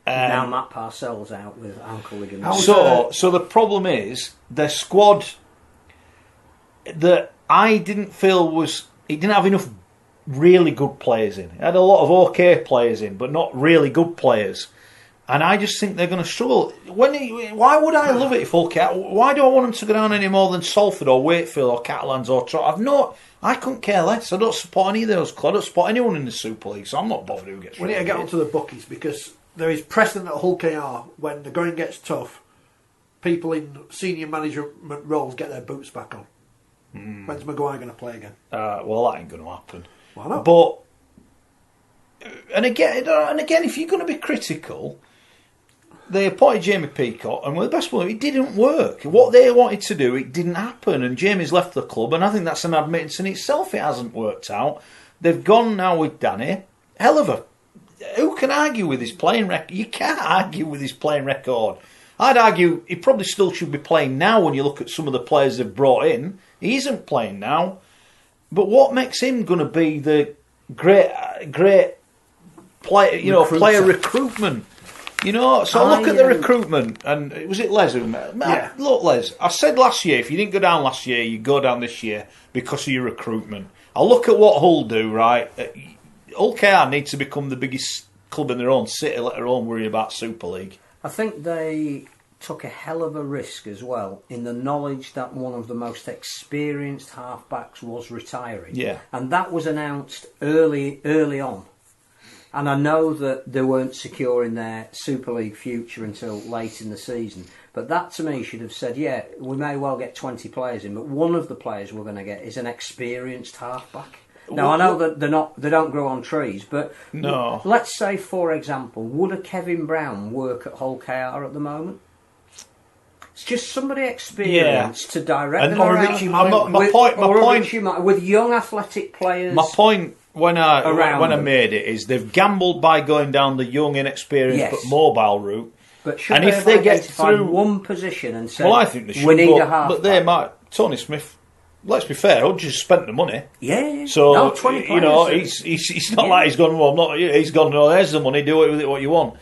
Now Matt Parcell's out with ankle ligaments. So the problem is their squad that I didn't feel it didn't have enough really good players in. It had a lot of okay players in, but not really good players. And I just think they're going to struggle. Why would I love it if Hull Why do I want them to go down any more than Salford or Wakefield or Catalans or Toronto? I couldn't care less. I don't support any of those clubs. I don't support anyone in the Super League, so I'm not bothered who gets. We need to get onto the bookies because there is precedent at Hull KR when the going gets tough. People in senior management roles get their boots back on. When's Maguire going to play again? Well, that ain't going to happen. Why not? But and again, if you're going to be critical, they appointed Jamie Peacock, and the best one, it didn't work. What they wanted to do, it didn't happen, and Jamie's left the club, and I think that's an admittance in itself. It hasn't worked out. They've gone now with Danny. Hell of a. Who can argue with his playing record? You can't argue with his playing record. I'd argue he probably still should be playing now when you look at some of the players they've brought in. He isn't playing now. But what makes him going to be the great player, player recruitment? So look at the recruitment. And was it Les who met? Yeah. Look, Les, I said last year, if you didn't go down last year, you go down this year because of your recruitment. I look at what Hull do, right? Hull KR needs to become the biggest club in their own city, let alone worry about Super League. I think they took a hell of a risk as well in the knowledge that one of the most experienced halfbacks was retiring. Yeah. And that was announced early on. And I know that they weren't secure in their Super League future until late in the season. But that to me should have said, yeah, we may well get 20 players in, but one of the players we're going to get is an experienced halfback. Now, I know that they don't grow on trees, but no. Let's say, for example, would a Kevin Brown work at Hull KR at the moment? It's just somebody experienced to direct them around. With young athletic players. My point when I made it is they've gambled by going down the young, inexperienced but mobile route. But should if they get through one position and say, I think they should, we need a half. But they might. Tony Smith. Let's be fair. Hudge has spent the money. Yeah. So 20 players, he's not like he's gone. Well, I'm not. He's gone. No, there's the money. Do with it what you want.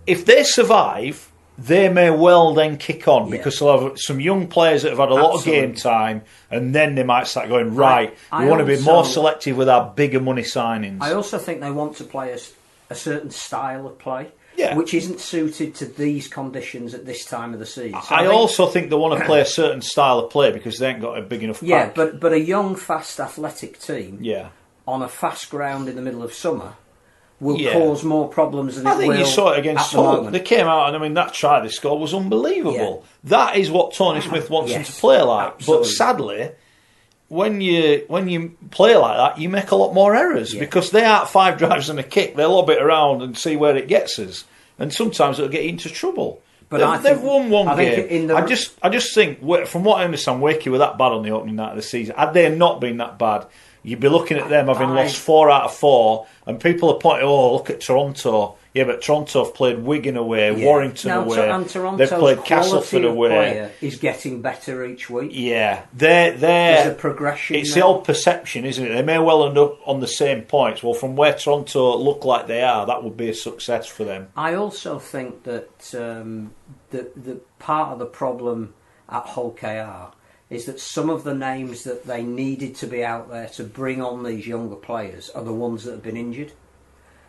If they survive, they may well then kick on because they'll have some young players that have had a lot of game time, and then they might start going right. We want to be more selective with our bigger money signings. I also think they want to play a certain style of play. Yeah. Which isn't suited to these conditions at this time of the season. So I also think they want to play a certain style of play because they ain't got a big enough pack. Yeah, but a young, fast, athletic team on a fast ground in the middle of summer will cause more problems than I think you saw it against Hull. They came out and that try they scored was unbelievable. Yeah. That is what Tony Smith wants them to play like. Absolutely. But sadly, when you play like that, you make a lot more errors because they aren't 5 drives and a kick. They'll lob it around and see where it gets us, and sometimes it'll get you into trouble. But they've won one game. I just think, from what I understand, Wakey were that bad on the opening night of the season. Had they not been that bad, you'd be looking at them having lost 4 out of 4, and people are pointing, look at Toronto. Yeah, but Toronto have played Wigan away, Warrington away. And they've played Castleford away. Is getting better each week. Yeah, there's a progression. It's the old perception, isn't it? They may well end up on the same points. Well, from where Toronto look like they are, that would be a success for them. I also think that the part of the problem at Hull KR is that some of the names that they needed to be out there to bring on these younger players are the ones that have been injured.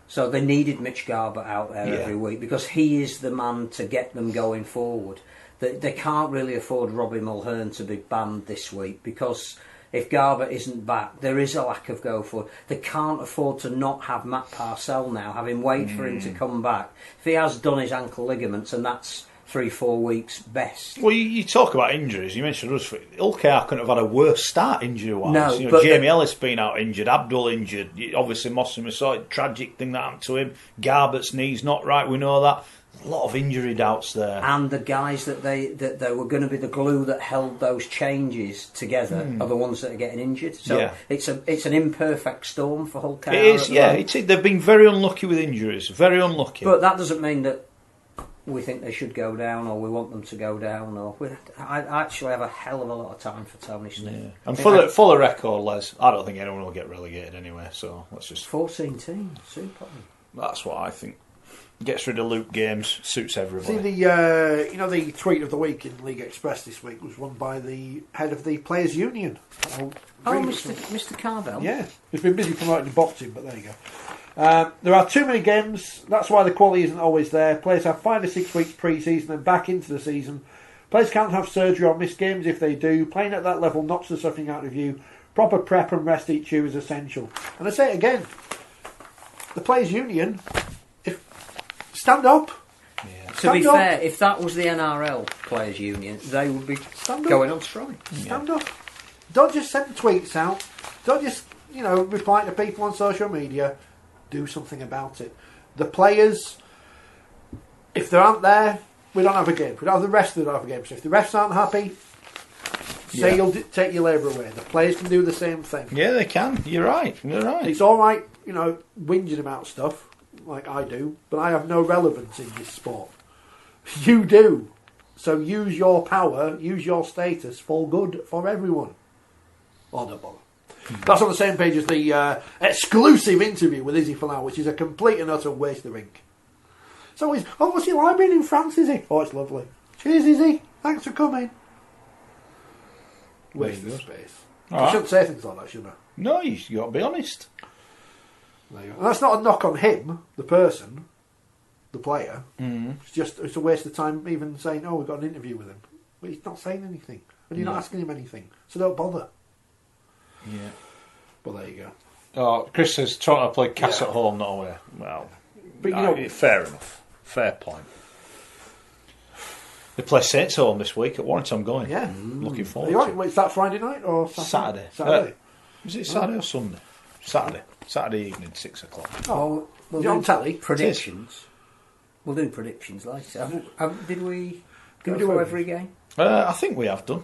So they needed Mitch Garber out there every week because he is the man to get them going forward. They can't really afford Robbie Mulhern to be banned this week because if Garber isn't back, there is a lack of go forward. They can't afford to not have Matt Parcell now, having waited for him to come back. If he has done his ankle ligaments and that's 3-4 weeks best. Well, you talk about injuries. You mentioned Rutherford. Ulkar couldn't have had a worse start injury-wise. No, but Jamie Ellis being out injured, Abdul injured. Obviously, Mossam saw it, tragic thing that happened to him. Garbutt's knee's not right. We know that. A lot of injury doubts there. And the guys that they were going to be the glue that held those changes together are the ones that are getting injured. So it's an imperfect storm for Hull KR. It is, yeah. They've been very unlucky with injuries. Very unlucky. But that doesn't mean that we think they should go down or we want them to go down. I actually have a hell of a lot of time for Tony Smith. Yeah. And for the record, Les, I don't think anyone will get relegated anyway. So let's just 14 teams, super. That's what I think. Gets rid of loop games, suits everybody. See the tweet of the week in League Express this week was won by the head of the Players Union. Mr. Carvel. Yeah, he's been busy promoting boxing, but there you go. There are too many games. That's why the quality isn't always there. Players have 5 to 6 weeks pre-season and back into the season. Players can't have surgery or miss games if they do. Playing at that level knocks the suffering out of you. Proper prep and rest each year is essential. And I say it again, the Players Union. Stand up. Yeah. To be fair, if that was the NRL Players Union, they would be going on strike. Stand up. Don't just send tweets out. Don't just, reply to people on social media. Do something about it. The players, if they aren't there, we don't have a game. If we don't have the refs, we don't have a game. So if the refs aren't happy, say you'll take your labour away. The players can do the same thing. Yeah, they can. You're right. It's all right, whinging about stuff. Like I do, but I have no relevance in this sport. You do. So use your power, use your status for good for everyone. Or don't bother. That's on the same page as the exclusive interview with Izzy Folau, which is a complete and utter waste of ink. So what's it like being in France, Izzy? Oh, it's lovely. Cheers, Izzy. Thanks for coming. Waste of space. I shouldn't say things like that, should I? No, you got to be honest. And that's not a knock on him, the person, the player. It's a waste of time even saying, we've got an interview with him. But he's not saying anything. And you're not asking him anything. So don't bother. Yeah. Well, there you go. Oh, Chris says Toronto played Cass at home, not away. Well, but fair enough. Fair point. They play Saints home this week at Warrington. I'm going. Yeah. Looking forward to it. Is that Friday night or Saturday? Saturday. Is it Saturday or Sunday? Saturday evening, 6 o'clock. Oh, we'll do tally predictions. We'll do predictions later. Did we go through every game? I think we have done.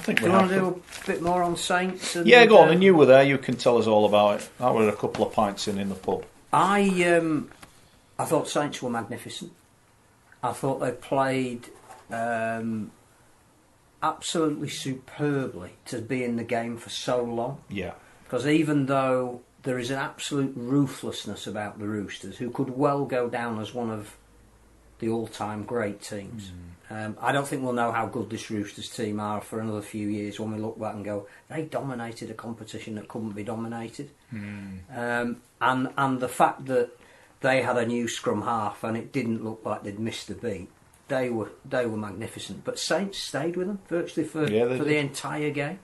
Do you want to do a bit more on Saints? Go on. And you were there. You can tell us all about it. I were a couple of pints in the pub. I thought Saints were magnificent. I thought they played absolutely superbly to be in the game for so long. Yeah. Because even though there is an absolute ruthlessness about the Roosters, who could well go down as one of the all-time great teams, I don't think we'll know how good this Roosters team are for another few years when we look back and go, they dominated a competition that couldn't be dominated. And the fact that they had a new scrum half and it didn't look like they'd missed a beat, they were magnificent. But Saints stayed with them virtually for the entire game.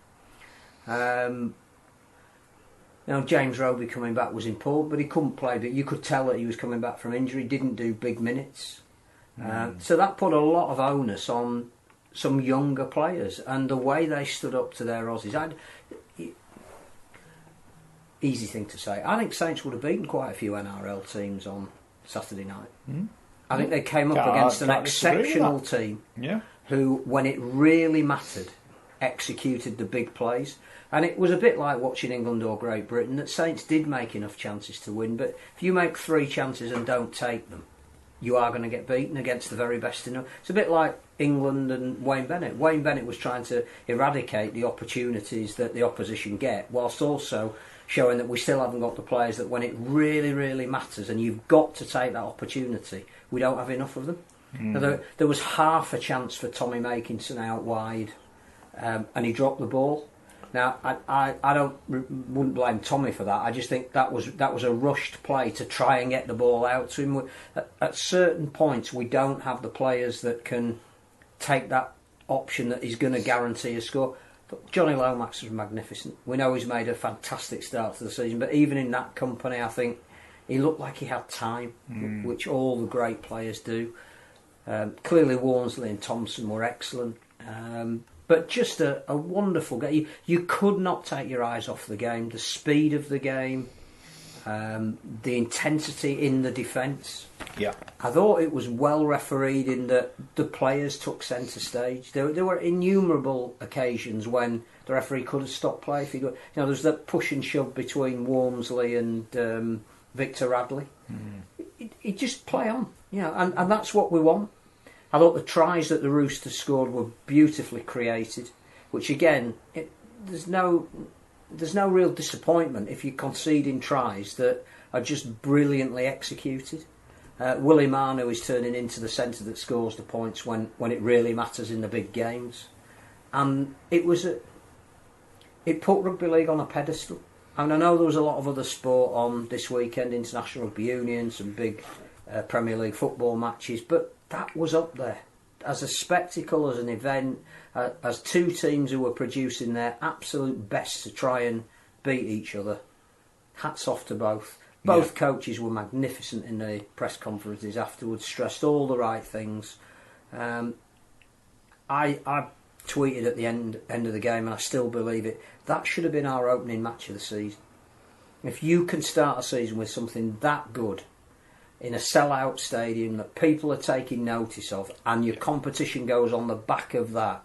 James Roby coming back was important, but he couldn't play. But you could tell that he was coming back from injury. Didn't do big minutes, so that put a lot of onus on some younger players and the way they stood up to their Aussies. Easy thing to say. I think Saints would have beaten quite a few NRL teams on Saturday night. I think they came up against an exceptional team who, when it really mattered, executed the big plays. And it was a bit like watching England or Great Britain, that Saints did make enough chances to win, but if you make 3 chances and don't take them, you are going to get beaten against the very best in them. It's a bit like England and Wayne Bennett. Wayne Bennett was trying to eradicate the opportunities that the opposition get, whilst also showing that we still haven't got the players that when it really, really matters and you've got to take that opportunity, we don't have enough of them. There was half a chance for Tommy Makinson out wide, and he dropped the ball. Now, I wouldn't blame Tommy for that. I just think that was a rushed play to try and get the ball out to him. At certain points, we don't have the players that can take that option that is going to guarantee a score. But Johnny Lomax was magnificent. We know he's made a fantastic start to the season, but even in that company, I think he looked like he had time, which all the great players do. Clearly Walmsley and Thompson were excellent. But just a wonderful game. You could not take your eyes off the game. The speed of the game, the intensity in the defence. Yeah, I thought it was well refereed in that the players took centre stage. There were innumerable occasions when the referee could have stopped play. If there was that push and shove between Walmsley and Victor Radley. It just play on, and that's what we want. I thought the tries that the Roosters scored were beautifully created, which again, there's no real disappointment if you're conceding tries that are just brilliantly executed. Willie Manu is turning into the centre that scores the points when it really matters in the big games, and it put rugby league on a pedestal. And I know there was a lot of other sport on this weekend, International Rugby Union, some big Premier League football matches, but that was up there as a spectacle, as an event, as two teams who were producing their absolute best to try and beat each other. Hats off to both. Both coaches were magnificent in the press conferences afterwards, stressed all the right things. I tweeted at the end of the game, and I still believe it, that should have been our opening match of the season. If you can start a season with something that good in a sell-out stadium that people are taking notice of, and your competition goes on the back of that,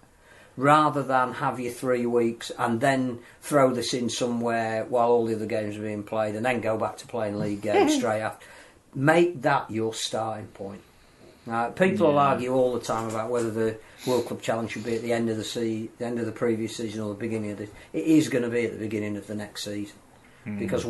rather than have your 3 weeks and then throw this in somewhere while all the other games are being played and then go back to playing league games straight after, make that your starting point. People will argue all the time about whether the World Club Challenge should be at the end of the end of the previous season or the beginning of this. It is going to be at the beginning of the next season. Because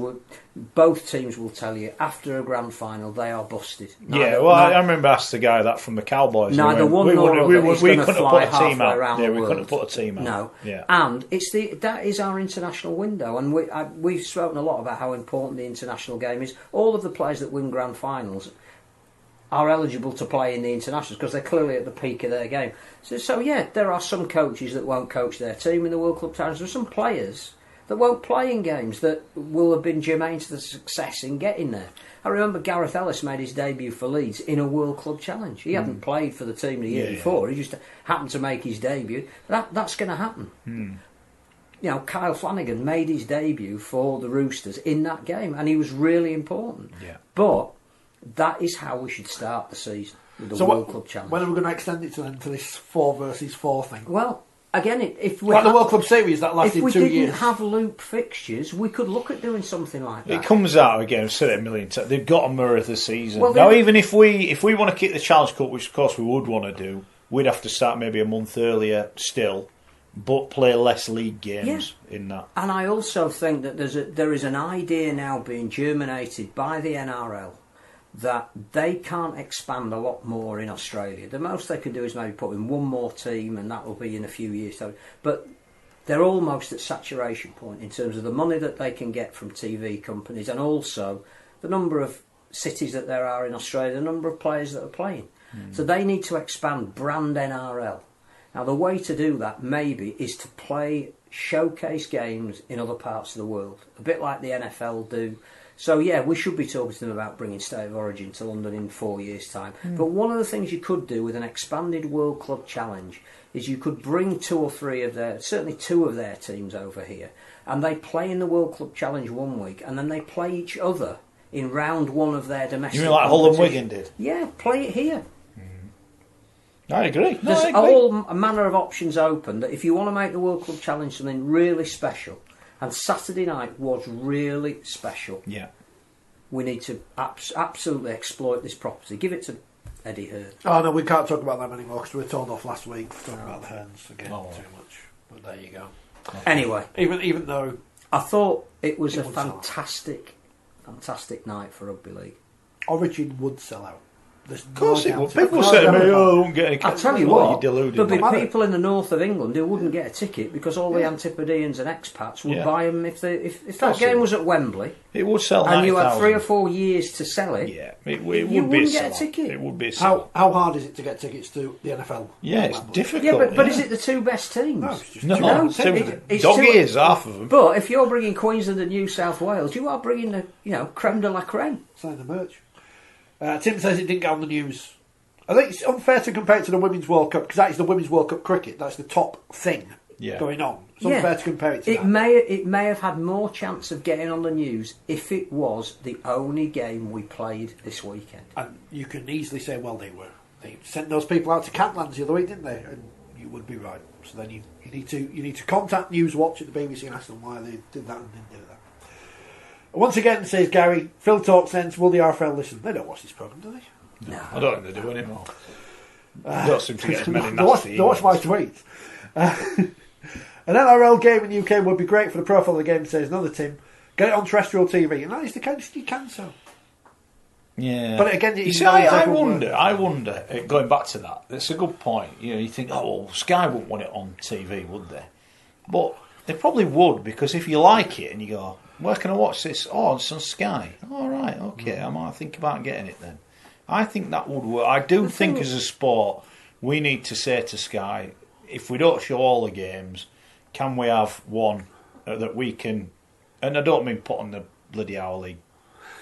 both teams will tell you after a grand final they are busted. I remember asking the guy that from the Cowboys. Neither one nor other is going to fly halfway around the world. We couldn't put a team out. No, yeah. And that is our international window, and we've spoken a lot about how important the international game is. All of the players that win grand finals are eligible to play in the internationals because they're clearly at the peak of their game. So there are some coaches that won't coach their team in the World Club Challenge. There are some players that won't play in games that will have been germane to the success in getting there. I remember Gareth Ellis made his debut for Leeds in a World Club Challenge. He hadn't played for the team the year before. He just happened to make his debut. That's going to happen. Kyle Flanagan made his debut for the Roosters in that game, and he was really important. Yeah. But that is how we should start the season with the World Club Challenge. When are we going to extend it to this 4 versus 4 thing? Well, again, if we like the World Club Series that lasted 2 years. If we didn't have loop fixtures, we could look at doing something like that. It comes out again. I've said it a million times. They've got to mirror the season. Now, even if we want to keep the Challenge Cup, which of course we would want to do, we'd have to start maybe a month earlier still, but play less league games in that. And I also think that there is an idea now being germinated by the NRL that they can't expand a lot more in Australia. The most they can do is maybe put in one more team, and that will be in a few years' time. But they're almost at saturation point in terms of the money that they can get from TV companies, and also the number of cities that there are in Australia, the number of players that are playing. So they need to expand brand NRL. Now the way to do that maybe is to play showcase games in other parts of the world, a bit like the NFL do. So we should be talking to them about bringing State of Origin to London in 4 years' time. But one of the things you could do with an expanded World Club Challenge is you could bring 2 or 3 certainly 2 of their teams over here, and they play in the World Club Challenge 1 week, and then they play each other in round 1 of their domestic. You mean like Hull and Wigan did? Yeah, play it here. I agree. There's all manner of options open that if you want to make the World Club Challenge something really special. And Saturday night was really special. Yeah. We need to absolutely exploit this property. Give it to Eddie Hearn. Oh, no, we can't talk about them anymore because we were told off last week talking about the Hearns again too much. But there you go. Anyway. Even though... I thought it was a fantastic night for Rugby League. Origin would sell out. Of course it would. People say to me, they won't get any. I'll tell you what, there'll be people in the north of England who wouldn't get a ticket because all the Antipodeans and expats would buy them if that game was at Wembley. It would sell 90,000. And you had 3 or 4 years to sell it. Yeah, it would you be wouldn't get a ticket. It would be a sell. How hard is it to get tickets to the NFL? Yeah, it's difficult. Yeah, but is it the 2 best teams? No, it's just it's dog ears, half of them. But if you're bringing Queensland and New South Wales, you are bringing the creme de la creme. Sign the merch. Tim says it didn't get on the news I think it's unfair to compare it to the Women's World Cup because that is the Women's World Cup cricket. That's the top thing going on. It's unfair to compare it to that. It may have had more chance of getting on the news if it was the only game we played this weekend. And you can easily say, well, they sent those people out to Catlands the other week, didn't they? And you would be right. So then you need to contact Newswatch at the BBC and ask them why they did that and didn't do that. Once again, says Gary, Phil Talk sends, will the RFL listen? They don't watch this programme, do they? No. I don't think they do anymore. I don't seem to get as many nasty They watch my tweets. An NRL game in the UK would be great for the profile of the game, says another Tim. Get it on terrestrial TV. And that is the case, you can so. Yeah. But again, you see, I wonder, going back to that, it's a good point. You know, you think, oh, well, Sky wouldn't want it on TV, would they? But they probably would, because if you like it and you go, where can I watch this? Oh, it's on Sky. All right, okay, I might think about getting it then. I think that would work. I do think as a sport, we need to say to Sky, if we don't show all the games, can we have one that we can... And I don't mean put on the bloody hourly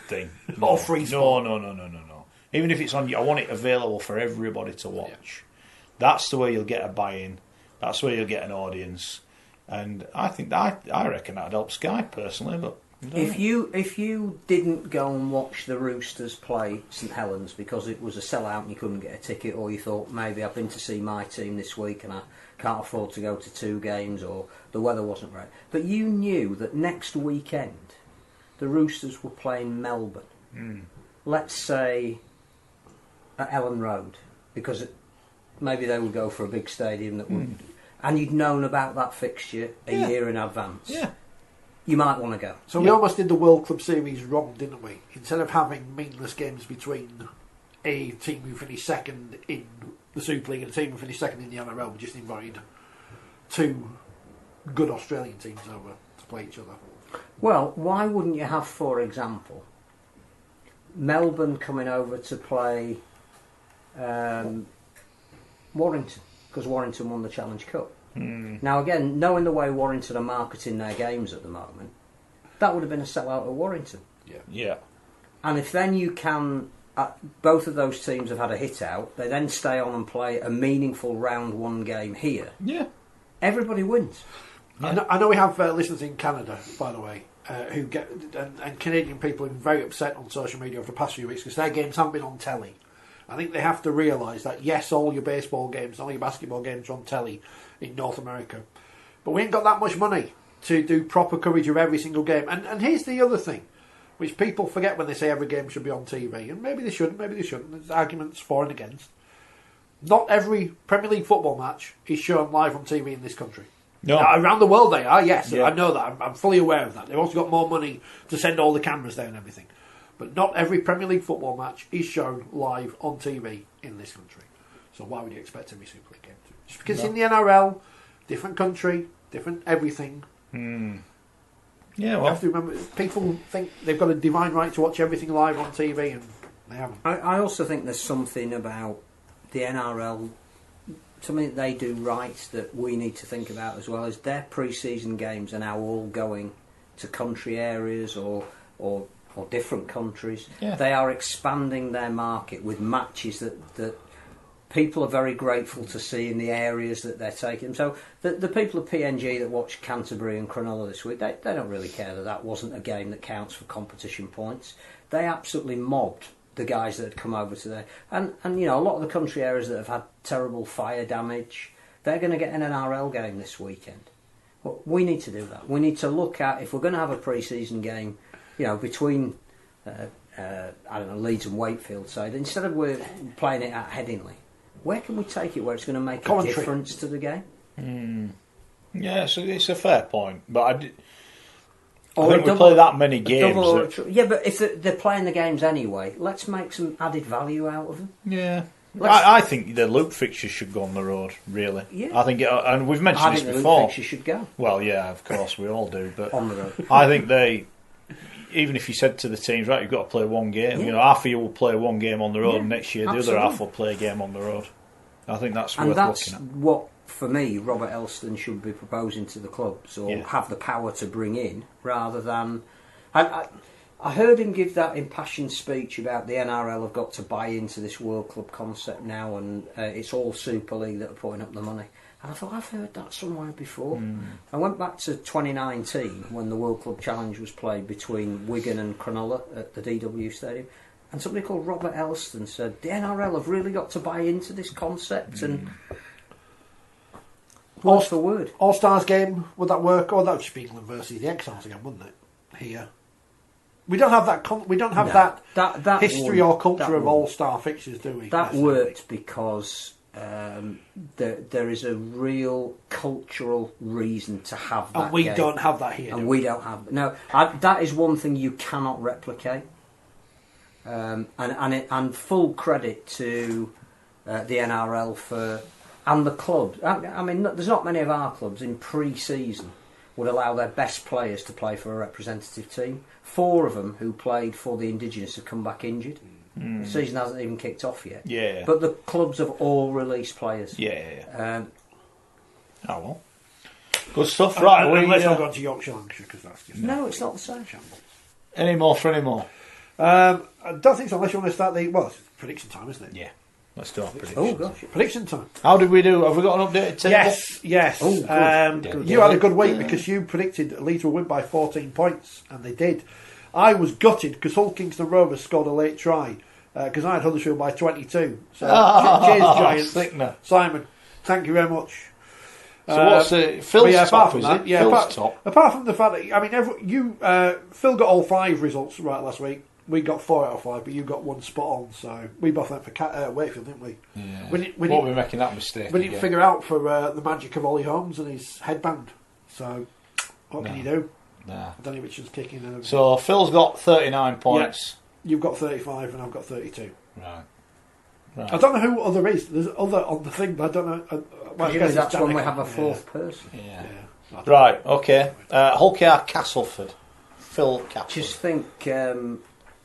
thing. Or free sport. No. Even if it's on, I want it available for everybody to watch. Yeah. That's the way you'll get a buy-in. That's the way you'll get an audience. And I think I reckon that'd help Sky personally. But if you didn't go and watch the Roosters play St Helens because it was a sellout and you couldn't get a ticket, or you thought maybe I've been to see my team this week and I can't afford to go to 2 games, or the weather wasn't right, but you knew that next weekend the Roosters were playing Melbourne, let's say at Ellen Road, because maybe they would go for a big stadium that would, and you'd known about that fixture a year in advance. Yeah. You might want to go. So we almost did the World Club Series wrong, didn't we? Instead of having meaningless games between a team who finished second in the Super League and a team who finished second in the NRL, we just invited 2 good Australian teams over to play each other. Well, why wouldn't you have, for example, Melbourne coming over to play Warrington, because Warrington won the Challenge Cup. Now again, knowing the way Warrington are marketing their games at the moment, that would have been a sellout at Warrington. Yeah. And if then you can, both of those teams have had a hit out, they then stay on and play a meaningful round 1 game here. Yeah. Everybody wins. Yeah. I know we have listeners in Canada, by the way, who get and Canadian people are very upset on social media over the past few weeks because their games haven't been on telly. I think they have to realise that, yes, all your baseball games, all your basketball games are on telly in North America. But we ain't got that much money to do proper coverage of every single game. And here's the other thing, which people forget when they say every game should be on TV. And maybe they shouldn't, maybe they shouldn't. There's arguments for and against. Not every Premier League football match is shown live on TV in this country. No. Now, around the world they are, yes. Yeah. I know that. I'm fully aware of that. They've also got more money to send all the cameras there and everything. But not every Premier League football match is shown live on TV in this country. So why would you expect every Super League game to? Just because in the NRL, different country, different everything. Yeah, well, you have to remember, people think they've got a divine right to watch everything live on TV, and they haven't. I also think there's something about the NRL, something they do right that we need to think about as well, is their pre-season games are now all going to country areas or different countries. Yeah. They are expanding their market with matches that people are very grateful to see in the areas that they're taking. So the people of PNG that watched Canterbury and Cronulla this week, they don't really care that wasn't a game that counts for competition points. They absolutely mobbed the guys that had come over to there. And you know, a lot of the country areas that have had terrible fire damage, they're going to get an NRL game this weekend. Well, we need to do that. We need to look at, if we're going to have a pre-season game, you know, between Leeds and Wakefield side, instead of we're playing it at Headingley, where can we take it where it's going to make a difference to the game? Yeah, so it's a fair point, but I think we play that many games. Yeah, but if they're playing the games anyway, let's make some added value out of them. Yeah. I think the loop fixtures should go on the road, really. Yeah. I think, and we've mentioned this before. The loop fixtures should go. Well, yeah, of course, we all do, but on the road. I think even if you said to the teams, right, you've got to play 1 game, you know, half of you will play 1 game on the road, and next year the other half will play a game on the road. I think that's worth looking at. And that's what, for me, Robert Elston should be proposing to the clubs, or have the power to bring in, rather than... I I heard him give that impassioned speech about the NRL have got to buy into this World Club concept now, and it's all Super League that are putting up the money. And I thought, I've heard that somewhere before. I went back to 2019 when the World Club Challenge was played between Wigan and Cronulla at the DW Stadium, and somebody called Robert Elston said, the NRL have really got to buy into this concept, and word for word. All-Stars game, would that work? Or that would just be England versus the Exiles again, wouldn't it? Here. We don't have that. We don't have that history or culture of all-star fixtures, do we? That worked because there is a real cultural reason to have that. And we game. don't have that here. And we don't have. No, that is one thing you cannot replicate. And full credit to the NRL for and the clubs. I mean, there's not many of our clubs in pre-season would allow their best players to play for a representative team. 4 of them who played for the Indigenous have come back injured. The season hasn't even kicked off yet. Yeah. But the clubs have all released players. Yeah. Oh well. Good stuff. Right. Let's not go to Yorkshire, Lancashire, because that's just... No, it's not the same. Any more for any more? I don't think so, unless you want to start the... Well, it's prediction time, isn't it? Yeah. Let's do our prediction. Oh, gosh. Prediction time. How did we do? Have we got an updated table? Yes. Oh, good. You had a good week because you predicted Leeds would win by 14 points, and they did. I was gutted because Hull Kingston Rovers scored a late try because I had Huddersfield by 22. So cheers, Giants. Sickener. Simon, thank you very much. So what's Phil's top, is it? Phil's top. Apart from the fact that, I mean, Phil got all 5 results right last week. We got 4 out of 5, but you got 1 spot on. So we both went for Wakefield, didn't we? Yeah. We were making that mistake. We didn't figure out for the magic of Ollie Holmes and his headband. So what can you do? Nah. I don't know which one's kicking. So Phil's got 39 points. Yeah. You've got 35 and I've got 32. Right. I don't know who other is. There's other on the thing, but I don't know. Well, I guess that's when we have a 4th person. Yeah. Right. Okay. Hull KR Castleford. Phil Castleford. Just think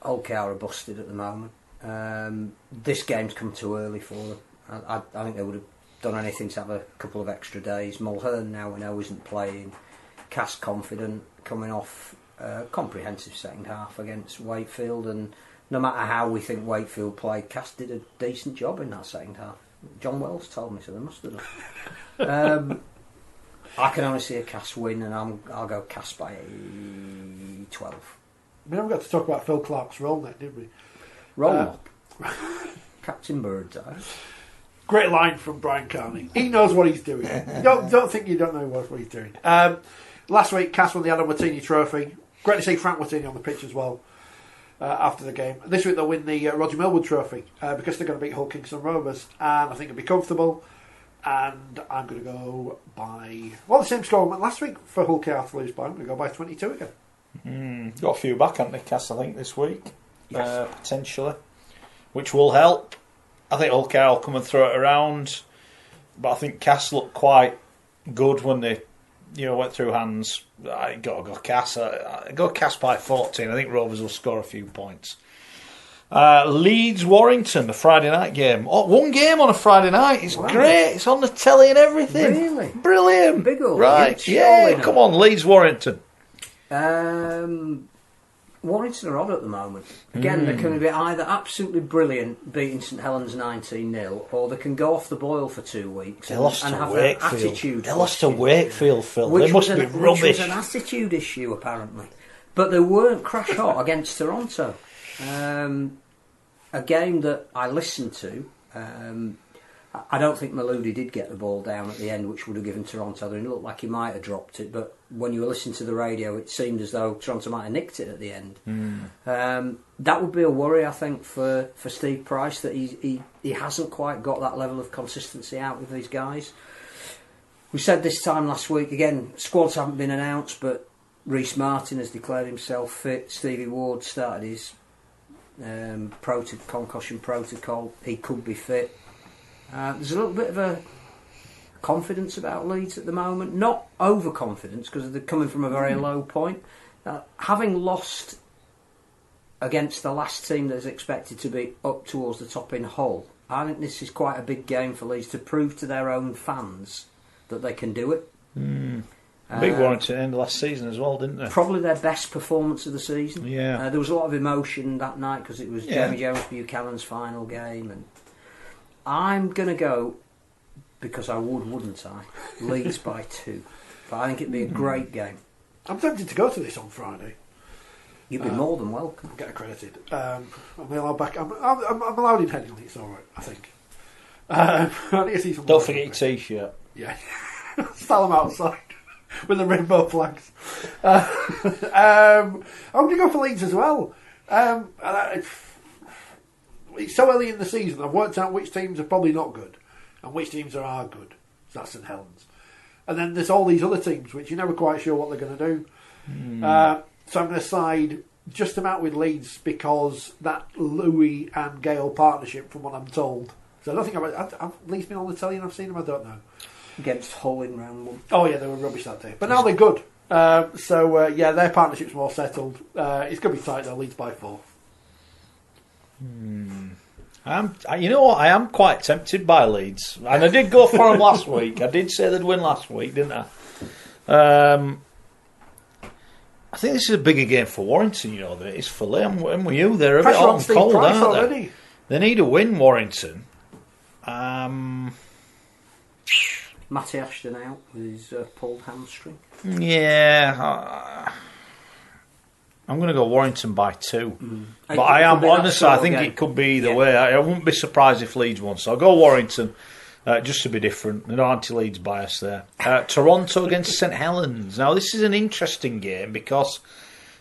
Hull KR are busted at the moment. This game's come too early for them. I think they would have done anything to have a couple of extra days. Mulhern now we know isn't playing. Cass confident, coming off a comprehensive second half against Wakefield, and no matter how we think Wakefield played, Cass did a decent job in that second half. John Wells told me so, they must have done. I can only see a Cass win, and I'll go Cass by 12. We never got to talk about Phil Clark's roll net, did we? Roll up. Captain Birdseye. Great line from Brian Carney. He knows what he's doing. Don't think you don't know what he's doing. Last week, Cass won the Adam Martini Trophy. Great to see Frank Martini on the pitch as well after the game. This week they'll win the Roger Millwood Trophy because they're going to beat Hull Kingston Rovers, and I think it'll be comfortable. And I'm going to go by the same score I went last week for Hull KR to lose by. I'm going to go by 22 again. Got a few back, haven't they, Cass? I think this week, yes. Potentially, which will help. I think Hull KR will come and throw it around, but I think Cass looked quite good when they, went through hands. I got to go Cass. I go Cass by 14. I think Rovers will score a few points. Leeds Warrington, the Friday night game. Oh, 1 game on a Friday night. It's great. It's on the telly and everything. Really? Brilliant. Big old right. Yeah. Come on, Leeds Warrington. Warrington are odd at the moment. Again, they can be either absolutely brilliant, beating St Helens 19-0, or they can go off the boil for 2 weeks They lost and to have Wakefield. an attitude. They lost to Wakefield, Phil. Which they must be rubbish. Which was an attitude issue, apparently. But they weren't crash hot against Toronto. A game that I listened to. I don't think Maludi did get the ball down at the end, which would have given Toronto. It looked like he might have dropped it, but when you were listening to the radio, it seemed as though Toronto might have nicked it at the end. That would be a worry, I think, for Steve Price, that he hasn't quite got that level of consistency out with these guys. We said this time last week, again, squads haven't been announced, but Reece Martin has declared himself fit. Stevie Ward started his concussion protocol. He could be fit. There's a little bit of a confidence about Leeds at the moment. Not overconfidence, because they're coming from a very low point. Having lost against the last team that is expected to be up towards the top in Hull, I think this is quite a big game for Leeds to prove to their own fans that they can do it. Big Warrington end of last season as well, didn't they? Probably their best performance of the season. Yeah. There was a lot of emotion that night because it was Jamie Jones Buchanan's final game, and I'm going to go, because I wouldn't I? Leeds by 2. But I think it'd be a great game. I'm tempted to go to this on Friday. You'd be more than welcome. Get accredited. I'm allowed in Headingley. It's all right, I think. I need to see some. Don't forget your T-shirt. Yeah, style them outside with the rainbow flags. I'm going to go for Leeds as well. It's so early in the season. I've worked out which teams are probably not good and which teams are good. So that's St Helens. And then there's all these other teams which you're never quite sure what they're going to do. So I'm going to side just about with Leeds because that Louis and Gale partnership, from what I'm told. So I don't think I've Leeds been on the telly and I've seen them. I don't know. Against Hull in round 1. Oh yeah, they were rubbish that day. But now they're good. Their partnership's more settled. It's going to be tight though. Leeds by 4. You know what? I am quite tempted by Leeds, and I did go for them last week. I did say they'd win last week, didn't I? I think this is a bigger game for Warrington, you know, than it is for Leigh. I'm with you. They're a bit hot and cold, aren't they? They need a win, Warrington. Matty Ashton out with his pulled hamstring. Yeah, I'm going to go Warrington by 2. But I am honestly, I think it could be either way. I wouldn't be surprised if Leeds won. So I'll go Warrington, just to be different. No anti-Leeds bias there. Toronto against St Helens. Now, this is an interesting game because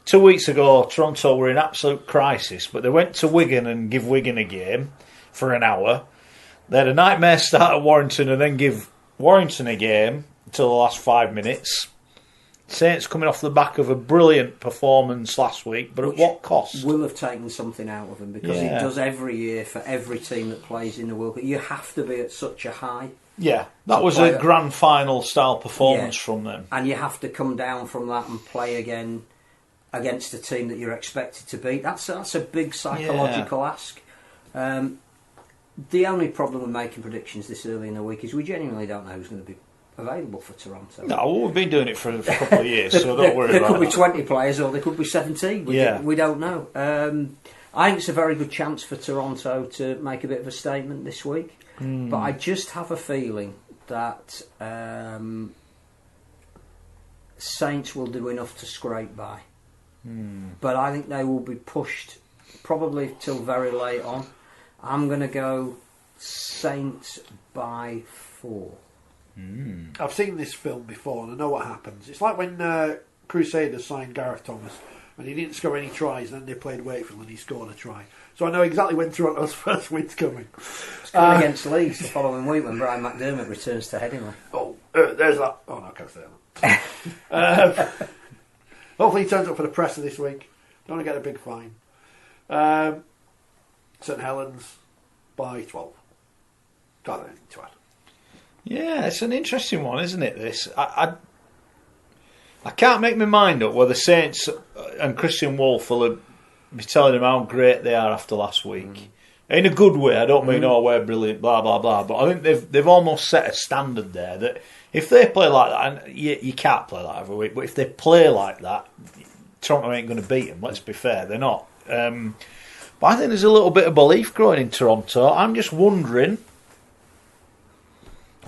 2 weeks ago, Toronto were in absolute crisis, but they went to Wigan and give Wigan a game for an hour. They had a nightmare start at Warrington and then give Warrington a game until the last 5 minutes. Saints coming off the back of a brilliant performance last week, but at what cost? Will have taken something out of him because it does every year for every team that plays in the World Cup. You have to be at such a high. Yeah, that was a grand final style performance from them. And you have to come down from that and play again against a team that you're expected to beat. That's a big psychological ask. The only problem with making predictions this early in the week is we genuinely don't know who's going to be available for Toronto. No, we've been doing it for a couple of years, so don't worry about it. There could be 20 players or there could be 17. We don't know. I think it's a very good chance for Toronto to make a bit of a statement this week. But I just have a feeling that Saints will do enough to scrape by. But I think they will be pushed probably till very late on. I'm going to go Saints by 4. I've seen this film before and I know what happens. It's like when Crusaders signed Gareth Thomas and he didn't score any tries, and then they played Wakefield and he scored a try. So I know exactly when Toronto's first win's coming. It's coming against Leeds the following week when Brian McDermott returns to Headingley. There's that. Oh no, I can't say that. Hopefully he turns up for the presser this week. Don't want to get a big fine. St Helens by 12. Got anything to add? Yeah, it's an interesting one, isn't it, this? I can't make my mind up whether Saints and Christian Wolf will be telling them how great they are after last week. In a good way, I don't mean, we're brilliant, blah, blah, blah, but I think they've almost set a standard there that if they play like that, and you can't play that every week, but if they play like that, Toronto ain't going to beat them, let's be fair, they're not. But I think there's a little bit of belief growing in Toronto. I'm just wondering,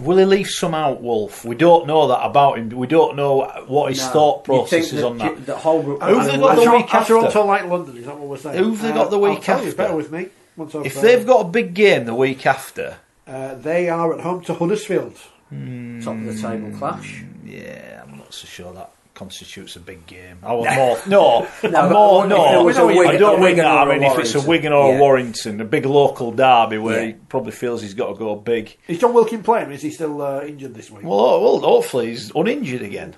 will he leave some out, Wolf? We don't know that about him. We don't know what his thought process is on that. The whole group. Who've they got the week after? Toronto like London, is that what we're saying? Who've they got the week after? It's better with me. If they've got a big game the week after, they are at home to Huddersfield. Top of the table clash. Yeah, I'm not so sure that constitutes a big game. I was more. I don't mean that. I mean, if it's a Wigan or a Warrington, a big local derby where he probably feels he's got to go big. Is John Wilkin playing, or is he still injured this week? Well, hopefully he's uninjured again.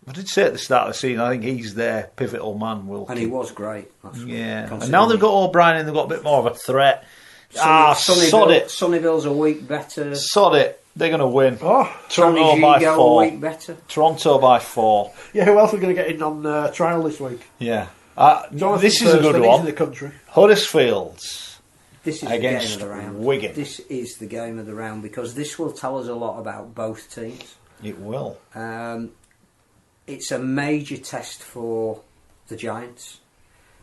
I did say at the start of the season, I think he's their pivotal man, Wilkin. And he was great. And now they've got O'Brien and they've got a bit more of a threat. Sod it. Sunnyville's a week better. Sod it. They're going to win. Toronto by 4. A week better. Toronto by 4. Yeah, who else are going to get in on trial this week? Yeah. This is a good one. The country. Huddersfields. This is against the game of the round. Wigan. This is the game of the round because this will tell us a lot about both teams. It will. It's a major test for the Giants.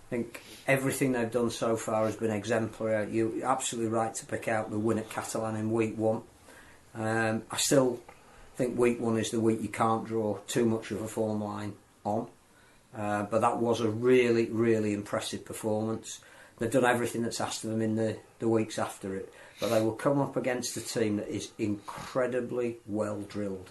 I think everything they've done so far has been exemplary. You're absolutely right to pick out the win at Catalan in week 1. I still think week 1 is the week you can't draw too much of a form line on. But that was a really, really impressive performance. They've done everything that's asked of them in the weeks after it. But they will come up against a team that is incredibly well drilled.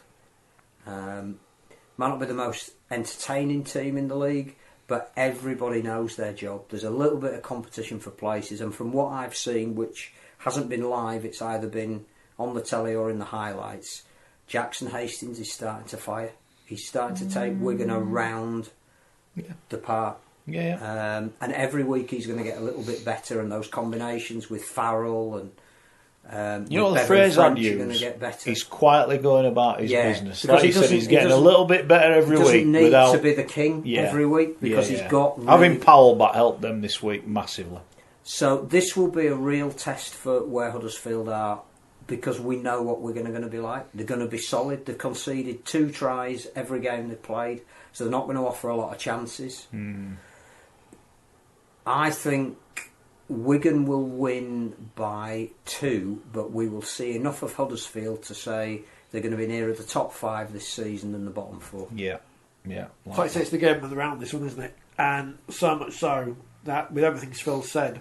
Might not be the most entertaining team in the league, but everybody knows their job. There's a little bit of competition for places, and from what I've seen, which hasn't been live, it's either been on the telly or in the highlights, Jackson Hastings is starting to fire. He's starting to take Wigan around the park. Yeah. And every week he's going to get a little bit better, and those combinations with Farrell and you know the phrase I'd use? He's quietly going about his business. Like you said, he's getting a little bit better every week. He doesn't need to be the king every week because he's got... Really... Having Powell back helped them this week massively. So this will be a real test for where Huddersfield are, because we know what we're going to be like. They're going to be solid. They've conceded 2 tries every game they've played, so they're not going to offer a lot of chances. I think Wigan will win by 2, but we will see enough of Huddersfield to say they're going to be nearer the top 5 this season than the bottom 4. Yeah. So I say it's the game of the round, this one, isn't it? And so much so that with everything Phil said,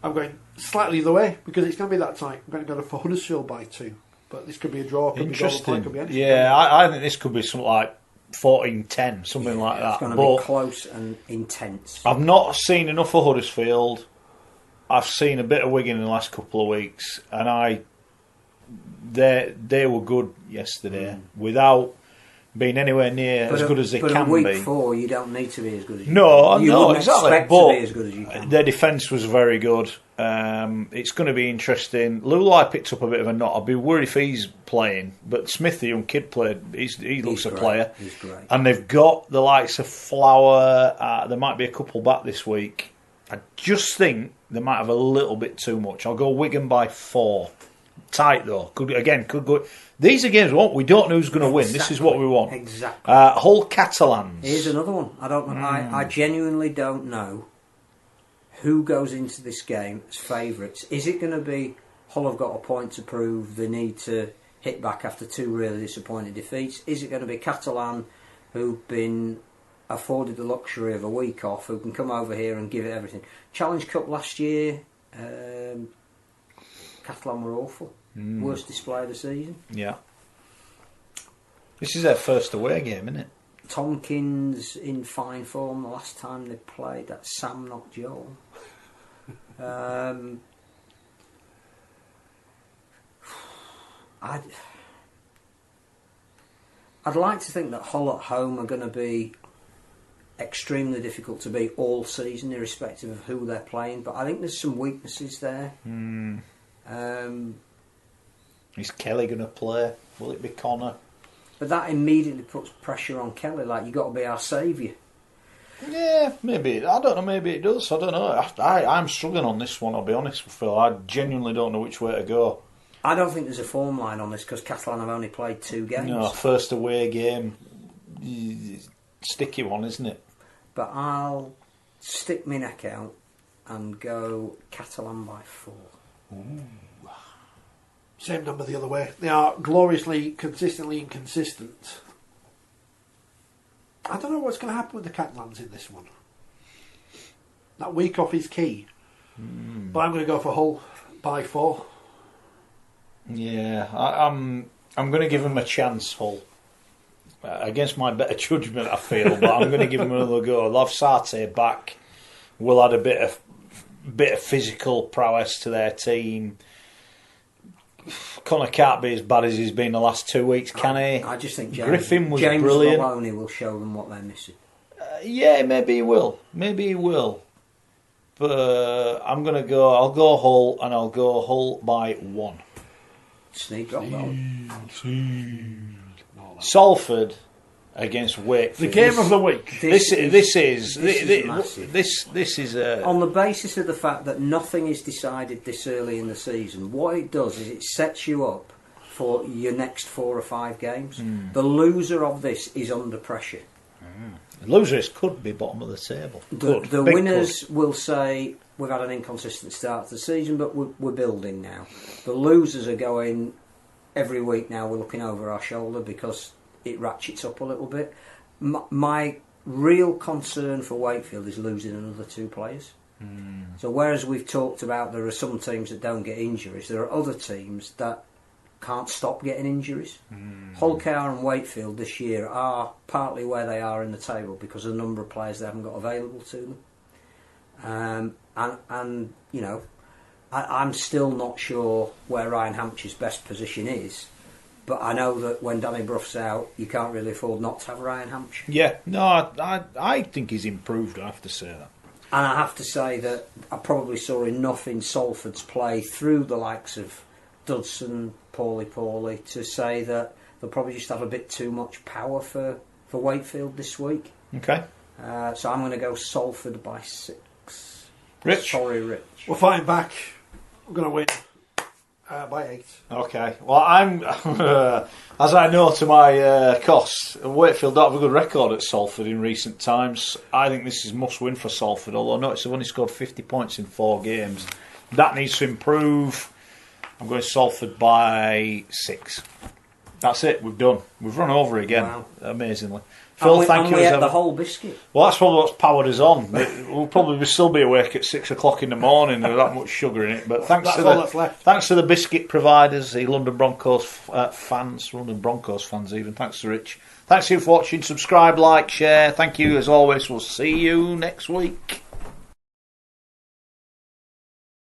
I'm going slightly the way, because it's going to be that tight. I'm going to go for Huddersfield by 2, but this could be a draw. Could Interesting. Be could be anything. Yeah, I think this could be something like 14-10, something like that. It's going to be close and intense. I've not seen enough of Huddersfield. I've seen a bit of Wigan in the last couple of weeks, and they were good yesterday without being anywhere near as good as they can be. But week 4, you don't need to be as good as you can. You No, exactly. Expect to be as good as you can. Their defence was very good. It's going to be interesting. Lulai picked up a bit of a knot. I'd be worried if he's playing, but Smith, the young kid, played. He looks a player. He's great. And they've got the likes of Flower. There might be a couple back this week. I just think they might have a little bit too much. I'll go Wigan by 4. Tight though. Could go. These are games we don't know who's going to win. This is what we want. Exactly. Hull Catalans. Here's another one. I don't know. I genuinely don't know who goes into this game as favourites. Is it going to be Hull have got a point to prove? They need to hit back after 2 really disappointing defeats. Is it going to be Catalan, who've been afforded the luxury of a week off, who can come over here and give it everything? Challenge Cup last year, Catalan were awful. Worst display of the season. Yeah. This is their first away game, isn't it? Tompkins in fine form the last time they played. That's Sam, not Joel. I'd like to think that Hull at home are going to be extremely difficult to beat all season, irrespective of who they're playing. But I think there's some weaknesses there. Is Kelly going to play? Will it be Connor? But that immediately puts pressure on Kelly. Like, you've got to be our saviour. Yeah, maybe. I don't know. Maybe it does. I don't know. I'm struggling on this one. I'll be honest with Phil. I genuinely don't know which way to go. I don't think there's a form line on this because Catalan have only played 2 games. No, first away game, sticky one, isn't it? But I'll stick my neck out and go Catalan by 4. Ooh. Same number the other way. They are gloriously, consistently inconsistent. I don't know what's going to happen with the Catalans in this one. That week off is key. But I'm going to go for Hull by 4. Yeah, I'm going to give them a chance, Hull. Against my better judgment, I feel, but I'm going to give them another go. I'll have Sarte back. We'll add a bit of physical prowess to their team. Connor can't be as bad as he's been the last 2 weeks, can he? I just think Griffin was James brilliant. Maloney will show them what they're missing. Yeah, maybe he will. But I'm going to go. I'll go Hull, and I'll go Hull by 1. Sneak drop on. Salford against Wakefield. The game of the week. This is on the basis of the fact that nothing is decided this early in the season. What it does is it sets you up for your next 4 or 5 games. The loser of this is under pressure. The losers could be bottom of the table. The winners will say, we've had an inconsistent start to the season, but we're building now. The losers are going, every week now we're looking over our shoulder because it ratchets up a little bit. My real concern for Wakefield is losing another 2 players. So whereas we've talked about there are some teams that don't get injuries, there are other teams that can't stop getting injuries. Hull KR and Wakefield this year are partly where they are in the table because of the number of players they haven't got available to them. And you know, I'm still not sure where Ryan Hampshire's best position is, but I know that when Danny Bruff's out, you can't really afford not to have Ryan Hampshire. Yeah, no, I think he's improved, I have to say that. And I have to say that I probably saw enough in Salford's play through the likes of Dudson, Paulie, to say that they'll probably just have a bit too much power for Wakefield this week. Okay. So I'm going to go Salford by 6. Rich? Sorry, Rich. We're fighting back. We're going to win by 8. Okay. Well, I'm, as I know to my cost, Wakefield don't have a good record at Salford in recent times. I think this is must win for Salford, although notice they've only scored 50 points in 4 games. That needs to improve. I'm going Salford by 6. That's it, we've done. We've run over again, amazingly. Phil, thank you. We ate the whole biscuit. Well, that's probably what's powered us on. We'll probably still be awake at 6 o'clock in the morning with that much sugar in it. But thanks to the biscuit providers, the London Broncos fans, London Broncos fans even. Thanks to Rich. Thanks to you for watching. Subscribe, like, share. Thank you as always. We'll see you next week.